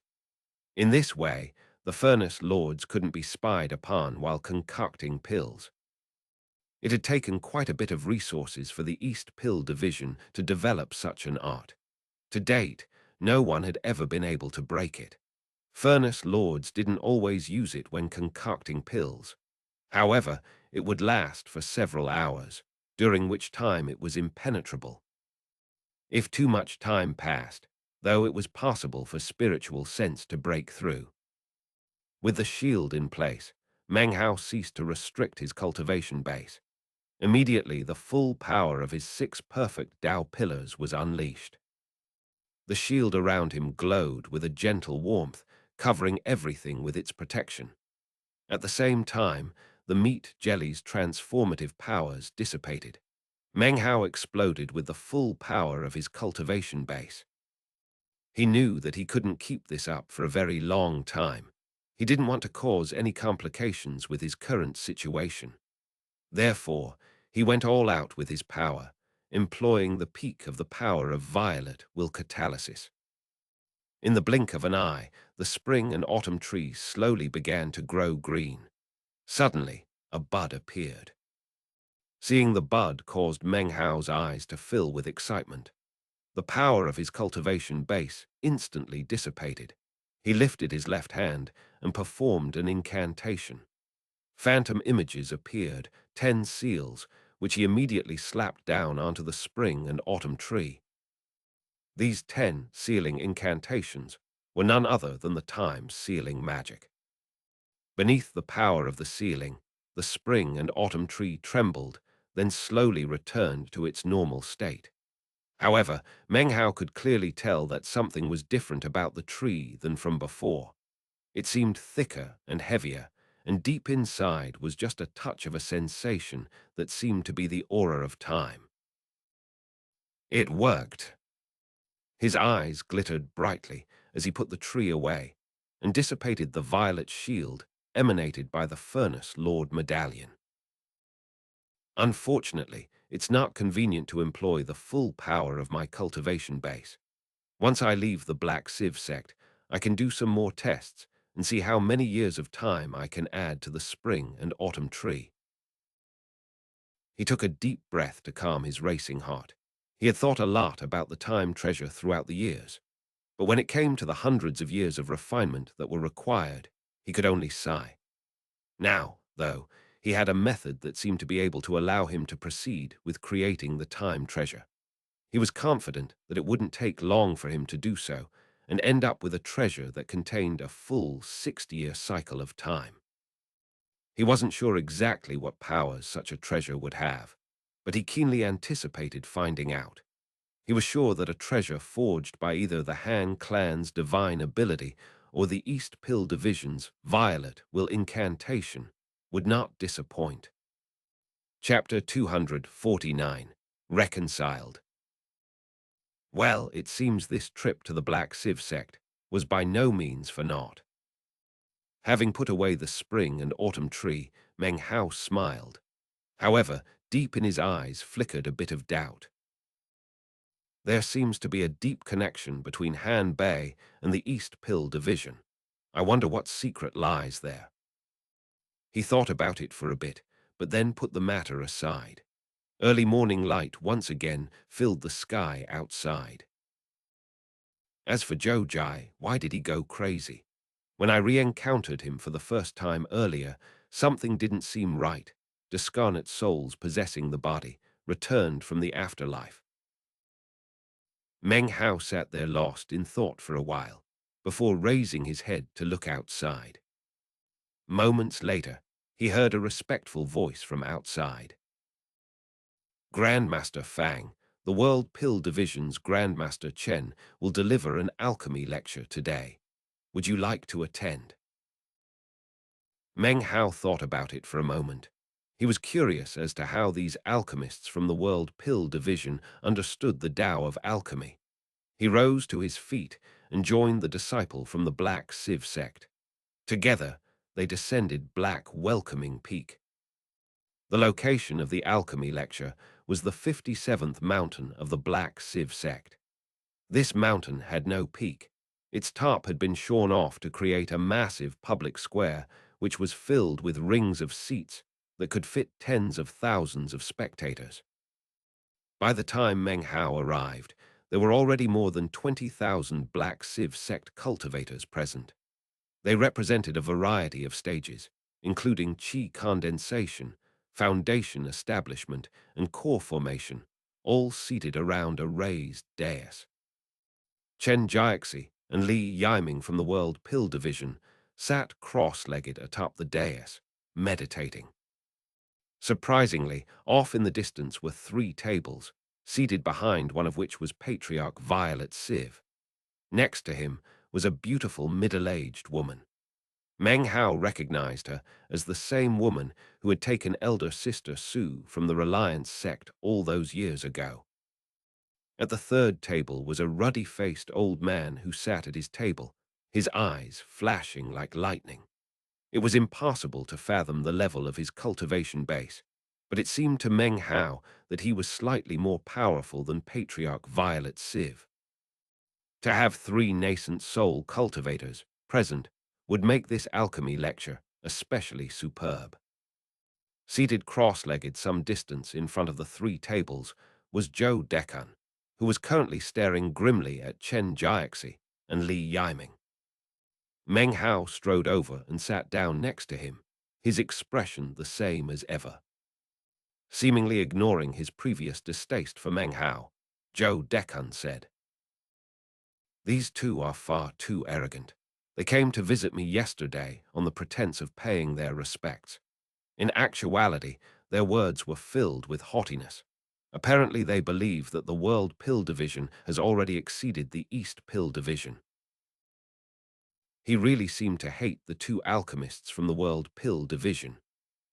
In this way, The furnace lords couldn't be spied upon while concocting pills. It had taken quite a bit of resources for the East Pill Division to develop such an art. To date, no one had ever been able to break it. Furnace lords didn't always use it when concocting pills. However, it would last for several hours, during which time it was impenetrable. If too much time passed, though, it was possible for spiritual sense to break through. With the shield in place, Meng Hao ceased to restrict his cultivation base. Immediately, the full power of his 6 perfect Tao pillars was unleashed. The shield around him glowed with a gentle warmth, covering everything with its protection. At the same time, the meat jelly's transformative powers dissipated. Meng Hao exploded with the full power of his cultivation base. He knew that he couldn't keep this up for a very long time. He didn't want to cause any complications with his current situation. Therefore, he went all out with his power, employing the peak of the power of violet will catalysis. In the blink of an eye, the spring and autumn trees slowly began to grow green. Suddenly, a bud appeared. Seeing the bud caused Meng Hao's eyes to fill with excitement. The power of his cultivation base instantly dissipated. He lifted his left hand and performed an incantation. Phantom images appeared, 10 seals, which he immediately slapped down onto the spring and autumn tree. These 10 sealing incantations were none other than the time sealing magic. Beneath the power of the sealing, the spring and autumn tree trembled, then slowly returned to its normal state. However, Meng Hao could clearly tell that something was different about the tree than from before. It seemed thicker and heavier, and deep inside was just a touch of a sensation that seemed to be the aura of time. It worked. His eyes glittered brightly as he put the tree away and dissipated the violet shield emanated by the Furnace Lord Medallion. Unfortunately, it's not convenient to employ the full power of my cultivation base. Once I leave the Black Civ sect, I can do some more tests and see how many years of time I can add to the spring and autumn tree. He took a deep breath to calm his racing heart. He had thought a lot about the time treasure throughout the years, but when it came to the hundreds of years of refinement that were required, he could only sigh. Now, though, he had a method that seemed to be able to allow him to proceed with creating the time treasure. He was confident that it wouldn't take long for him to do so and end up with a treasure that contained a full 60-year cycle of time. He wasn't sure exactly what powers such a treasure would have, but he keenly anticipated finding out. He was sure that a treasure forged by either the Han clan's divine ability or the East Pill Division's violet will incantation would not disappoint. Chapter 249. Reconciled. Well, it seems this trip to the Black Civ sect was by no means for naught. Having put away the spring and autumn tree, Meng Hao smiled. However, deep in his eyes flickered a bit of doubt. There seems to be a deep connection between Han Bei and the East Pill Division. I wonder what secret lies there. He thought about it for a bit, but then put the matter aside. Early morning light once again filled the sky outside. As for Zhou Jai, why did he go crazy? When I re-encountered him for the first time earlier, something didn't seem right. Discarnate souls possessing the body, returned from the afterlife. Meng Hao sat there lost in thought for a while, before raising his head to look outside. Moments later, he heard a respectful voice from outside. Grandmaster Fang, the World Pill Division's Grandmaster Chen, will deliver an alchemy lecture today. Would you like to attend? Meng Hao thought about it for a moment. He was curious as to how these alchemists from the World Pill Division understood the Tao of alchemy. He rose to his feet and joined the disciple from the Black Civ sect. Together, they descended Black Welcoming Peak. The location of the alchemy lecture was the 57th mountain of the Black Civ sect. This mountain had no peak. Its top had been shorn off to create a massive public square which was filled with rings of seats that could fit tens of thousands of spectators. By the time Meng Hao arrived, there were already more than 20,000 Black Civ sect cultivators present. They represented a variety of stages, including qi condensation, foundation establishment, and core formation, all seated around a raised dais. Chen Jiaxi and Li Yiming from the World Pill Division sat cross-legged atop the dais, meditating. Surprisingly, off in the distance were 3 tables, seated behind one of which was Patriarch Violet Civ. Next to him was a beautiful middle-aged woman. Meng Hao recognized her as the same woman who had taken elder sister Su from the Reliance sect all those years ago. At the 3rd table was a ruddy-faced old man who sat at his table, his eyes flashing like lightning. It was impossible to fathom the level of his cultivation base, but it seemed to Meng Hao that he was slightly more powerful than Patriarch Violet Civ. To have 3 nascent soul cultivators present would make this alchemy lecture especially superb. Seated cross-legged some distance in front of the 3 tables was Zhou Dekan, who was currently staring grimly at Chen Jiaxi and Li Yiming. Meng Hao strode over and sat down next to him, his expression the same as ever. Seemingly ignoring his previous distaste for Meng Hao, Zhou Dekan said, "These 2 are far too arrogant. They came to visit me yesterday on the pretense of paying their respects. In actuality, their words were filled with haughtiness. Apparently they believe that the World Pill Division has already exceeded the East Pill Division." He really seemed to hate the 2 alchemists from the World Pill Division.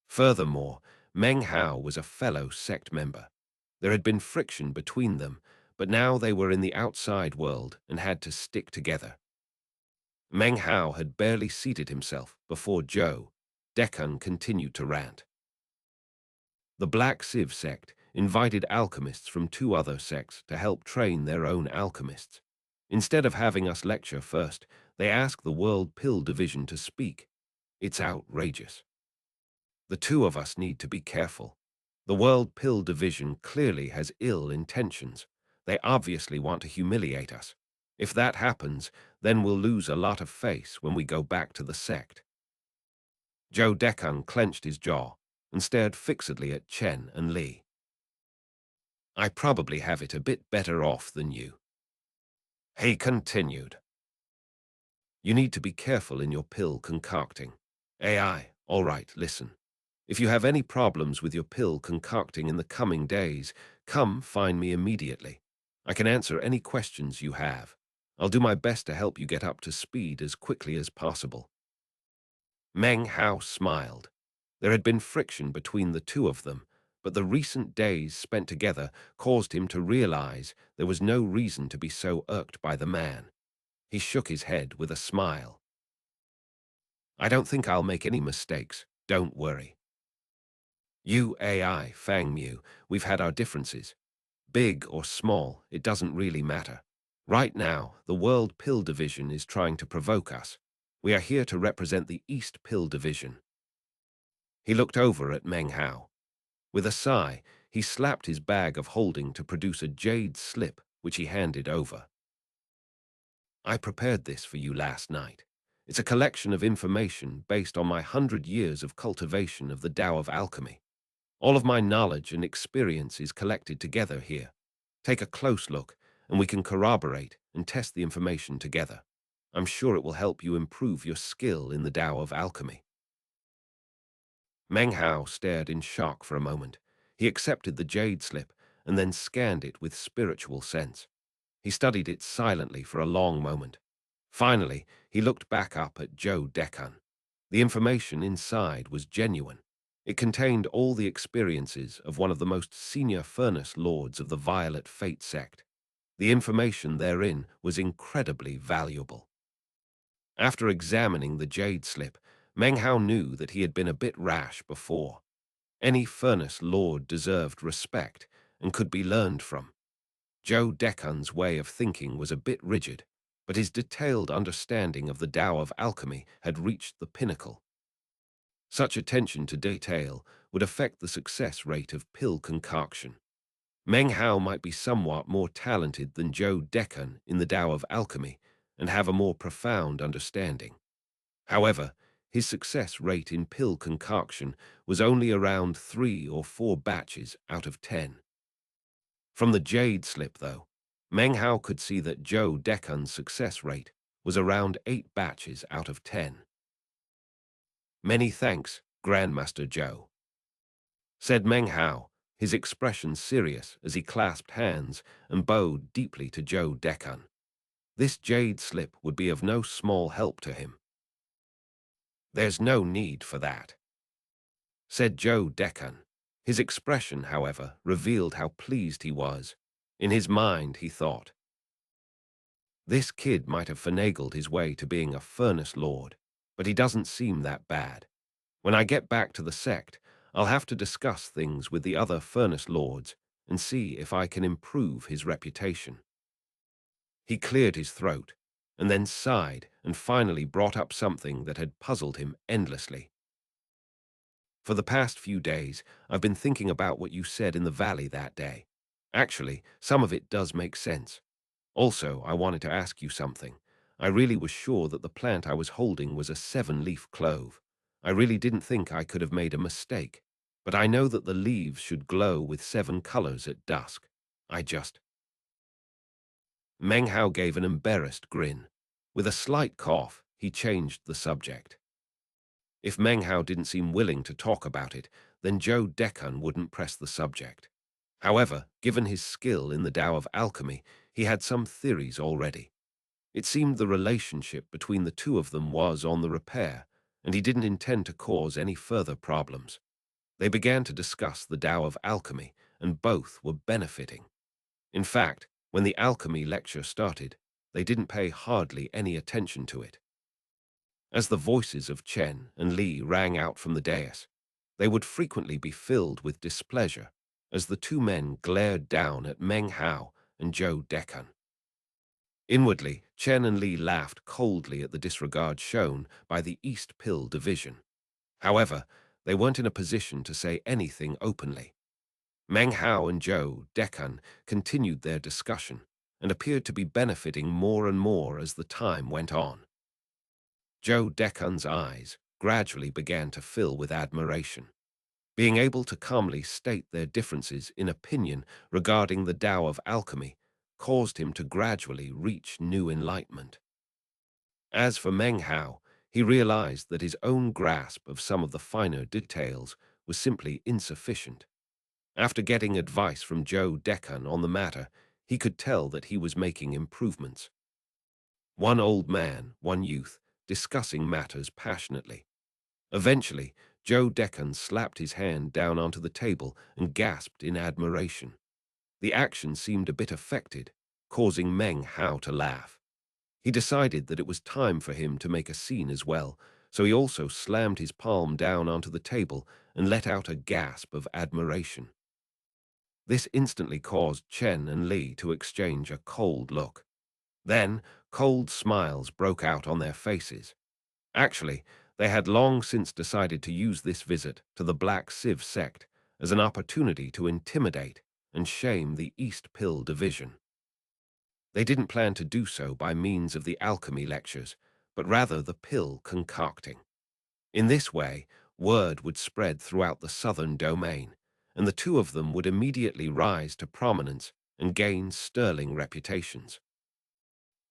Furthermore, Meng Hao was a fellow sect member. There had been friction between them, but now they were in the outside world and had to stick together. Meng Hao had barely seated himself before Zhou Dekan continued to rant. The Black Civ sect invited alchemists from 2 other sects to help train their own alchemists. Instead of having us lecture first, they asked the World Pill Division to speak. It's outrageous. The 2 of us need to be careful. The World Pill Division clearly has ill intentions. They obviously want to humiliate us. If that happens, then we'll lose a lot of face when we go back to the sect. Zhou Dekan clenched his jaw and stared fixedly at Chen and Li. "I probably have it a bit better off than you." He continued, "You need to be careful in your pill concocting. AI, all right, listen. If you have any problems with your pill concocting in the coming days, come find me immediately. I can answer any questions you have. I'll do my best to help you get up to speed as quickly as possible." Meng Hao smiled. There had been friction between the 2 of them, but the recent days spent together caused him to realize there was no reason to be so irked by the man. He shook his head with a smile. "I don't think I'll make any mistakes. Don't worry. You, AI, Fang Mu, we've had our differences. Big or small, it doesn't really matter. Right now, the World Pill Division is trying to provoke us. We are here to represent the East Pill Division." He looked over at Meng Hao. With a sigh, he slapped his bag of holding to produce a jade slip, which he handed over. "I prepared this for you last night. It's a collection of information based on my 100 years of cultivation of the Tao of Alchemy. All of my knowledge and experience is collected together here. Take a close look, and we can corroborate and test the information together. I'm sure it will help you improve your skill in the Tao of Alchemy." Meng Hao stared in shock for a moment. He accepted the jade slip and then scanned it with spiritual sense. He studied it silently for a long moment. Finally, he looked back up at Zhou Dekan. The information inside was genuine. It contained all the experiences of one of the most senior furnace lords of the Violet Fate sect. The information therein was incredibly valuable. After examining the jade slip, Meng Hao knew that he had been a bit rash before. Any furnace lord deserved respect and could be learned from. Zhou Dekan's way of thinking was a bit rigid, but his detailed understanding of the Tao of alchemy had reached the pinnacle. Such attention to detail would affect the success rate of pill concoction. Meng Hao might be somewhat more talented than Zhou Decan in the Tao of alchemy and have a more profound understanding. However, his success rate in pill concoction was only around 3 or 4 batches out of 10. From the jade slip, though, Meng Hao could see that Zhou Decan's success rate was around 8 batches out of 10. "Many thanks, Grandmaster Zhou," said Meng Hao, his expression serious as he clasped hands and bowed deeply to Zhou Decan. This jade slip would be of no small help to him. "There's no need for that," said Zhou Decan. His expression, however, revealed how pleased he was. In his mind, he thought, "This kid might have finagled his way to being a furnace lord, but he doesn't seem that bad. When I get back to the sect, I'll have to discuss things with the other furnace lords and see if I can improve his reputation." He cleared his throat and then sighed and finally brought up something that had puzzled him endlessly. "For the past few days, I've been thinking about what you said in the valley that day. Actually, some of it does make sense. Also, I wanted to ask you something. I really was sure that the plant I was holding was a 7-leaf clove. I really didn't think I could have made a mistake. But I know that the leaves should glow with 7 colors at dusk. I just—" Meng Hao gave an embarrassed grin. With a slight cough, he changed the subject. If Meng Hao didn't seem willing to talk about it, then Zhou Decan wouldn't press the subject. However, given his skill in the Tao of alchemy, he had some theories already. It seemed the relationship between the two of them was on the repair, and he didn't intend to cause any further problems. They began to discuss the Tao of alchemy, and both were benefiting. In fact, when the alchemy lecture started, they didn't pay hardly any attention to it. As the voices of Chen and Li rang out from the dais, they would frequently be filled with displeasure as the two men glared down at Meng Hao and Zhou Decan. Inwardly, Chen and Li laughed coldly at the disregard shown by the East Pill Division. However, they weren't in a position to say anything openly. Meng Hao and Zhou Decan continued their discussion and appeared to be benefiting more and more as the time went on. Zhou Decan's eyes gradually began to fill with admiration. Being able to calmly state their differences in opinion regarding the Tao of alchemy caused him to gradually reach new enlightenment. As for Meng Hao, he realized that his own grasp of some of the finer details was simply insufficient. After getting advice from Zhou Decan on the matter, he could tell that he was making improvements. One old man, one youth, discussing matters passionately. Eventually, Zhou Decan slapped his hand down onto the table and gasped in admiration. The action seemed a bit affected, causing Meng Hao to laugh. He decided that it was time for him to make a scene as well, so he also slammed his palm down onto the table and let out a gasp of admiration. This instantly caused Chen and Li to exchange a cold look. Then, cold smiles broke out on their faces. Actually, they had long since decided to use this visit to the Black Civ sect as an opportunity to intimidate and shame the East Pill Division. They didn't plan to do so by means of the alchemy lectures, but rather the pill concocting. In this way, word would spread throughout the southern domain, and the two of them would immediately rise to prominence and gain sterling reputations.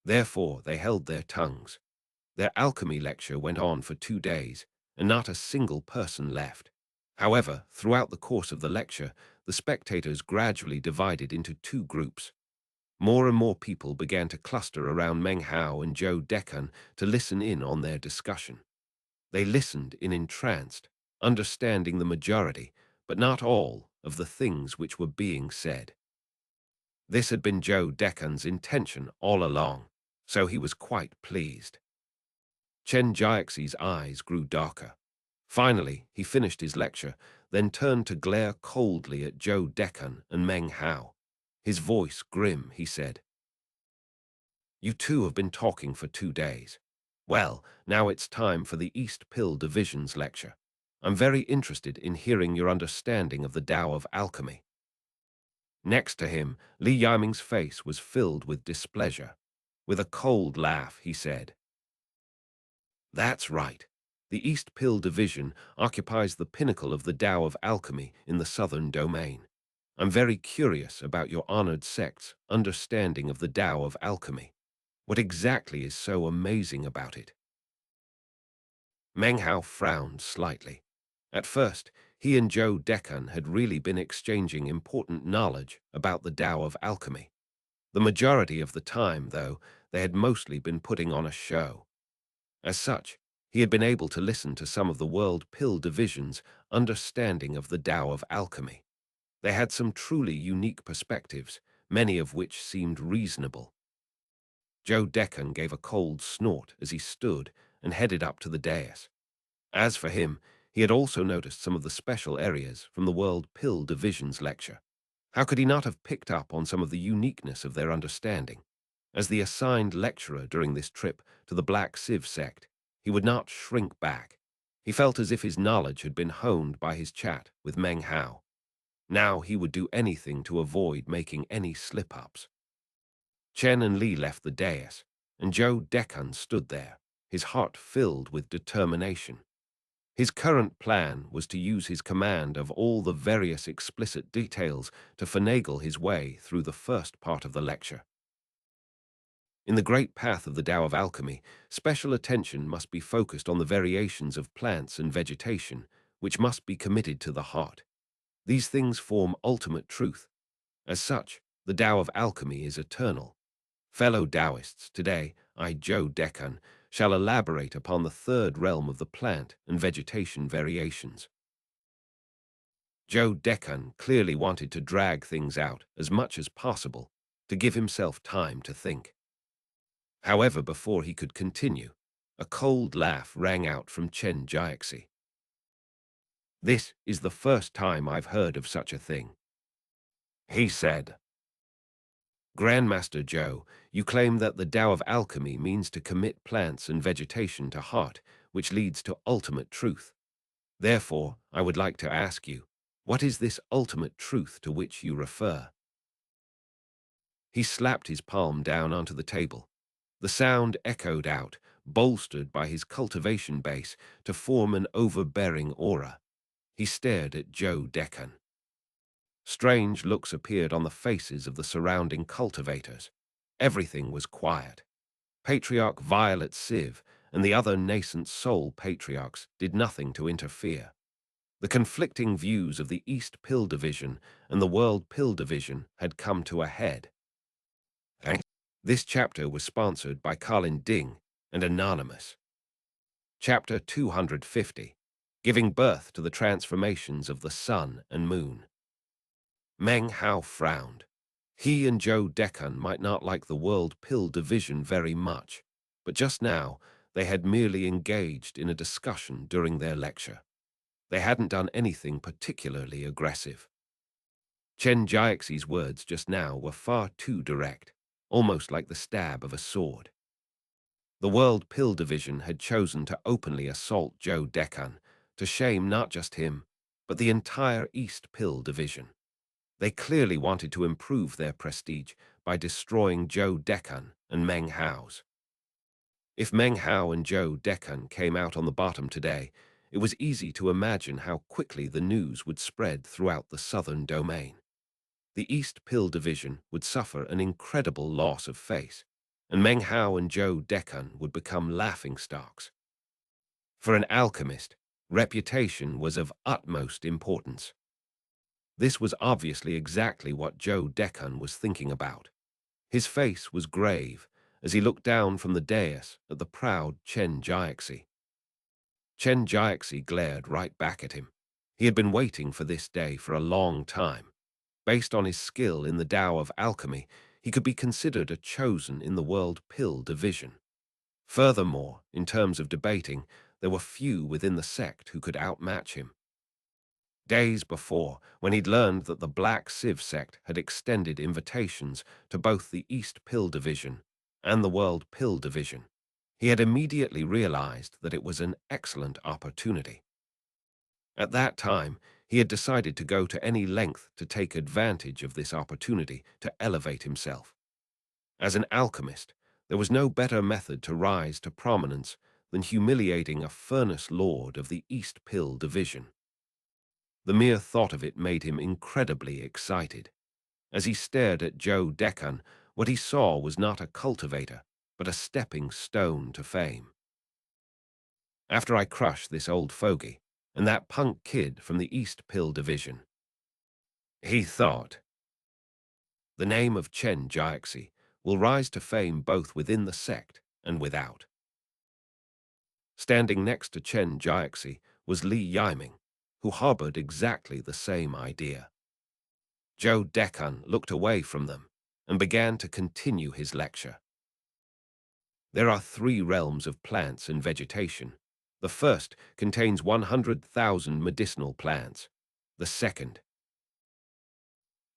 Therefore, they held their tongues. Their alchemy lecture went on for 2 days, and not a single person left. However, throughout the course of the lecture, the spectators gradually divided into 2 groups. More and more people began to cluster around Meng Hao and Zhou Decan to listen in on their discussion. They listened in entranced, understanding the majority, but not all, of the things which were being said. This had been Zhou Decan's intention all along, so he was quite pleased. Chen Jiaxi's eyes grew darker. Finally, he finished his lecture, then turned to glare coldly at Zhou Decan and Meng Hao. His voice grim, he said, You two have been talking for 2 days. Well, now it's time for the East Pill Division's lecture. I'm very interested in hearing your understanding of the Tao of alchemy. Next to him, Li Yiming's face was filled with displeasure. With a cold laugh, he said, "That's right. The East Pill Division occupies the pinnacle of the Tao of alchemy in the southern domain. I'm very curious about your honored sect's understanding of the Tao of alchemy. What exactly is so amazing about it?" Meng Hao frowned slightly. At first, he and Zhou Decan had really been exchanging important knowledge about the Tao of alchemy. The majority of the time, though, they had mostly been putting on a show. As such, he had been able to listen to some of the World Pill Division's understanding of the Tao of alchemy. They had some truly unique perspectives, many of which seemed reasonable. Zhou Decan gave a cold snort as he stood and headed up to the dais. As for him, he had also noticed some of the special areas from the World Pill Division's lecture. How could he not have picked up on some of the uniqueness of their understanding? As the assigned lecturer during this trip to the Black Civ sect, he would not shrink back. He felt as if his knowledge had been honed by his chat with Meng Hao. Now he would do anything to avoid making any slip-ups. Chen and Li left the dais, and Zhou Decan stood there, his heart filled with determination. His current plan was to use his command of all the various explicit details to finagle his way through the first part of the lecture. In the great path of the Tao of alchemy, special attention must be focused on the variations of plants and vegetation, which must be committed to the heart. These things form ultimate truth. As such, the Tao of alchemy is eternal. Fellow Taoists, today, I, Zhou Decan, shall elaborate upon the third realm of the plant and vegetation variations. Zhou Decan clearly wanted to drag things out as much as possible to give himself time to think. However, before he could continue, a cold laugh rang out from Chen Jiaxi. "This is the first time I've heard of such a thing," he said. "Grandmaster Zhou, you claim that the Tao of alchemy means to commit plants and vegetation to heart, which leads to ultimate truth. Therefore, I would like to ask you, what is this ultimate truth to which you refer?" He slapped his palm down onto the table. The sound echoed out, bolstered by his cultivation base to form an overbearing aura. He stared at Zhou Decan. Strange looks appeared on the faces of the surrounding cultivators. Everything was quiet. Patriarch Violet Civ and the other nascent soul patriarchs did nothing to interfere. The conflicting views of the East Pill Division and the World Pill Division had come to a head. This chapter was sponsored by Colin Ding and Anonymous. Chapter 250, Giving Birth to the Transformations of the Sun and Moon. Meng Hao frowned. He and Zhou Decan might not like the World Pill Division very much, but just now they had merely engaged in a discussion during their lecture. They hadn't done anything particularly aggressive. Chen Jiaxi's words just now were far too direct, almost like the stab of a sword. The World Pill Division had chosen to openly assault Zhou Decan, to shame not just him, but the entire East Pill Division. They clearly wanted to improve their prestige by destroying Zhou Decan and Meng Hao's. If Meng Hao and Zhou Decan came out on the bottom today, it was easy to imagine how quickly the news would spread throughout the southern domain. The East Pill Division would suffer an incredible loss of face, and Meng Hao and Zhou Decan would become laughingstocks. For an alchemist, reputation was of utmost importance. This was obviously exactly what Zhou Decan was thinking about. His face was grave as he looked down from the dais at the proud Chen Jiaxi. Chen Jiaxi glared right back at him. He had been waiting for this day for a long time. Based on his skill in the Tao of alchemy, he could be considered a chosen in the World Pill Division. Furthermore, in terms of debating, there were few within the sect who could outmatch him. Days before, when he'd learned that the Black Civ sect had extended invitations to both the East Pill Division and the World Pill Division. He had immediately realized that it was an excellent opportunity. At that time, he had decided to go to any length to take advantage of this opportunity to elevate himself. As an alchemist, there was no better method to rise to prominence than humiliating a furnace lord of the East Pill Division. The mere thought of it made him incredibly excited. As he stared at Joe Decan, what he saw was not a cultivator, but a stepping stone to fame. After I crush this old fogey and that punk kid from the East Pill Division, he thought, the name of xianxia will rise to fame both within the sect and without. Standing next to xianxia was Li Yiming, who harbored exactly the same idea. Joe Decan looked away from them and began to continue his lecture. There are 3 realms of plants and vegetation. The first contains 100,000 medicinal plants. The second.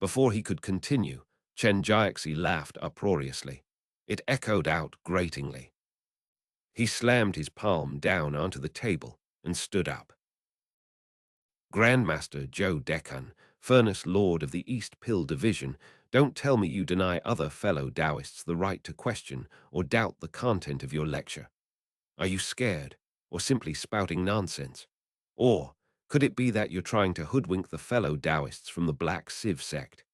Before he could continue, xianxia laughed uproariously. It echoed out gratingly. He slammed his palm down onto the table and stood up. Grandmaster Joe Decan, Furnace Lord of the East Pill Division, don't tell me you deny other fellow Taoists the right to question or doubt the content of your lecture. Are you scared, or simply spouting nonsense? Or could it be that you're trying to hoodwink the fellow Taoists from the Black Civ sect?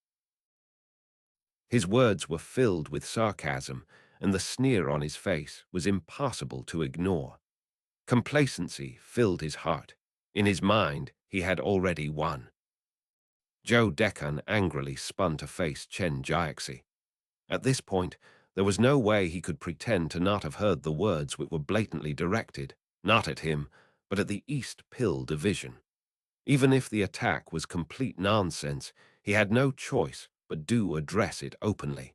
His words were filled with sarcasm, and the sneer on his face was impossible to ignore. Complacency filled his heart. In his mind, he had already won. Joe Decan angrily spun to face xianxia. At this point, there was no way he could pretend to not have heard the words which were blatantly directed, not at him, but at the East Pill Division. Even if the attack was complete nonsense, he had no choice but to address it openly.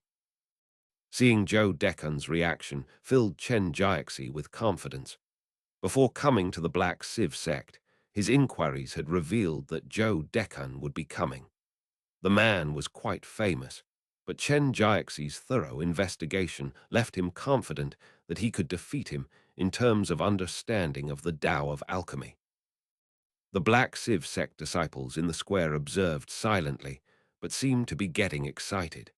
Seeing Joe Decan's reaction filled xianxia with confidence. Before coming to the Black Civ sect, his inquiries had revealed that Joe Decan would be coming. The man was quite famous, but xianxia's thorough investigation left him confident that he could defeat him in terms of understanding of the Tao of alchemy. The Black Civ sect disciples in the square observed silently, but seemed to be getting excited.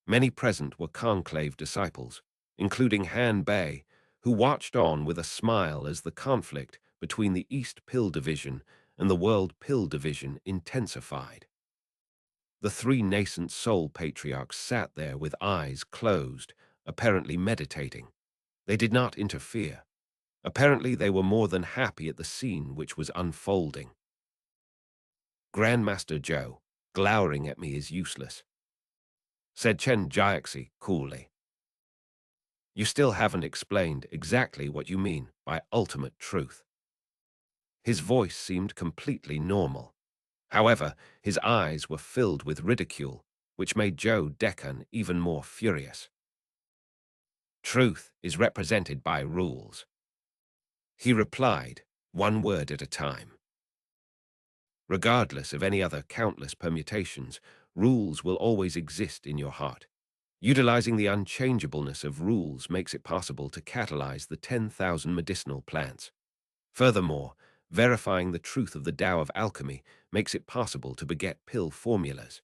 Many present were conclave disciples, including Han Bei, who watched on with a smile as the conflict between the East Pill Division and the World Pill Division intensified. The 3 nascent soul patriarchs sat there with eyes closed, apparently meditating. They did not interfere. Apparently they were more than happy at the scene which was unfolding. Grandmaster Joe, glowering at me is useless, said xianxia coolly. You still haven't explained exactly what you mean by ultimate truth. His voice seemed completely normal. However, his eyes were filled with ridicule, which made Joe Decan even more furious. Truth is represented by rules. He replied, one word at a time. Regardless of any other countless permutations, rules will always exist in your heart. Utilizing the unchangeableness of rules makes it possible to catalyze the 10,000 medicinal plants. Furthermore, verifying the truth of the Tao of alchemy makes it possible to beget pill formulas.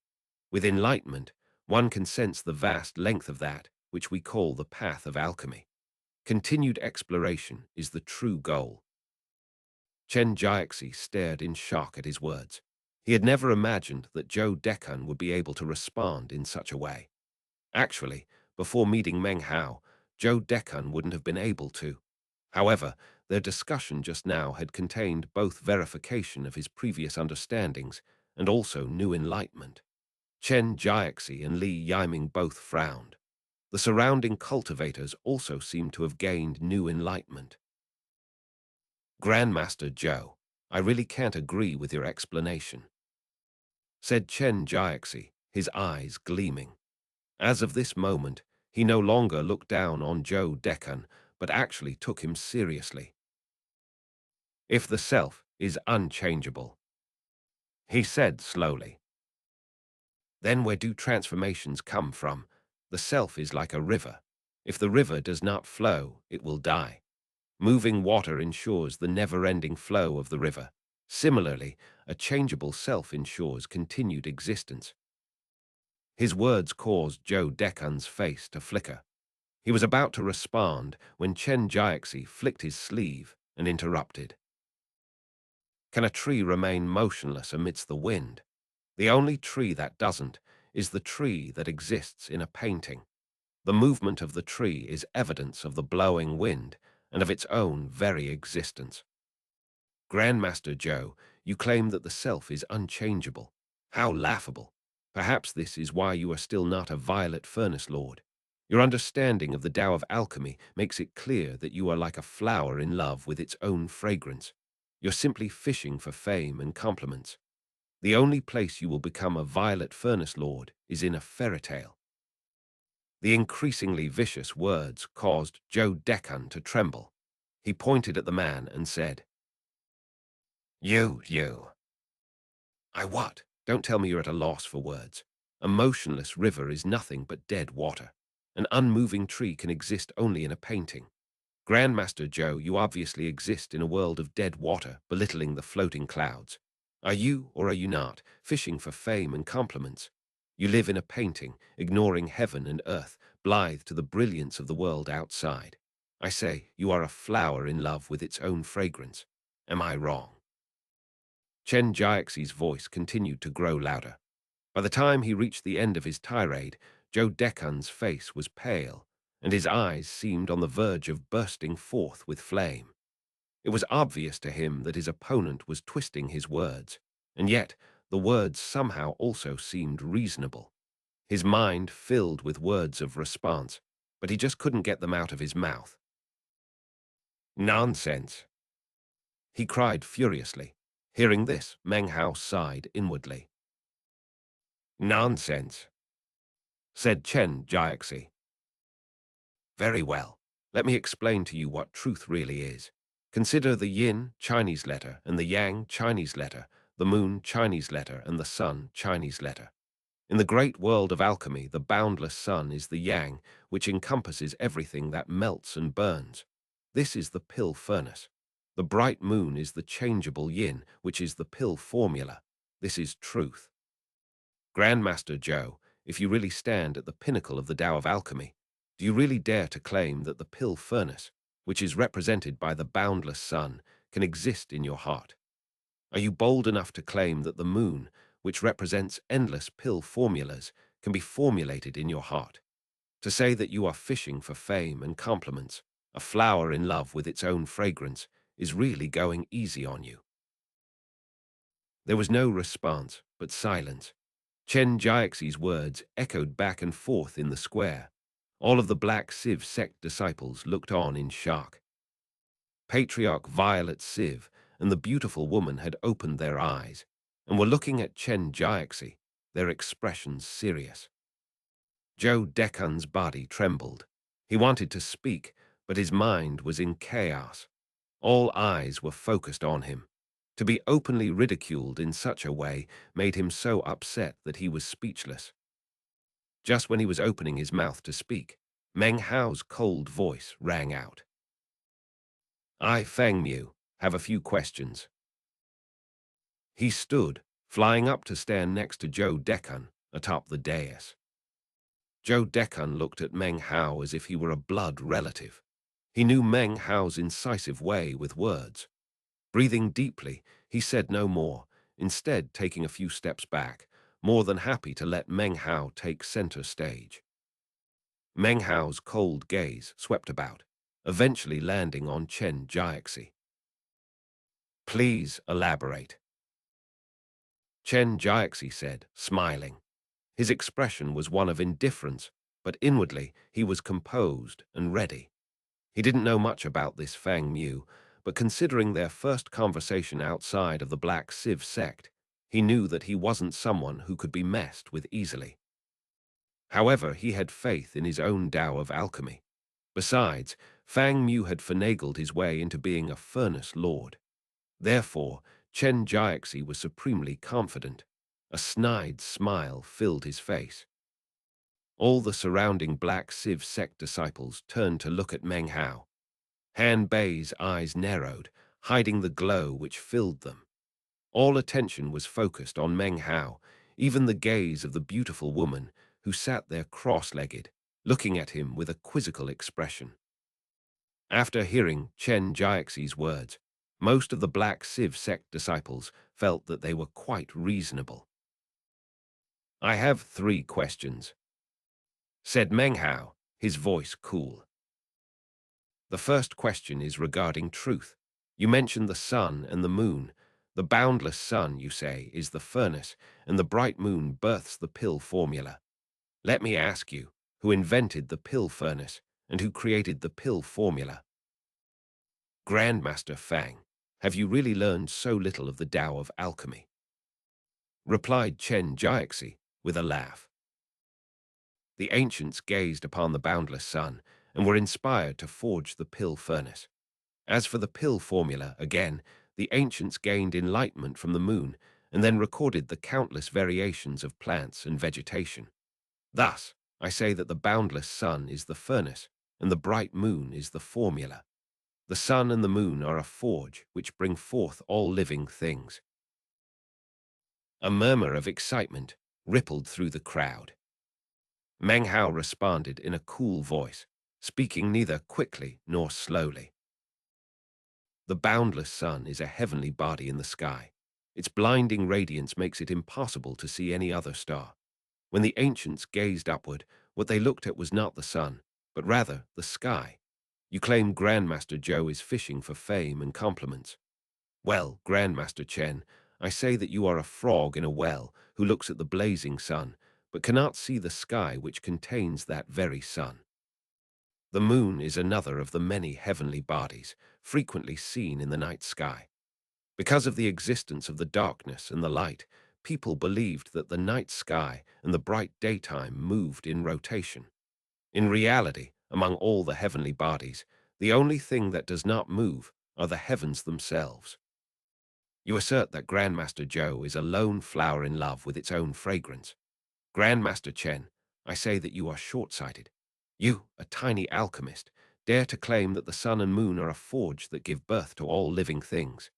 With enlightenment, one can sense the vast length of that which we call the path of alchemy. Continued exploration is the true goal. xianxia stared in shock at his words. He had never imagined that Joe Decan would be able to respond in such a way. Actually, before meeting Meng Hao, Joe Decan wouldn't have been able to. However, their discussion just now had contained both verification of his previous understandings and also new enlightenment. xianxia and Li Yiming both frowned. The surrounding cultivators also seemed to have gained new enlightenment. Grandmaster Joe, I really can't agree with your explanation, said xianxia, his eyes gleaming. As of this moment, he no longer looked down on Joe Decan, but actually took him seriously. If the self is unchangeable, he said slowly, then where do transformations come from? The self is like a river. If the river does not flow, it will die. Moving water ensures the never-ending flow of the river. Similarly, a changeable self ensures continued existence. His words caused Joe Decan's face to flicker. He was about to respond when Chen Jiaxi flicked his sleeve and interrupted. Can a tree remain motionless amidst the wind? The only tree that doesn't is the tree that exists in a painting. The movement of the tree is evidence of the blowing wind and of its own very existence. Grandmaster Joe, you claim that the self is unchangeable. How laughable! Perhaps this is why you are still not a violet furnace lord. Your understanding of the Tao of alchemy makes it clear that you are like a flower in love with its own fragrance. You're simply fishing for fame and compliments. The only place you will become a violet furnace lord is in a fairy tale. The increasingly vicious words caused Joe Decan to tremble. He pointed at the man and said, You. I what? Don't tell me you're at a loss for words. A motionless river is nothing but dead water. An unmoving tree can exist only in a painting. Grandmaster Joe, you obviously exist in a world of dead water, belittling the floating clouds. Are you, or are you not, fishing for fame and compliments? You live in a painting, ignoring heaven and earth, blithe to the brilliance of the world outside. I say, you are a flower in love with its own fragrance. Am I wrong? Chen Jiaxi's voice continued to grow louder. By the time he reached the end of his tirade, Joe Decan's face was pale, and his eyes seemed on the verge of bursting forth with flame. It was obvious to him that his opponent was twisting his words, and yet the words somehow also seemed reasonable. His mind filled with words of response, but he just couldn't get them out of his mouth. Nonsense! He cried furiously. Hearing this, Meng Hao sighed inwardly. Nonsense, said Chen Jiaxi. Very well. Let me explain to you what truth really is. Consider the yin Chinese letter and the yang Chinese letter, the moon Chinese letter and the sun Chinese letter. In the great world of alchemy, the boundless sun is the yang, which encompasses everything that melts and burns. This is the pill furnace. The bright moon is the changeable yin, which is the pill formula. This is truth. Grandmaster Joe, if you really stand at the pinnacle of the Tao of alchemy, do you really dare to claim that the pill furnace, which is represented by the boundless sun, can exist in your heart? Are you bold enough to claim that the moon, which represents endless pill formulas, can be formulated in your heart? To say that you are fishing for fame and compliments, a flower in love with its own fragrance, is really going easy on you. There was no response, but silence. Chen Jiaxi's words echoed back and forth in the square. All of the Black Civ sect disciples looked on in shock. Patriarch Violet Civ and the beautiful woman had opened their eyes and were looking at Chen Jiaxi, their expressions serious. Joe Decan's body trembled. He wanted to speak, but his mind was in chaos. All eyes were focused on him. To be openly ridiculed in such a way made him so upset that he was speechless. Just when he was opening his mouth to speak, Meng Hao's cold voice rang out. I, Feng Mu, have a few questions. He stood, flying up to stand next to Joe Decan atop the dais. Joe Decan looked at Meng Hao as if he were a blood relative. He knew Meng Hao's incisive way with words. Breathing deeply, he said no more, instead taking a few steps back, more than happy to let Meng Hao take center stage. Meng Hao's cold gaze swept about, eventually landing on Chen Jiaxi. Please elaborate, Chen Jiaxi said, smiling. His expression was one of indifference, but inwardly he was composed and ready. He didn't know much about this Fang Mu, but considering their first conversation outside of the Black Civ sect, he knew that he wasn't someone who could be messed with easily. However, he had faith in his own Tao of alchemy. Besides, Fang Mu had finagled his way into being a furnace lord. Therefore, Chen Jiaxi was supremely confident. A snide smile filled his face. All the surrounding Black Civ sect disciples turned to look at Meng Hao. Han Bei's eyes narrowed, hiding the glow which filled them. All attention was focused on Meng Hao, even the gaze of the beautiful woman who sat there cross-legged, looking at him with a quizzical expression. After hearing Chen Jiaxi's words, most of the Black Civ sect disciples felt that they were quite reasonable. "I have 3 questions," said Meng Hao, his voice cool. "The first question is regarding truth. You mentioned the sun and the moon. The boundless sun, you say, is the furnace, and the bright moon births the pill formula. Let me ask you, who invented the pill furnace and who created the pill formula?" "Grandmaster Fang, have you really learned so little of the Tao of alchemy?" replied Chen Jiaxi with a laugh. The ancients gazed upon the boundless sun and were inspired to forge the pill furnace. As for the pill formula, again, the ancients gained enlightenment from the moon and then recorded the countless variations of plants and vegetation. Thus, I say that the boundless sun is the furnace and the bright moon is the formula. The sun and the moon are a forge which bring forth all living things. A murmur of excitement rippled through the crowd. Meng Hao responded in a cool voice, speaking neither quickly nor slowly. The boundless sun is a heavenly body in the sky. Its blinding radiance makes it impossible to see any other star. When the ancients gazed upward, what they looked at was not the sun, but rather the sky. You claim Grandmaster Zhou is fishing for fame and compliments. Well, Grandmaster Chen, I say that you are a frog in a well who looks at the blazing sun, but cannot see the sky which contains that very sun. The moon is another of the many heavenly bodies frequently seen in the night sky. Because of the existence of the darkness and the light, people believed that the night sky and the bright daytime moved in rotation. In reality, among all the heavenly bodies, the only thing that does not move are the heavens themselves. You assert that Grandmaster Zhou is a lone flower in love with its own fragrance. Grandmaster Chen, I say that you are short-sighted. You, a tiny alchemist, dare to claim that the sun and moon are a forge that give birth to all living things.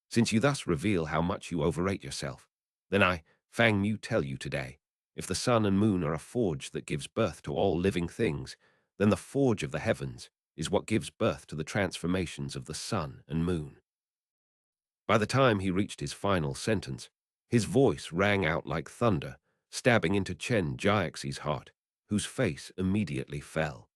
Since you thus reveal how much you overrate yourself, then I, Fang Mu, tell you today, if the sun and moon are a forge that gives birth to all living things, then the forge of the heavens is what gives birth to the transformations of the sun and moon. By the time he reached his final sentence, his voice rang out like thunder, stabbing into Chen Jiaxi's heart, whose face immediately fell.